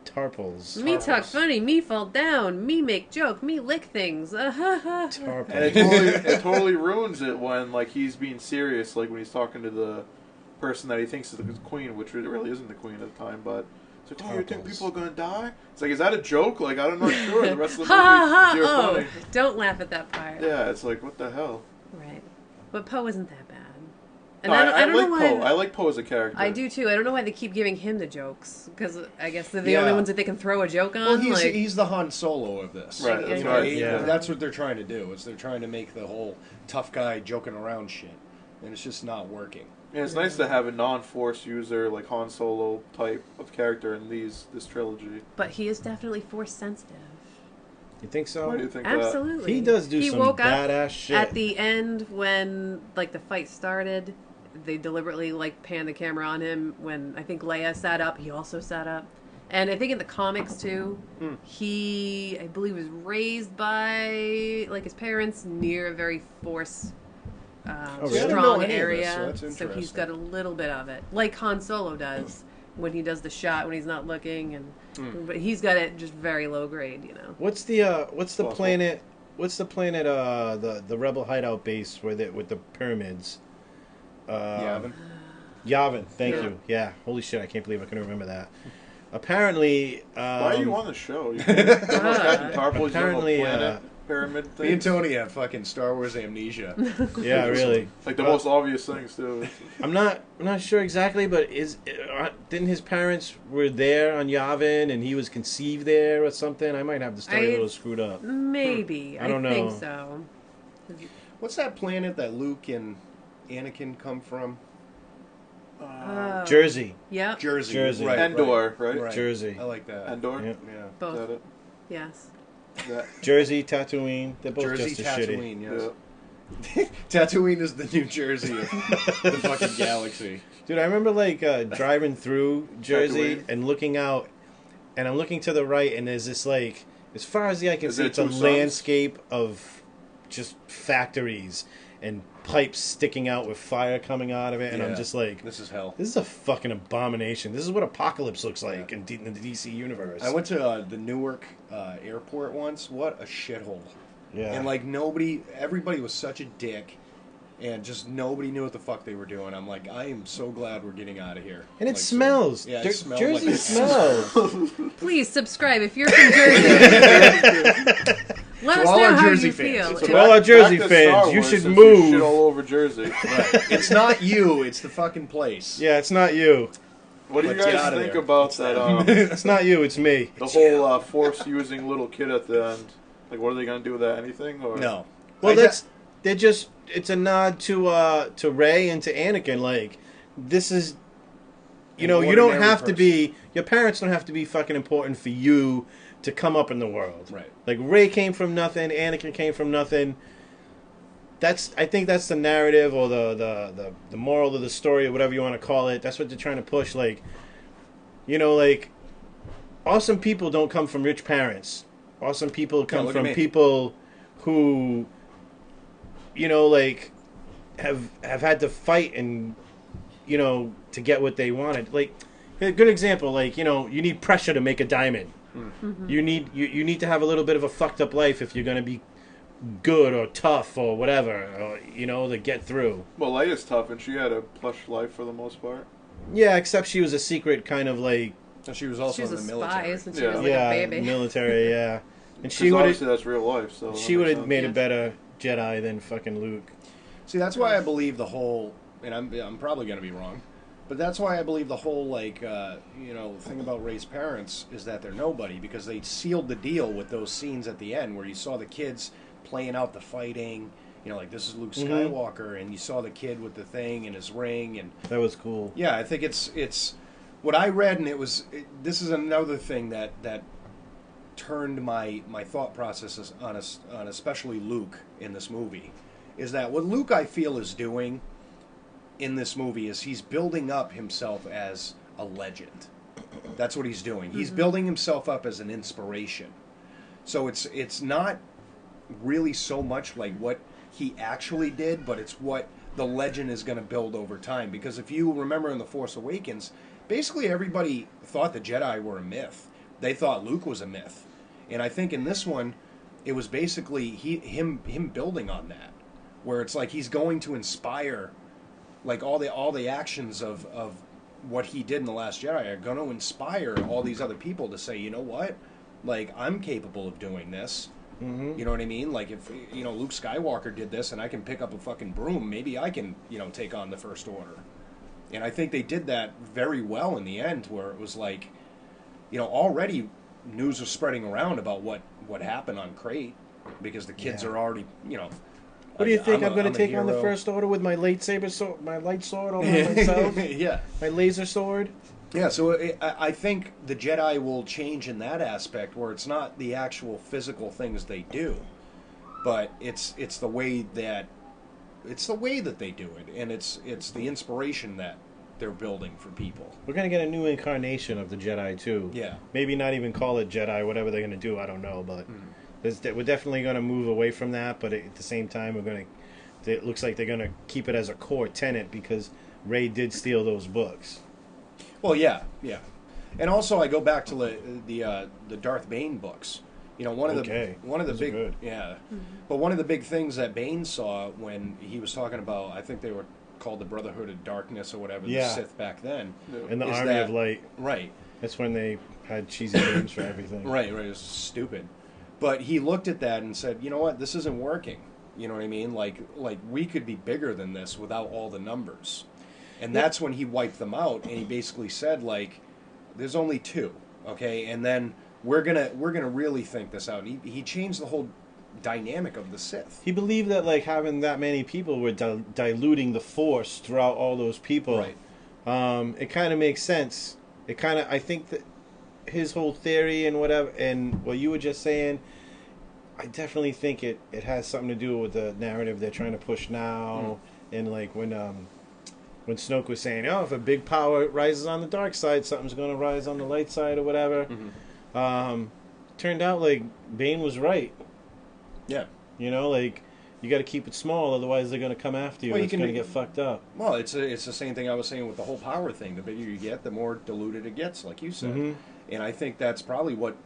Tarples. Me talk Tarples. funny, me fall down, me make joke, me lick things. And Tarples. it totally ruins it when he's being serious, like when he's talking to the person that he thinks is the queen, which really isn't the queen at the time, but it's like, "Oh, you think Tarples. people are gonna die?" It's like, is that a joke? Like, I'm not sure. The rest of the Ha ha movie, ha! you're Oh, funny. don't laugh at that part. Yeah, it's like, what the hell? Right. But Poe isn't that bad. And No, I don't like know why. Poe. I like Poe as a character. I do too. I don't know why they keep giving him the jokes, because I guess they're the only Yeah. ones that they can throw a joke on. Well, he's, like, he's the Han Solo of this. Right, that's You know, right, yeah. That's what they're trying to do. Is they're trying to make the whole tough guy joking around shit, and it's just not working. Yeah, it's nice to have a non-Force user like Han Solo type of character in this trilogy. but he is definitely force sensitive. You think so? Why do you think Absolutely. He does do he some woke badass up shit. at the end when the fight started. They deliberately panned the camera on him when I think Leia sat up. He also sat up, and I think in the comics too, he I believe was raised by his parents near a very Force really? I didn't know strong any of this, area. so that's So he's interesting. got a little bit of it, like Han Solo does when he does the shot when he's not looking, and but he's got it just very low grade, What's the Possible. planet? What's the planet? The Rebel hideout base with the pyramids. Yavin. Yavin. Thank Yeah. you. Yeah. Holy shit! I can't believe I couldn't remember that. Apparently. Why are you on the show? You don't know Captain Tarple's Apparently, planet pyramid thing. Me and Tony have fucking Star Wars amnesia. Yeah, really. Like the most obvious things too. I'm not sure exactly, but didn't his parents were there on Yavin and he was conceived there or something? I might have the story a little screwed up. Maybe I don't think know. so. What's that planet that Luke and Anakin come from? Oh. Jersey. Yep. Jersey. Right, Endor, right? Jersey. I like that. Endor. Yeah. Yeah. Is Both. that it? Yes. That, Jersey, Tatooine. They're both Jersey, just as shitty. Tatooine, yeah. yes. Tatooine is the New Jersey of the fucking galaxy. Dude, I remember driving through Jersey Tatooine. and looking out, and I'm looking to the right, and there's this as far as the eye can Is see, there it's a two suns? landscape of just factories and pipes sticking out with fire coming out of it, and I'm Yeah. just like, This is hell. this is a fucking abomination. This is what apocalypse looks like in the DC universe. I went to the Newark airport once. What a shithole. yeah. And everybody was such a dick, and just nobody knew what the fuck they were doing. I'm like, I am so glad we're getting out of here. and it Like, smells. Yeah, it smelled Jersey like smells. Please subscribe if you're from Jersey. Let To us all know our how Jersey you fans. feel. So To all our Jersey back to fans, Star you Wars, should since move. shit all over Jersey. It's not you, it's the fucking place. Yeah, it's not you. What do you Let's get guys out of think there. about that? It's not you. It's me. The whole Force using little kid at the end. Like, what are they gonna do with that? Anything? Or No. Well, it's a nod to Rey and to Anakin. Like, this is, you An don't ordinary have to person. be. Your parents don't have to be fucking important for you to come up in the world. Right. Like Rey came from nothing. Anakin came from nothing. I think that's the narrative or the moral of the story or whatever you want to call it. That's what they're trying to push. Like, awesome people don't come from rich parents. Awesome people come look at from me. people who, have had to fight and, to get what they wanted. Like, a good example, you need pressure to make a diamond. Mm-hmm. You need to have a little bit of a fucked up life if you're going to be good or tough or whatever, or, to get through. well, Leia's tough, and she had a plush life for the most part. Yeah, except she was a secret kind of And she was also She was in a the spy military. since she Yeah. was like yeah, a baby. military, yeah. And 'Cause she would obviously have that's real life. So that she makes would have sense. made a Yes. better Jedi than fucking Luke. See, that's why I believe the whole, and I'm probably going to be wrong, but that's why I believe the whole, thing about Rey's parents is that they're nobody, because they sealed the deal with those scenes at the end where you saw the kids playing out the fighting, this is Luke Mhm. Skywalker, and you saw the kid with the thing and his ring, and That was cool. yeah, I think it's what I read, and this is another thing that turned my thought processes on especially Luke in this movie, is that what Luke, I feel, is doing in this movie is he's building up himself as a legend. That's what he's doing. He's building himself up as an inspiration. So it's not really so much like what he actually did, but it's what the legend is going to build over time. Because if you remember in The Force Awakens, basically everybody thought the Jedi were a myth. They thought Luke was a myth. And I think in this one, it was basically him building on that, where it's like he's going to inspire, like all the actions of what he did in The Last Jedi are going to inspire all these other people to say, you know what, like I'm capable of doing this. Mm-hmm. You know what I mean? Like if Luke Skywalker did this and I can pick up a fucking broom, maybe I can take on the First Order. And I think they did that very well in the end, where it was like, already news was spreading around about what happened on Crate, because the kids Yeah. are already, What do you think? I'm going a to take on the hero. First Order with my lightsaber sword, my light sword all by myself, Yeah. my laser sword. Yeah, so I think the Jedi will change in that aspect, where it's not the actual physical things they do, but it's the way that they do it, and it's the inspiration that they're building for people. We're going to get a new incarnation of the Jedi, too. Yeah. Maybe not even call it Jedi, whatever they're going to do, I don't know. But we're definitely going to move away from that, but at the same time, it looks like they're going to keep it as a core tenet, because Rey did steal those books. Well, yeah. And also, I go back to the Darth Bane books. You know, one of the big good. Yeah. But one of the big things that Bane saw when he was talking about, I think they were called the Brotherhood of Darkness or whatever, the Sith back then. And the Army of Light. Right. That's when they had cheesy names for everything. Right, it was stupid. But he looked at that and said, you know what, this isn't working. You know what I mean? Like we could be bigger than this without all the numbers. And that's when he wiped them out, and he basically said, like, there's only 2, okay? And then we're gonna really think this out. And he changed the whole dynamic of the Sith. He believed that, like, having that many people were diluting the Force throughout all those people. Right. It kind of makes sense. I think that his whole theory and whatever, and what you were just saying, I definitely think it has something to do with the narrative they're trying to push now. And, like, when Snoke was saying, oh, if a big power rises on the dark side, something's going to rise on the light side or whatever. Turned out, like, Bane was right. Yeah. You know, like, you got to keep it small, otherwise they're going to come after you. Well, it's going to get fucked up. Well, it's the same thing I was saying with the whole power thing. The bigger you get, the more diluted it gets, like you said. And I think that's probably what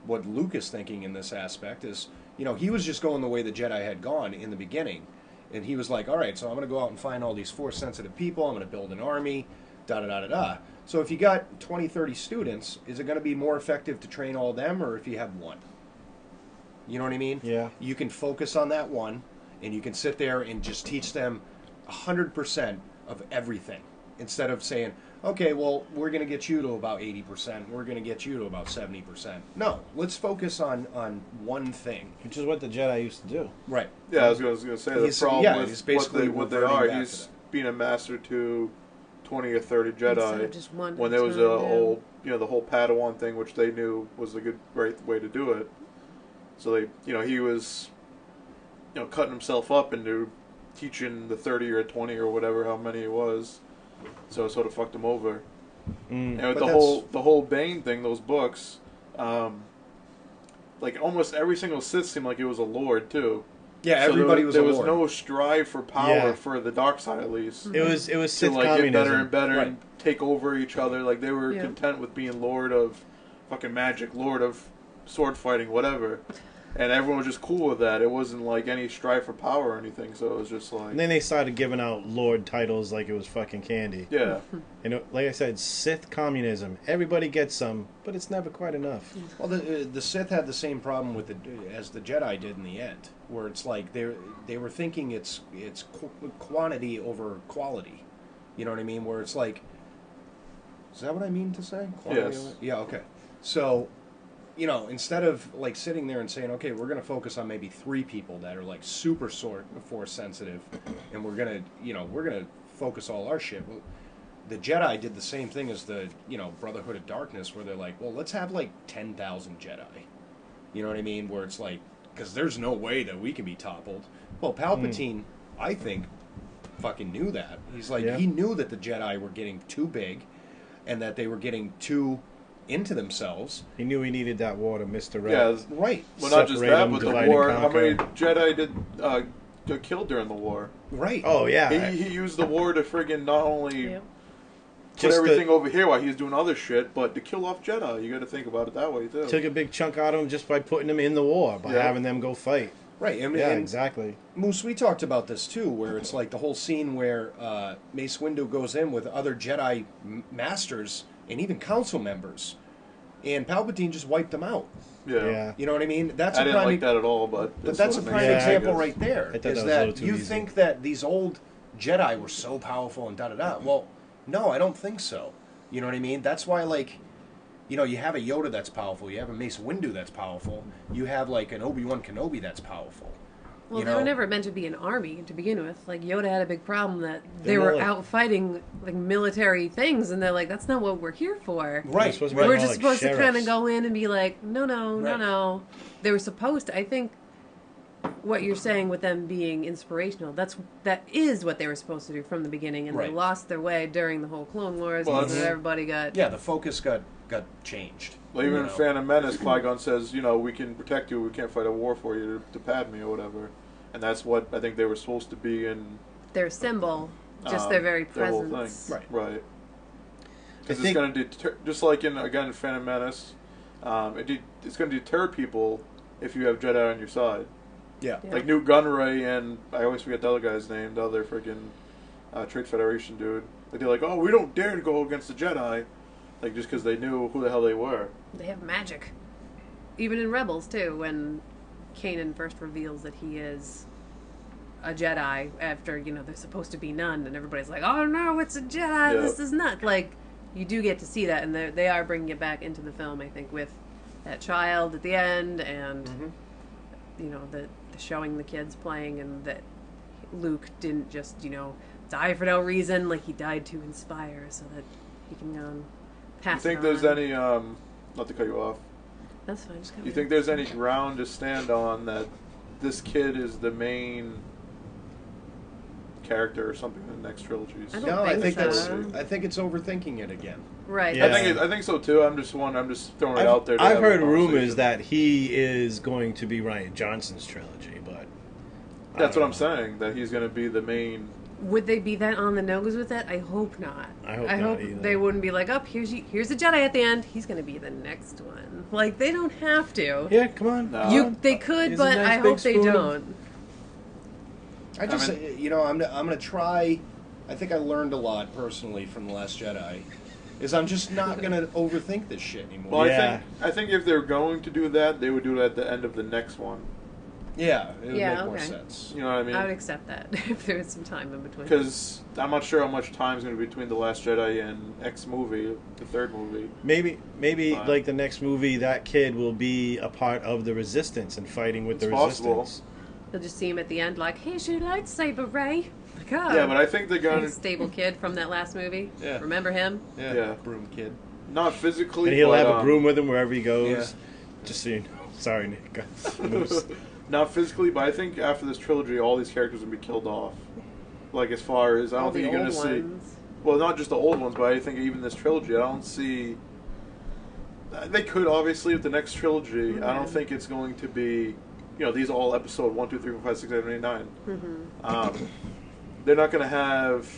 Luke is thinking in this aspect is, you know, he was just going the way the Jedi had gone in the beginning. And he was like, all right, so I'm going to go out and find all these Force-sensitive people. I'm going to build an army, da-da-da-da-da. So if you got 20, 30 students, is it going to be more effective to train all of them, or if you have one? You know what I mean? Yeah. You can focus on that one, and you can sit there and just teach them 100% of everything, instead of saying, okay, well, we're going to get you to about 80%. We're going to get you to about 70%. No, let's focus on one thing. Which is what the Jedi used to do. Right. Yeah, I was going to say, the problem with basically what they are, he's being a master to 20 or 30 Instead Jedi. of just one when there was the whole Padawan thing, which they knew was a right way to do it. So he was, cutting himself up into teaching the 30 or 20 or whatever, how many it was. So it sort of fucked him over. And with the whole Bane thing, those books, like almost every single Sith seemed like it was a Lord too. Yeah, so everybody was a Lord. There was no strive for power for the dark side, at least. It was Sith to like communism. Get better and better and take over each other. Like they were content with being Lord of fucking magic, Lord of sword fighting, whatever. And everyone was just cool with that. It wasn't like any strive for power or anything. So it was just like. And then they started giving out Lord titles like it was fucking candy. Yeah. And like I said, Sith communism. Everybody gets some, but it's never quite enough. Well, the Sith had the same problem with as the Jedi did in the end, where it's like they were thinking it's quantity over quality. You know what I mean? Where it's like, is that what I mean to say? Quantity yes. Yeah. Okay. So. Instead of like sitting there and saying, okay, we're going to focus on maybe 3 people that are like super Force sensitive, and we're going to focus all our shit. Well, the Jedi did the same thing as the Brotherhood of Darkness, where they're like, well, let's have like 10,000 Jedi. You know what I mean? Where it's like, because there's no way that we can be toppled. Well, Palpatine, I think, fucking knew that. He's like, he knew that the Jedi were getting too big, and that they were getting too into themselves. He knew he needed that war to misdirect. Yeah, right. Well, not just that, but the war. How many conquer. Jedi got killed during the war? Right. Oh yeah. He used the war to friggin' not only put just everything over here while he was doing other shit, but to kill off Jedi. You got to think about it that way too. Took a big chunk out of them just by putting them in the war, by having them go fight. Right. And exactly. Moose, we talked about this too, where it's like the whole scene where Mace Windu goes in with other Jedi masters and even council members. And Palpatine just wiped them out. Yeah. You know what I mean? I didn't like that at all, but that's a prime example right there. Is that you easy. think that these old Jedi were so powerful and da-da-da. Well, no, I don't think so. You know what I mean? That's why, like, you have a Yoda that's powerful. You have a Mace Windu that's powerful. You have, like, an Obi-Wan Kenobi that's powerful. Well, you they know? were never meant to be an army to begin with. Like, Yoda had a big problem that they They're were more like- out fighting, like, military things, and they're like, that's not what we're here for. Right. supposed to be right. We're more just like supposed to kind of sheriffs. go in and be like, no, Right. no. They were supposed to, I think, what you're saying with them being inspirational, that is what they were supposed to do from the beginning, and Right. they lost their way during the whole Clone Wars, Well, and that's- everybody got... Yeah, the focus got changed. Well, even you in know? Phantom Menace, Qui-Gon says, we can protect you, we can't fight a war for you to Padme or whatever. And that's what I think they were supposed to be in Their symbol, just their very their whole presence. thing. Right. I Because it's think- going to deter, just like in Phantom Menace, it's going to deter people if you have Jedi on your side. Yeah. Yeah. Like Newt Gunray and I always forget the other guy's name, the other freaking Trade Federation dude. Like, they're like, oh, we don't dare to go against the Jedi, like just because they knew who the hell they were. They have magic. Even in Rebels, too, when Kanan first reveals that he is a Jedi after, they're supposed to be none, and everybody's like, oh no, it's a Jedi, Yeah. this is not. Like, you do get to see that, and they are bringing it back into the film, I think, with that child at the end, and, the showing the kids playing, and that Luke didn't just, die for no reason, like he died to inspire, so that he can pass You think it there's on. any, not to cut you off, That's fine, just you think there's any ground to stand on that this kid is the main character or something in the next trilogies? I don't No, I think think so. I think it's overthinking it again. Right. Yeah. I think so too. I'm just throwing it out there. to I've have a heard rumors conversation. that he is going to be Rian Johnson's trilogy, but That's I what I'm don't know. saying. That he's going to be the main. Would they be that on the nose with it? I hope not. I hope not either. they wouldn't be like, oh, here's a Jedi at the end. He's going to be the next one. Like, they don't have to. Yeah, come on. No. They could, Here's a but nice I big hope they spoon of- don't. I just, mean- I'm gonna try. I think I learned a lot personally from The Last Jedi. Is I'm just not gonna overthink this shit anymore. Well, Yeah. I think if they're going to do that, they would do it at the end of the next one. Yeah, it would Yeah, make more okay. sense. You know what I mean? I would accept that if there was some time in between. Because I'm not sure how much time is going to be between the Last Jedi and X movie, the third movie. Maybe Fine. like the next movie, that kid will be a part of the Resistance and fighting with It's the possible. Resistance. You'll just see him at the end like, here's your lightsaber, Ray. Like, oh. Yeah, but I think they're going He's to stable kid from that last movie. Yeah. Remember him? Yeah. Broom kid. not physically. And he'll but, have a broom with him wherever he goes. Yeah. Just so you know. Sorry, Nick. Moose. Not physically, but I think after this trilogy, all these characters will be killed off. Like as far as I All don't think the you're going to old see. ones. Well, not just the old ones, but I think even this trilogy, I don't see. They could obviously with the next trilogy. I don't Mhm. think it's going to be. These are all episode 1, 2, 3, 4, 5, 6, 7, 8, 9. Mm-hmm. They're not going to have,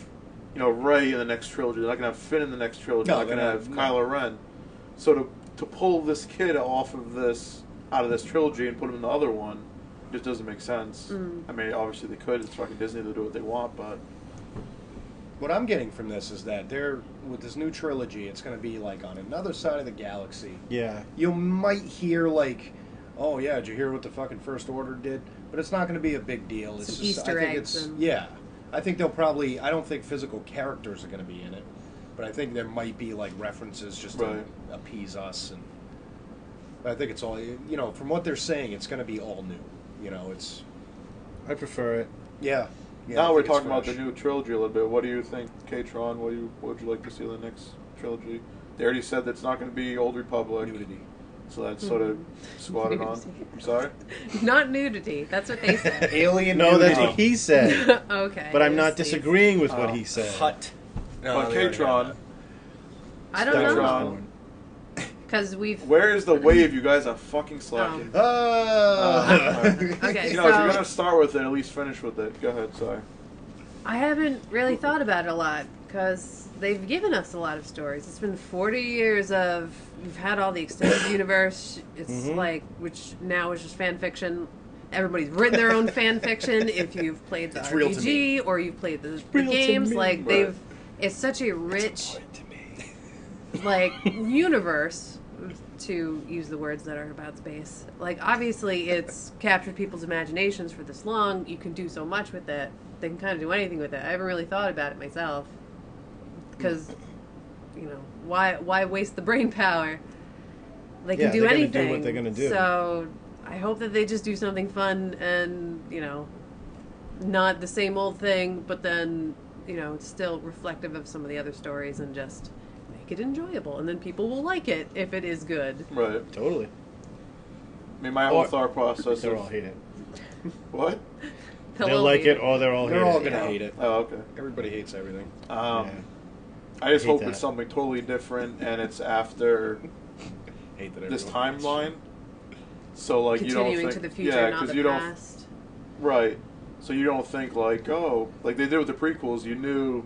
Rey in the next trilogy. They're not going to have Finn in the next trilogy. No, They're not going to they're have not. Kylo Ren. So to pull this kid out of this trilogy and put him in the other one, just doesn't make sense. Mm. I mean, obviously they could. It's fucking Disney. They'll do what they want, but What I'm getting from this is that with this new trilogy, it's going to be like on another side of the galaxy. Yeah. You might hear like, oh yeah, did you hear what the fucking First Order did? But it's not going to be a big deal. It's Some just, Easter I think eggs it's and- yeah. I think they'll probably. I don't think physical characters are going to be in it, but I think there might be like references just to Right. appease us. And but I think it's all from what they're saying, it's going to be all new. It's I prefer it. yeah. I now we're think it's talking about the fresh. new trilogy a little bit. What do you think, K-Tron? What would you like to see in the next trilogy? They already said that's not going to be Old Republic, Nudity. so that's sort of squatted on. Nudity. I'm sorry. Not nudity. That's what they said. Alien. No, that's nudity. what he said. Okay. But I'm not Steve. disagreeing with what Oh. he said. Hut. No, But they already K-Tron, have I don't Star know. Wars. Because we've... where is the wave? You guys are fucking slacking. that. Okay, If you're so- gonna start with it, at least finish with it. Go ahead. Sorry. I haven't really thought about it a lot because they've given us a lot of stories. It's been 40 years of you've had all the extended universe. It's like which now is just fan fiction. Everybody's written their own fan fiction. If you've played the It's real to me. RPG or you've played the real to games, me. like Right. they've. It's such a rich like universe. To use the words that are about space, like obviously it's captured people's imaginations for this long. You can do so much with it. They can kind of do anything with it. I haven't really thought about it myself because, why waste the brain power? They can Yeah, do they're gonna anything. do what they're gonna do. So I hope that they just do something fun and, not the same old thing, but then, it's still reflective of some of the other stories and just make it enjoyable. And then people will like it if it is good. Right. Totally. I mean, my whole thought process They're is... all hate it. What? They'll like it or they're all hate it. They're all going to hate it. Oh, okay. Everybody hates everything. I just hate hope that. it's something totally different and it's after Hate that this everyone hates. timeline. So, like, you don't Continuing think... to the future, not the you don't... past. Right. So you don't think, like, like they did with the prequels, you knew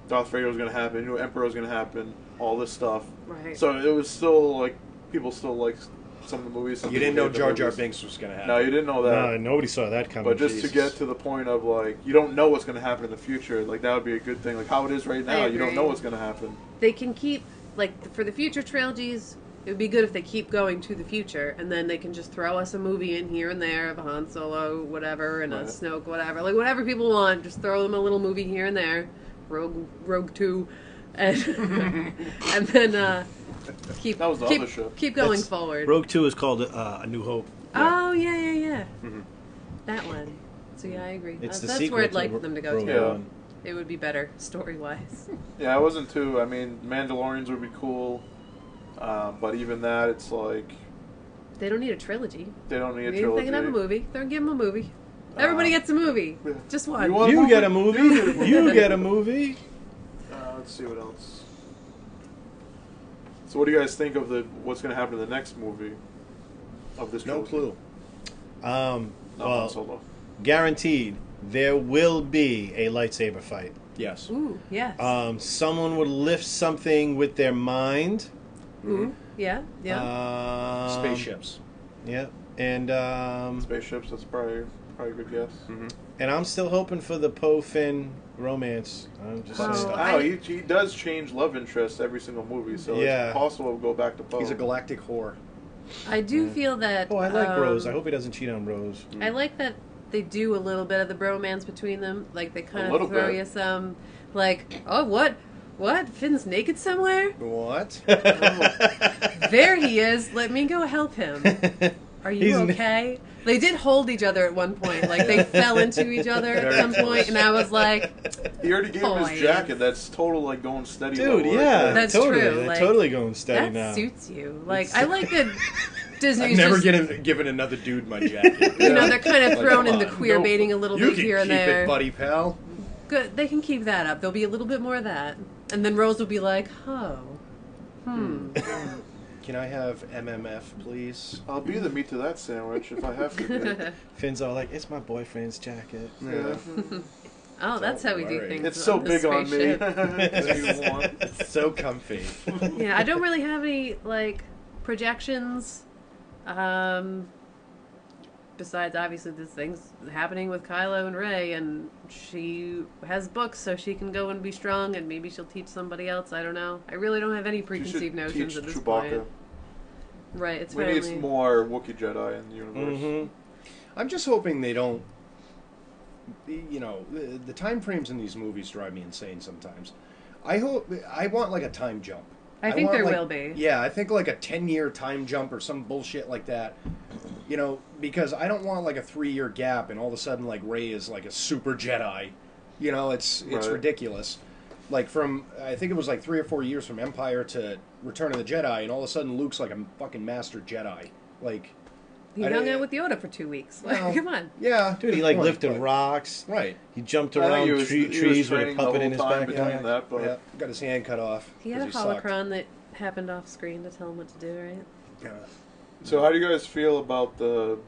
Darth Vader was going to happen, you knew Emperor was going to happen, all this stuff. Right. So it was still, like, people still like some of the movies. You didn't know Jar Jar Binks was going to happen. No, you didn't know that. No, nobody saw that coming. But just Jesus. to get to the point of, like, you don't know what's going to happen in the future, like, that would be a good thing. Like, how it is right now, you don't agree. know what's going to happen. They can keep, like, for the future trilogies, it would be good if they keep going to the future, and then they can just throw us a movie in here and there of a Han Solo, whatever, and a Right. Snoke, whatever. Like, whatever people want, just throw them a little movie here and there. Rogue 2. And, and then keep That was the other show. keep going It's- forward. Rogue 2 is called A New Hope. Oh, yeah. Mhm. That one. So, yeah, I agree. It's the That's sequel where I'd to like them to go Rogue to. Yeah. One. It would be better, story-wise. Yeah, I wasn't too. I mean, Mandalorians would be cool. But even that, it's like, They don't need a trilogy. they don't need a They trilogy. can have a movie. They'll give them a movie. Everybody gets a movie. yeah. Just one. You want- You get a movie. You get a movie. Let's see what else. So, what do you guys think of what's going to happen in the next movie of this? No trilogy? clue. Not Han Well, Solo. guaranteed there will be a lightsaber fight. Yes. Ooh, yes. Someone would lift something with their mind. Ooh, yeah. Spaceships. Yeah, and Spaceships. That's probably a good guess. Mm-hmm. and I'm still hoping for the Poe Finn romance. I'm just Well, saying. I don't know, he does change love interest every single movie, so Yeah. it's possible to go back to Poe. He's a galactic whore. I do feel that. Oh, I like Rose. I hope he doesn't cheat on Rose. I like that they do a little bit of the bromance between them. Like, they kind little of throw bit. you some, like, oh, what? What? Finn's naked somewhere? What? There he is. Let me go help him. Are you He's okay? They did hold each other at one point. Like, they fell into each other at Very some point, close. and I was like, He already gave him Boys. his jacket. That's total, like, going steady. Dude, level right yeah, there. That's totally. true, They're like, totally going steady that now. suits you. Like, I like that Disney's I've never just, given another dude my jacket. you know, they're kind of Like, thrown come in the on. queer No. baiting a little You bit can here and keep there. it, buddy pal. Good. They can keep that up. There'll be a little bit more of that. And then Rose will be like, oh, Can I have MMF, please? I'll be the meat to that sandwich if I have to be. Finn's all like, "It's my boyfriend's jacket." Yeah. Oh, that's how we do worry. things. It's so the big on me. spaceship. If you want. It's so comfy. Yeah, I don't really have any, like, projections. Besides, obviously, this thing's happening with Kylo and Rey, and she has books, so she can go and be strong, and maybe she'll teach somebody else. I don't know. I really don't have any You should preconceived notions teach at this Chewbacca. point. Right, it's We finally... need more Wookiee Jedi in the universe. Mm-hmm. I'm just hoping they don't. You know, the time frames in these movies drive me insane sometimes. I want like a time jump. I think want, there like- will be. Yeah, I think like a 10-year time jump or some bullshit like that. You know, because I don't want like a 3-year gap and all of a sudden like Rey is like a super Jedi. You know, it's Right. ridiculous. Like from I think it was like 3 or 4 years from Empire to Return of the Jedi, and all of a sudden Luke's like a fucking master Jedi. Like, He I hung don't- out with Yoda for 2 weeks. Like, Well, come on. yeah, Dude, he good like point, lifted but- rocks. Right. He jumped I think around he was trees with a training the puppet whole in his time backyard. between that, but Yeah, got his hand cut off. He had a 'cause sucked. holocron that happened off screen to tell him what to do, right? Yeah. So how do you guys feel about the...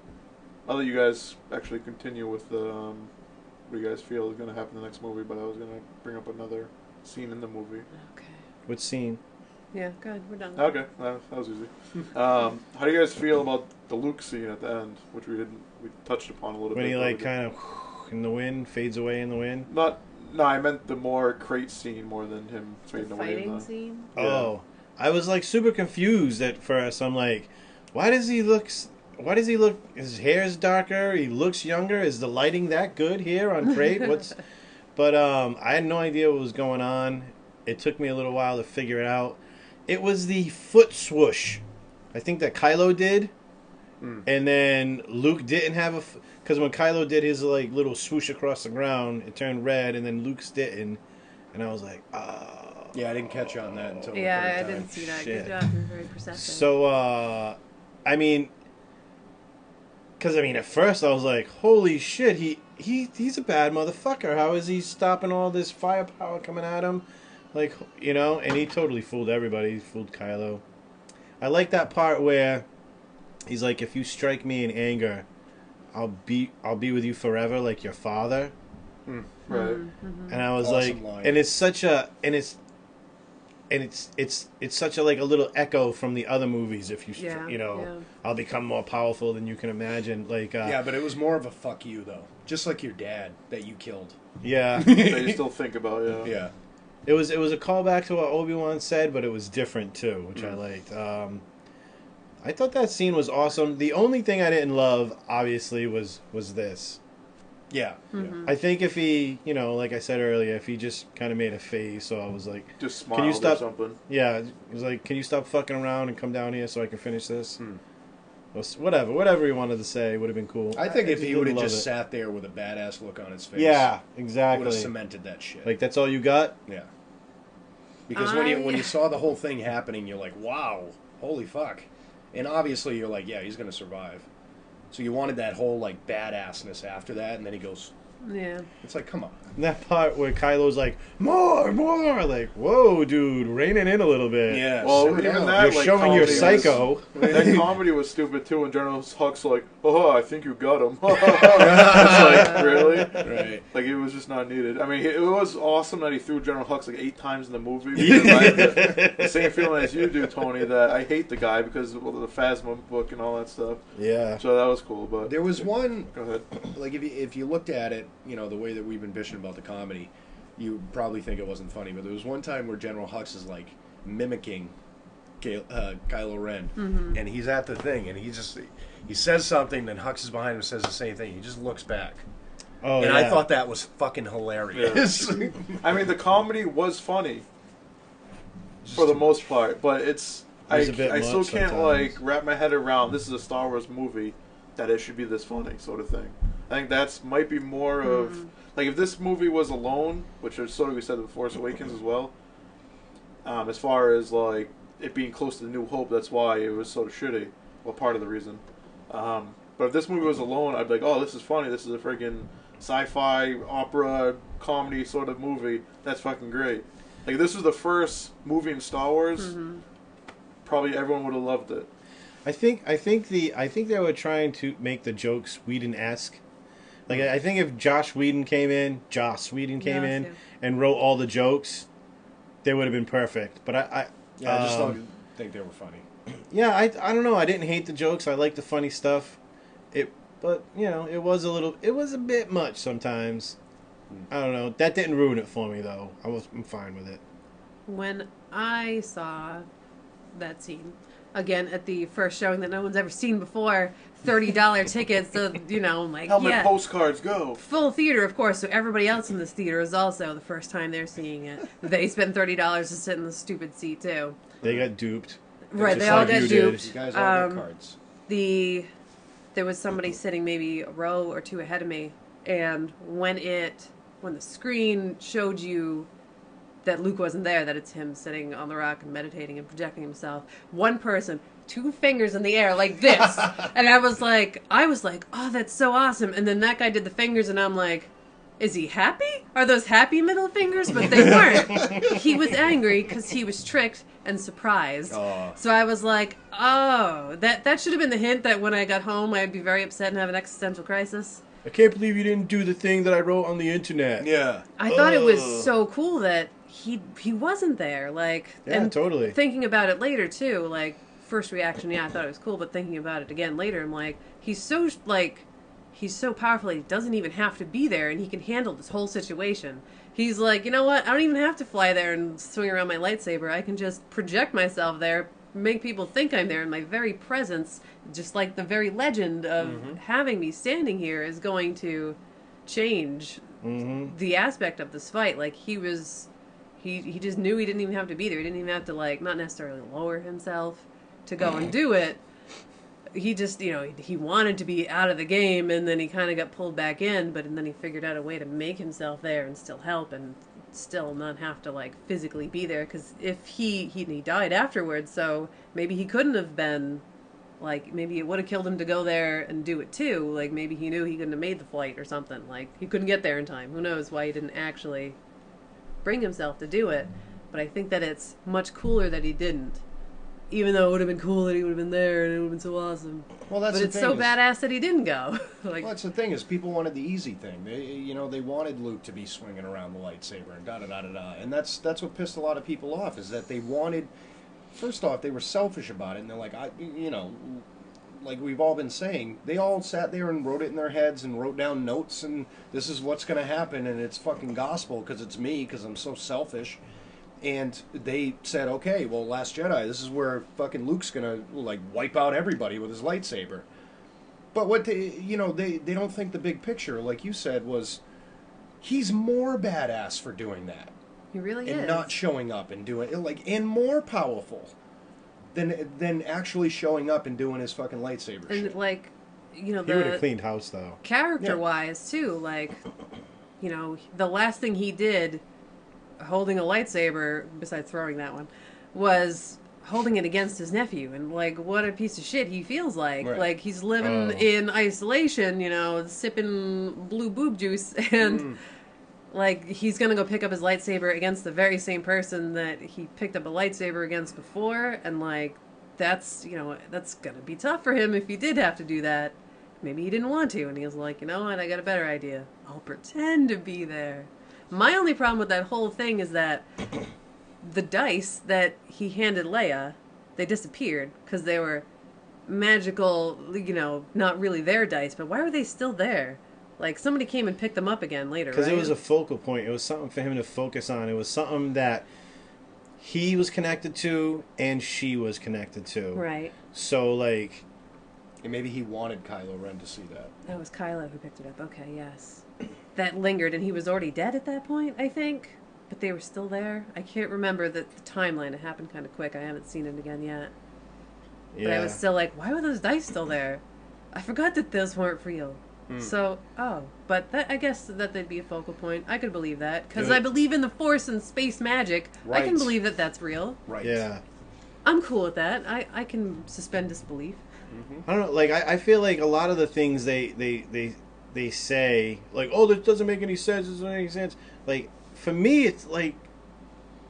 I'll let you guys actually continue with the... what do you guys feel is going to happen in the next movie, but I was going to bring up another scene in the movie. Okay. What scene? Yeah, good. We're done. Okay, that was easy. How do you guys feel about the Luke scene at the end, which we touched upon a little When bit? he but like we kind of in the wind, fades away in the wind. No, I meant the more crate scene more than him The fading away. fighting scene? Yeah. Oh, I was like super confused at first. I'm like, why does he look? His hair is darker. He looks younger. Is the lighting that good here on Crate? But I had no idea what was going on. It took me a little while to figure it out. It was the foot swoosh, I think that Kylo did, And then Luke didn't have because when Kylo did his like little swoosh across the ground, it turned red, and then Luke's didn't, and I was like, oh. Yeah, I didn't catch on that until the Yeah, third I time. didn't see that. Shit. Good job. You're very perceptive. So, I mean, because at first I was like, holy shit, he's a bad motherfucker. How is he stopping all this firepower coming at him? Like, and he totally fooled everybody. He fooled Kylo. I like that part where he's like, if you strike me in anger, I'll be with you forever, like your father. Right. Mm-hmm. And I was Awesome like, line. and it's such a, it's such a like a little echo from the other movies. If you, Yeah. I'll become more powerful than you can imagine. Like, Yeah, but it was more of a fuck you, though. Just like your dad that you killed. yeah. That you still think about, yeah. Yeah. It was a callback to what Obi-Wan said, but it was different too, which I liked. I thought that scene was awesome. The only thing I didn't love, obviously, was this. Yeah. Mm-hmm. I think if he, like I said earlier, if he just kind of made a face, so I was like, Just smiled can you stop? or something. Yeah, he was like, can you stop fucking around and come down here so I can finish this? Well, whatever he wanted to say would have been cool. I think if he didn't would have love just it. sat there with a badass look on his face, Yeah, would have exactly. cemented that shit. Like, that's all you got? yeah. Because when you saw the whole thing happening, you're like, wow, holy fuck. And obviously you're like, yeah, he's going to survive. So you wanted that whole, like, badassness after that, and then he goes, Yeah. it's like, come on. And that part where Kylo's like, more, like, whoa, dude, rein it in a little bit. Yeah. Well, simmer even down. that, You're like, showing your comedy was- psycho. That comedy was stupid too, and General Huck's like, "Oh, I think you got him." It's like, really? Right. Like, it was just not needed. I mean, it was awesome that he threw General Hux like 8 times in the movie. Because I had the same feeling as you do, Tony, that I hate the guy because of the Phasma book and all that stuff. Yeah. So that was cool. But There was one, go ahead. like, if you looked at it, the way that we've been bitching about the comedy, you probably think it wasn't funny, but there was one time where General Hux is, like, mimicking Kylo Ren, and he's at the thing, and he says something, then Hux is behind him and says the same thing. He just looks back. Oh, And yeah. I thought that was fucking hilarious. I mean, the comedy was funny for the most part, but it's I was a bit still much can't sometimes. like wrap my head around this is a Star Wars movie that it should be this funny sort of thing. I think that's might be more of like if this movie was alone, which is sort of we said with Force Awakens as well. As far as like it being close to the New Hope, that's why it was sort of shitty. Well, part of the reason. But if this movie was alone, I'd be like, oh, this is funny. This is a friggin' sci-fi opera comedy sort of movie. That's fucking great. Like if this was the first movie in Star Wars, probably everyone would have loved it. I think they were trying to make the jokes Whedon-esque. Like I think if Joss Whedon came in Yeah. and wrote all the jokes, they would have been perfect. But I just don't think they were funny. yeah, I don't know. I didn't hate the jokes. I liked the funny stuff. But it was a bit much sometimes. I don't know. That didn't ruin it for me though. I'm fine with it. When I saw that scene again at the first showing that no one's ever seen before, $30 tickets, so I'm like, Helmet yeah, postcards, go. full theater, of course. So everybody else in this theater is also the first time they're seeing it. They spent $30 to sit in the stupid seat too. They got duped. Right, Just they all like got you did. duped. You guys all got cards. There was somebody sitting maybe a row or two ahead of me, and when the screen showed you that Luke wasn't there, that it's him sitting on the rock and meditating and projecting himself, one person, 2 fingers in the air like this, and I was like, oh, that's so awesome. And then that guy did the fingers, and I'm like, is he happy? Are those happy middle fingers? But they weren't. He was angry because he was tricked and surprised. Oh. So I was like, oh, that should have been the hint that when I got home I'd be very upset and have an existential crisis. I can't believe you didn't do the thing that I wrote on the internet. Yeah. I thought it was so cool that he wasn't there. Like, Yeah, and totally. thinking about it later too, like, first reaction, yeah, I thought it was cool, but thinking about it again later, I'm like, he's so powerful he doesn't even have to be there, and he can handle this whole situation. He's like, you know what, I don't even have to fly there and swing around my lightsaber. I can just project myself there, make people think I'm there, and my very presence, just like the very legend of having me standing here, is going to change the aspect of this fight. Like, he just knew he didn't even have to be there. He didn't even have to, like, not necessarily lower himself to go and do it. he just, he wanted to be out of the game, and then he kind of got pulled back in, but then he figured out a way to make himself there and still help and still not have to, like, physically be there, because if he died afterwards, so maybe he couldn't have been, like, maybe it would have killed him to go there and do it too. Like, maybe he knew he couldn't have made the flight or something. Like, he couldn't get there in time. Who knows why he didn't actually bring himself to do it. But I think that it's much cooler that he didn't. Even though it would have been cool that he would have been there and it would have been so awesome. Well, that's but the it's thing so is, badass that he didn't go. Like, well, that's the thing is people wanted the easy thing. They wanted Luke to be swinging around the lightsaber and da-da-da-da-da. And that's what pissed a lot of people off, is that they wanted... First off, they were selfish about it, and they're like, like we've all been saying, they all sat there and wrote it in their heads and wrote down notes, and this is what's going to happen, and it's fucking gospel because it's me, because I'm so selfish. And they said, okay, well, Last Jedi, this is where fucking Luke's going to, like, wipe out everybody with his lightsaber. But what they don't think the big picture, like you said, was he's more badass for doing that. he really And is. not showing up and doing it, like, and more powerful than actually showing up and doing his fucking lightsaber And, shit. like, He would have cleaned house, though. character-wise, too, like, the last thing he did holding a lightsaber, besides throwing that one, was holding it against his nephew. And, like, what a piece of shit he feels like. Right. Like, he's living in isolation, sipping blue boob juice, and... Like, he's gonna go pick up his lightsaber against the very same person that he picked up a lightsaber against before, and, like, that's gonna be tough for him if he did have to do that. Maybe he didn't want to, and he was like, you know what, I got a better idea. I'll pretend to be there. My only problem with that whole thing is that the dice that he handed Leia, they disappeared, because they were magical, not really their dice, but why were they still there? Like, somebody came and picked them up again later, right? Because it was a focal point. It was something for him to focus on. It was something that he was connected to and she was connected to. Right. So, like... And maybe he wanted Kylo Ren to see that. That was Kylo who picked it up. Okay, yes. That lingered, and he was already dead at that point, I think? But they were still there? I can't remember the timeline. It happened kind of quick. I haven't seen it again yet. Yeah. But I was still like, why were those dice still there? I forgot that those weren't real. So, but I guess that they'd be a focal point. I could believe that. Because I believe in the Force and space magic. Right. I can believe that that's real. Right. Yeah. I'm cool with that. I can suspend disbelief. I don't know, like, I feel like a lot of the things they say, like, oh, this doesn't make any sense, this doesn't make any sense. Like, for me, it's like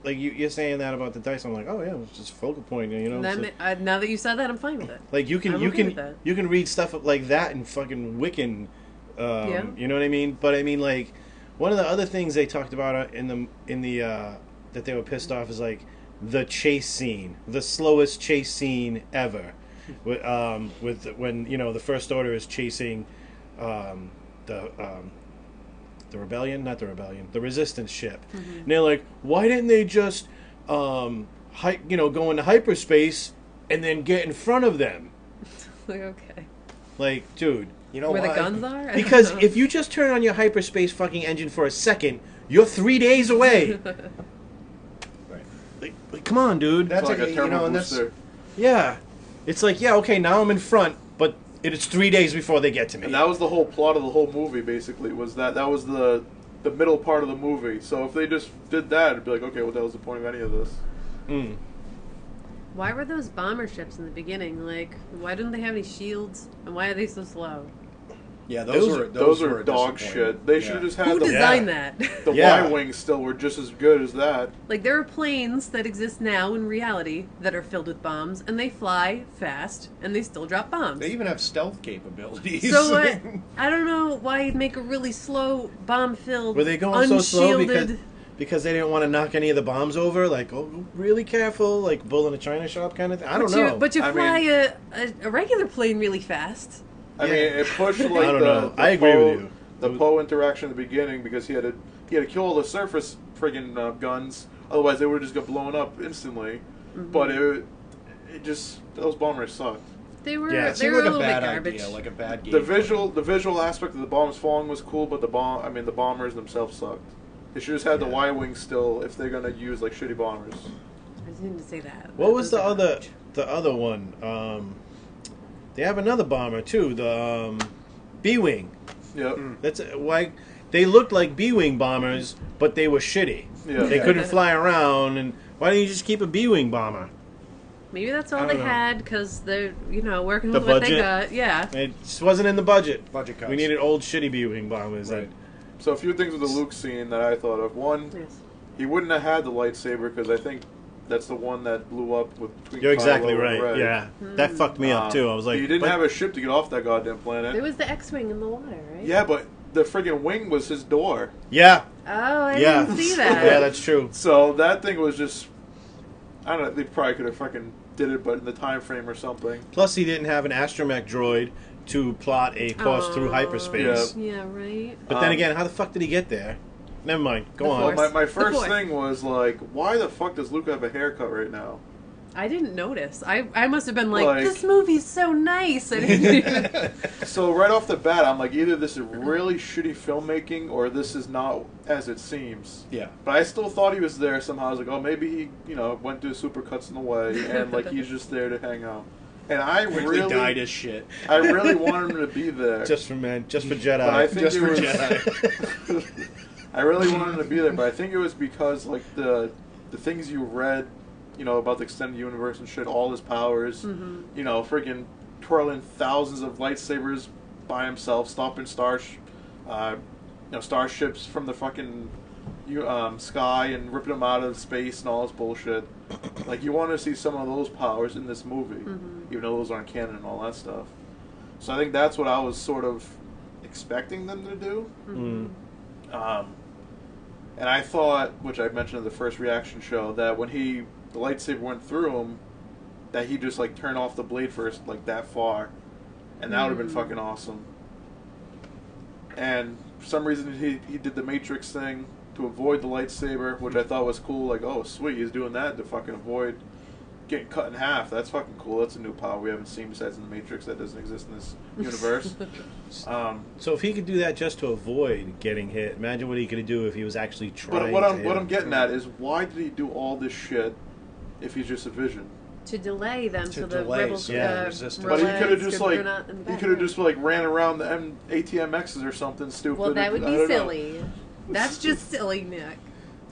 you're saying that about the dice, I'm like, oh yeah, it's just a focal point, That now that you said that, I'm fine with it. Like, you I'm okay with that. can read stuff like that in fucking Wiccan, Yeah. you know what I mean? But I mean, like, one of the other things they talked about in the that they were pissed off is, like, the chase scene, the slowest chase scene ever, with when the First Order is chasing the Resistance ship, and they're like, why didn't they just go into hyperspace and then get in front of them? Like, okay. Like, dude. You know Where why? the guns are? Because if you just turn on your hyperspace fucking engine for a second, you're 3 days away. Right. Like, come on, dude. That's It's like a thermal and that's booster. Yeah. It's like, yeah, okay, now I'm in front, but it's 3 days before they get to me. And that was the whole plot of the whole movie, basically, was that was the middle part of the movie. So if they just did that, it'd be like, okay, what the hell's the point of any of this? Why were those bomber ships in the beginning? Like, why didn't they have any shields? And why are they so slow? Yeah, Those were are dog disappointing. shit. They should have just had Who the designed that? The Yeah. Y-wings still were just as good as that. Like, there are planes that exist now in reality that are filled with bombs, and they fly fast, and they still drop bombs. They even have stealth capabilities. So I don't know why you'd make a really slow bomb-filled, Were they going so slow unshielded... because they didn't want to knock any of the bombs over? Like, oh, really careful, like bull in a china shop kind of thing? I don't know. But you I fly mean- a regular plane really fast. I mean, it pushed like I don't know. the I agree Poe, with you. The Poe interaction in the beginning because he had to kill all the surface friggin' guns. Otherwise, they would have just got blown up instantly. But it just those bombers sucked. They were Yeah, it they seemed were like a a little bit bad garbage. idea, like a bad game. The visual aspect of the bombs falling was cool, but the bombers themselves sucked. They should just have the Y-wings still if they're gonna use like shitty bombers. I just need to say that. What was Those the are other garbage. one? They have another bomber too, the B-wing. Yep. That's why they looked like B-wing bombers, but they were shitty. Yeah. They couldn't fly around, and why don't you just keep a B-wing bomber? Maybe that's all I they don't know. had because they're, working The with what they budget? got. Yeah. It just wasn't in the budget. Budget cuts. We needed old shitty B-wing bombers. Right. So a few things with the Luke scene that I thought of. One, Yes. he wouldn't have had the lightsaber because I think that's the one that blew up with between You're exactly Kylo and right. Rey. Yeah, that fucked me up too. I was like, he didn't but- have a ship to get off that goddamn planet. There was the X-wing in the water, right? Yeah, but the friggin' wing was his door. Yeah, Oh, I yeah, didn't see that. yeah, that's true. So that thing was just, I don't know, they probably could have fucking did it, but in the time frame or something. Plus, he didn't have an astromech droid to plot a course through hyperspace. Yeah, right. But then again, how the fuck did he get there? Never mind. Go The on. Force. Well, my The first Force. thing was like, why the fuck does Luke have a haircut right now? I didn't notice. I must have been like, Like- this movie's so nice. I didn't even... So right off the bat, I'm like, either this is really shitty filmmaking or this is not as it seems. Yeah. But I still thought he was there somehow. I was like, oh, maybe he, went through supercuts in the way, and like he's just there to hang out. And I Really died really, as shit. I really wanted him to be there. Just for Jedi. But I think Just it for was, Jedi. I really wanted him to be there, but I think it was because like the things you read, about the extended universe and shit, all his powers, freaking twirling thousands of lightsabers by himself, stopping starships from the fucking sky and ripping them out of space and all this bullshit. Like, you want to see some of those powers in this movie, even though those aren't canon and all that stuff. So I think that's what I was sort of expecting them to do. And I thought, which I mentioned in the first reaction show, that when the lightsaber went through him, that he just like turned off the blade first, like that far, and that would have been fucking awesome. And for some reason he did the Matrix thing to avoid the lightsaber, which I thought was cool. Like, oh sweet, he's doing that to fucking avoid getting cut in half. That's fucking cool. That's a new power we haven't seen besides in the Matrix that doesn't exist in this universe. So if he could do that just to avoid getting hit, imagine what he could do if he was actually trying. But what I'm getting at is, why did he do all this shit if he's just a vision? to delay them To so the delay, rebels yeah, resistance. But he could have just they're not in the background. ran around the ATMXs or something stupid. Well, that would I be don't know. silly. That's just silly, Nick.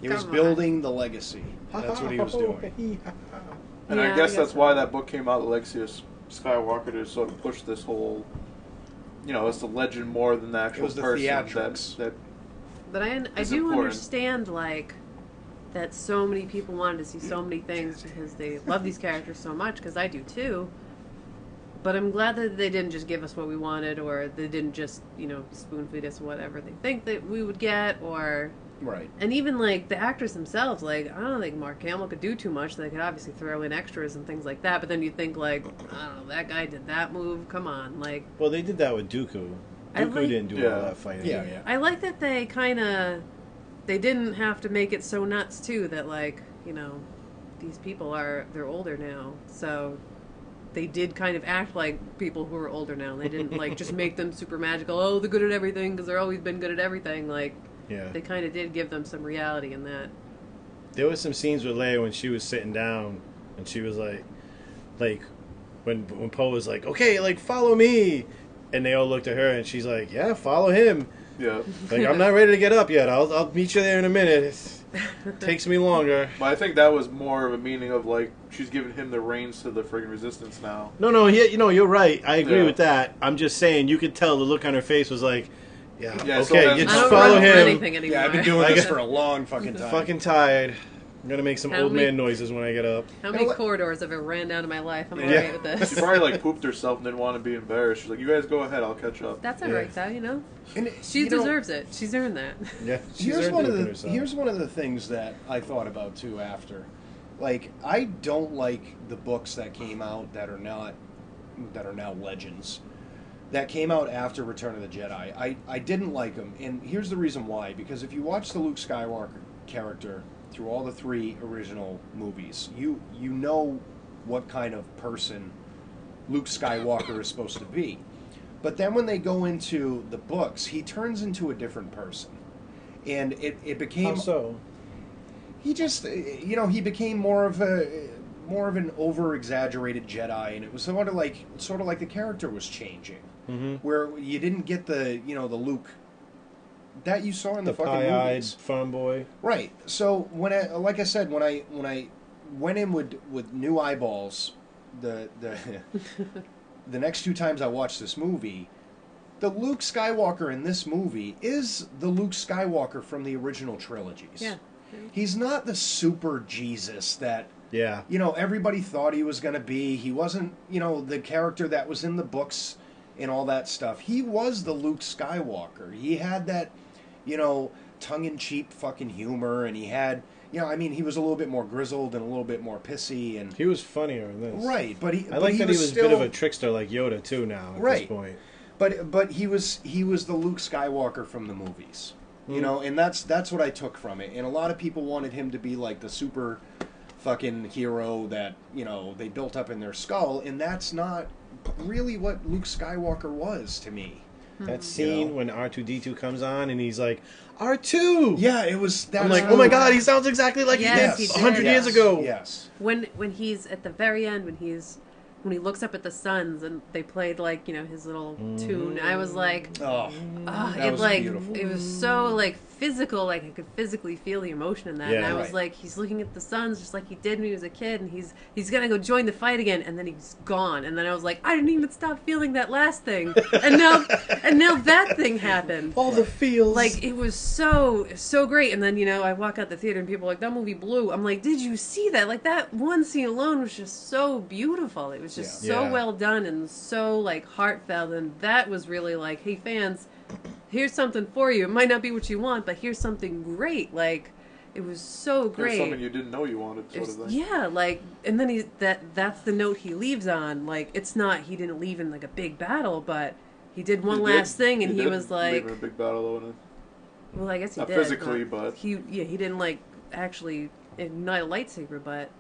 He was Come building the legacy. That's what he was doing. And Yeah, I guess I that's guess why so. that book came out, The Legacy of Skywalker, to sort of push this whole, it's the legend more than the actual was the person theatrics. that But I It's do important. understand, like, that so many people wanted to see so many things because they love these characters so much, because I do too. But I'm glad that they didn't just give us what we wanted, or they didn't just, spoon feed us whatever they think that we would get, or... Right. And even, like, the actors themselves, like, I don't think Mark Hamill could do too much. They could obviously throw in extras and things like that, but then you think, like, I don't know, that guy did that move, come on, like... Well, they did that with Dooku. I Dooku like- didn't do Yeah. all that fighting. Yeah. I like that they kind of... They didn't have to make it so nuts, too, that, like, these people they're older now, so... They did kind of act like people who are older now. They didn't, like, just make them super magical. Oh, they're good at everything because they've always been good at everything. Like, Yeah. they kind of did give them some reality in that. There was some scenes with Leia when she was sitting down, and she was like when Poe was like, okay, like follow me, and they all looked at her, and she's like, yeah, follow him. yeah. Like, I'm not ready to get up yet. I'll meet you there in a minute. It takes me longer. But I think that was more of a meaning of like she's giving him the reins to the friggin' resistance now. No, you're right. I agree Yeah. with that. I'm just saying, you could tell the look on her face was like, Yeah, okay, so you that's- just I don't follow run for him. anything anymore. Yeah, I've been doing this for a long fucking time. Fucking tired. I'm gonna make some How old many- man noises when I get up. How many corridors have I ran down in my life? I'm Yeah. alright with this. She probably like pooped herself and didn't want to be embarrassed. She's like, "You guys go ahead, I'll catch up." That's Yeah. alright, though, And She deserves it. She's earned that. Yeah, she's Here's earned one it of within the herself. here's one of the things that I thought about too after. Like, I don't like the books that came out that are now legends. That came out after Return of the Jedi. I didn't like them, and here's the reason why. Because if you watch the Luke Skywalker character through all the 3 original movies, you know what kind of person Luke Skywalker is supposed to be. But then when they go into the books, he turns into a different person. And it became... How so? He just, he became more of more of an over-exaggerated Jedi, and it was sort of like the character was changing, where you didn't get the the Luke that you saw in the fucking pie-eyed movies. farm boy. Right. So when I went in with new eyeballs, the the next 2 times I watched this movie, the Luke Skywalker in this movie is the Luke Skywalker from the original trilogies. Yeah. He's not the super Jesus that Yeah. everybody thought he was going to be. He wasn't, the character that was in the books and all that stuff. He was the Luke Skywalker. He had that, tongue-in-cheek fucking humor, and he had, he was a little bit more grizzled and a little bit more pissy, and He was funnier in this. right, but I like that he was a still, bit of a trickster like Yoda too now at Right. this point. but he was the Luke Skywalker from the movies, and that's what I took from it. And a lot of people wanted him to be like the super fucking hero that they built up in their skull, and that's not really what Luke Skywalker was to me. That scene when R2-D2 comes on and he's like, R2! Yeah, it was. I'm like, oh my god, he sounds exactly like Yes, he he did did. 100 years ago. Yes. When he's at the very end, when he looks up at the suns and they played like his little tune, I was like, Oh, that it was like beautiful. it was so like physical, like I could physically feel the emotion in that. Yeah. And I was Right. like, he's looking at the suns just like he did when he was a kid, and he's gonna go join the fight again, and then he's gone. And then I was like, I didn't even stop feeling that last thing, and now that thing happened. All the feels. Like it was so great, and then I walk out the theater and people are like, that movie blew. I'm like, did you see that? Like that one scene alone was just so beautiful. It was just Yeah. so Yeah. well done and so like heartfelt, and that was really like, hey fans, here's something for you. It might not be what you want, but here's something great. Like it was so There's great. something you didn't know you wanted, It sort was- of thing. yeah, like, and then that's the note he leaves on. Like, it's not, he didn't leave in like a big battle, but he did one He did. last thing, and he did was leave like, in a big battle, though, well, I guess he not did. physically, but he didn't like actually ignite a lightsaber, but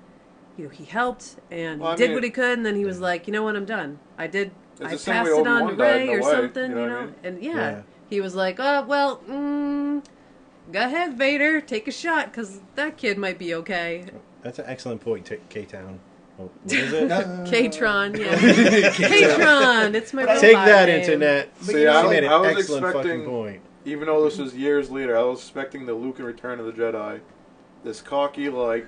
he helped and Well, I he did mean, what he could, and then he was like, you know what, I'm done. I the passed same way it on to Obi-Wan died Rey in a or way, something, you know what I mean? and Yeah. he was like, oh well, go ahead, Vader, take a shot, because that kid might be okay. That's an excellent point, K-Town. Oh, what is it? K-Tron, yeah. K-Tron, it's my robot Take that, name. internet. See, You I made an was excellent fucking expecting, point. even though this was years later, I was expecting the Luke in Return of the Jedi, this cocky, like,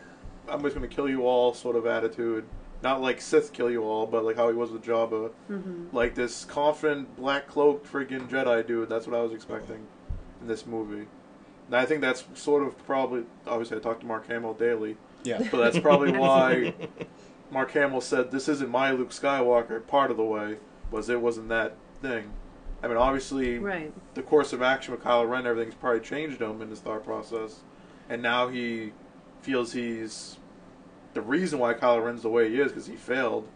I'm just going to kill you all sort of attitude. Not like Sith kill you all, but like how he was with Jabba. Mm-hmm. Like this confident, black-cloaked freaking Jedi dude. That's what I was expecting in this movie. And I think that's sort of probably, obviously I talk to Mark Hamill daily, Yeah. but that's probably why Mark Hamill said, this isn't my Luke Skywalker. Part of the way was it wasn't that thing. I mean, obviously, Right. the course of action with Kylo Ren, everything's probably changed him in his thought process. And now he feels he's the reason why Kylo Ren's the way he is, because he failed.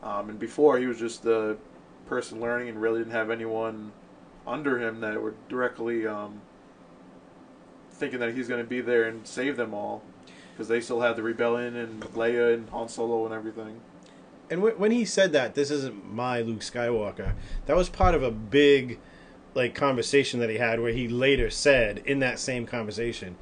And before, he was just the person learning and really didn't have anyone under him that were directly thinking that he's going to be there and save them all. Because they still had the rebellion and Leia and Han Solo and everything. And when he said that, this isn't my Luke Skywalker, that was part of a big conversation that he had where he later said in that same conversation,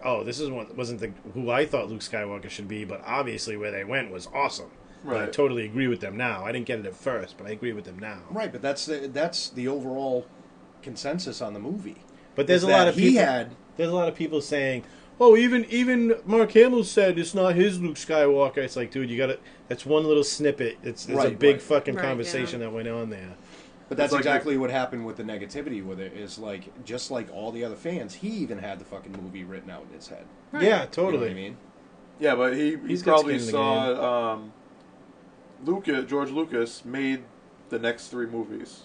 oh, this wasn't who I thought Luke Skywalker should be, but obviously where they went was awesome. Right. I totally agree with them now. I didn't get it at first, but I agree with them now. Right, but that's the overall consensus on the movie. But there's Is a lot that of people. There's a lot of people saying, "Oh, even Mark Hamill said it's not his Luke Skywalker." It's like, dude, you got to. That's one little snippet. It's a Right, big right. fucking Right, conversation that went on there. But that's It's like exactly what happened with the negativity with it. Is like just like all the other fans, he even had the fucking movie written out in his head. Right. Yeah, You know totally. what I mean? Yeah, but he He's got probably skin in the saw George Lucas made the next 3 movies.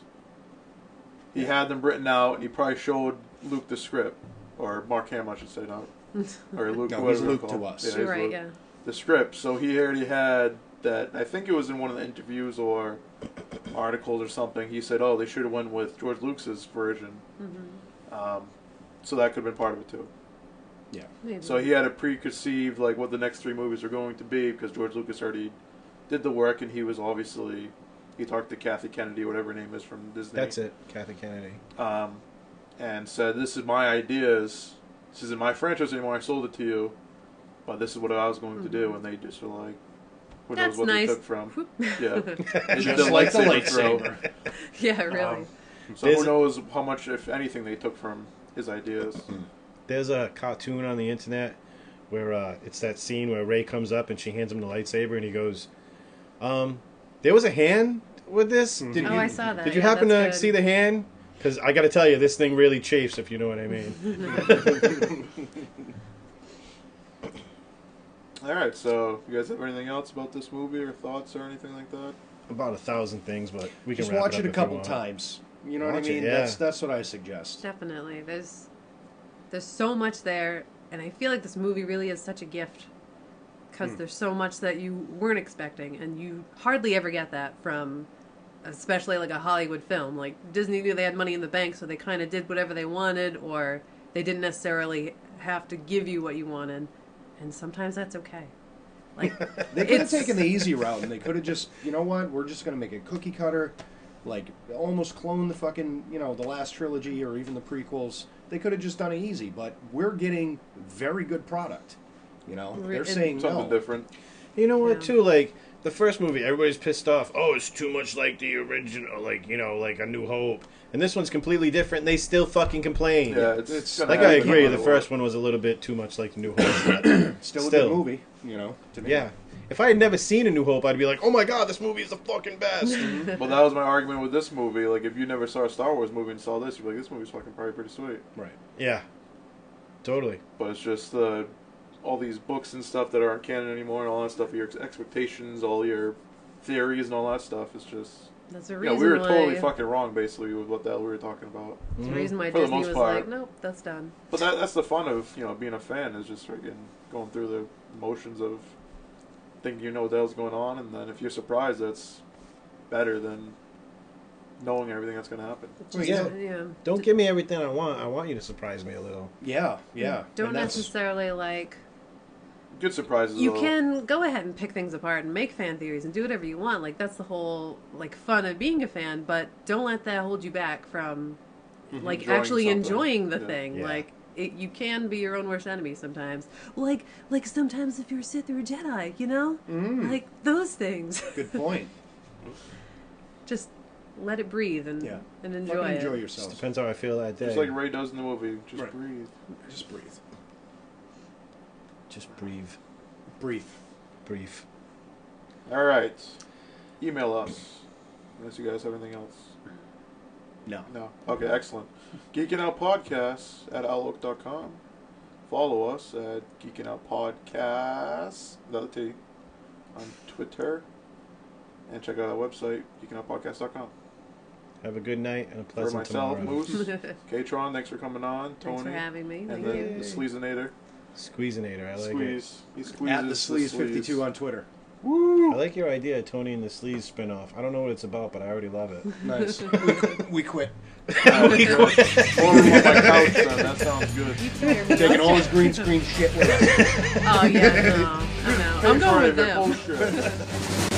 He had them written out, and he probably showed Luke the script, or Mark Hamill, I should say, not or Luke. No, whatever he's they're Luke to called. us. Yeah, he's Right, Luke. yeah. The script. So he already had that. I think it was in one of the interviews or articles or something. He said, "Oh, they should have went with George Lucas's version." Mm-hmm. So that could have been part of it too. Yeah. Maybe. So he had a preconceived like what the next 3 movies are going to be because George Lucas already did the work, and he was obviously he talked to Kathy Kennedy, whatever her name is from Disney. That's it, Kathy Kennedy. And said, "This is my ideas. This isn't my franchise anymore. I sold it to you, but this is what I was going to do, and they just were like, who That's knows what nice. they took from. Whoop. Yeah. They did Just like the throw. lightsaber. Yeah, really. So who knows how much, if anything, they took from his ideas. There's a cartoon on the internet where it's that scene where Rey comes up and she hands him the lightsaber and he goes, there was a hand with this? Mhm. I saw that. Did you Yeah, happen to that's good. see the hand? Because I got to tell you, this thing really chafes, if you know what I mean. All right, so you guys have anything else about this movie or thoughts or anything like that? About 1,000 things, but we can Just wrap watch it it up a if couple you want. times. You know what I Watch it, mean? yeah. That's what I suggest. Definitely. There's so much there, and I feel like this movie really is such a gift because there's so much that you weren't expecting, and you hardly ever get that from, especially like a Hollywood film. Like Disney knew they had money in the bank, so they kind of did whatever they wanted, or they didn't necessarily have to give you what you wanted, and sometimes that's okay. Like They could have taken the easy route, and they could have just, you know what, we're just going to make a cookie cutter, like almost clone the fucking, the last trilogy or even the prequels. They could have just done it easy, but we're getting very good product. They're saying Something no. different. You know what, Yeah. too? Like, the first movie, everybody's pissed off. Oh, it's too much like the original, like A New Hope. And this one's completely different, and they still fucking complain. Yeah, it's gonna Like, I happen agree, no the matter first what. one was a little bit too much like the New Hope. But Still a Still. good movie, to me. yeah. If I had never seen A New Hope, I'd be like, oh my god, this movie is the fucking best. Well, that was my argument with this movie. Like, if you never saw a Star Wars movie and saw this, you'd be like, this movie's fucking probably pretty sweet. Right. Yeah. Totally. But it's just all these books and stuff that aren't canon anymore and all that stuff, your expectations, all your theories and all that stuff. It's just... that's the Yeah, reason we were why, totally fucking wrong, basically, with what the hell we were talking about. That's the reason why For the Disney most was part. like, nope, that's done. But that's the fun of, being a fan, is just freaking going through the motions of thinking you know what the hell's going on, and then if you're surprised, that's better than knowing everything that's going to happen. Well, Yeah. Don't give me everything I want. I want you to surprise me a little. Yeah. Don't And that's- necessarily like... Good surprises, You though. can go ahead and pick things apart and make fan theories and do whatever you want. Like, that's the whole, fun of being a fan, but don't let that hold you back from, Enjoying actually something. enjoying the Yeah. thing. Yeah. Like, you can be your own worst enemy sometimes. Like sometimes if you're a Sith or a Jedi, Like, those things. Good point. Just let it breathe and enjoy Fucking it. enjoy Just yourselves. depends how I feel that day. Just like Ray does in the movie. Just Right. breathe. Just breathe. Just breathe. Breathe. Breathe. All right. Email us. Unless you guys have anything else. No. No. Okay, excellent. Geekin Out Podcast at Outlook.com. Follow us at Geekin Out Podcast, another T, on Twitter. And check out our website, geekinoutpodcast.com. Have a good night and a For pleasant myself, tomorrow. Moose, K-Tron, thanks for coming on. Tony. Thanks for having me. And Thank then you. the Sleazeinator. Squeezinator, I like it. Squeeze. He squeezes At the Sleaze52 on Twitter. Woo! I like your idea, Tony and the Sleaze spinoff. I don't know what it's about, but I already love it. Nice. we quit. We quit. Order him on my couch, then. That sounds good. Taking all his green screen shit with us. Oh, yeah, no. I know. I'm Pay for going it, with they're them. bullshit.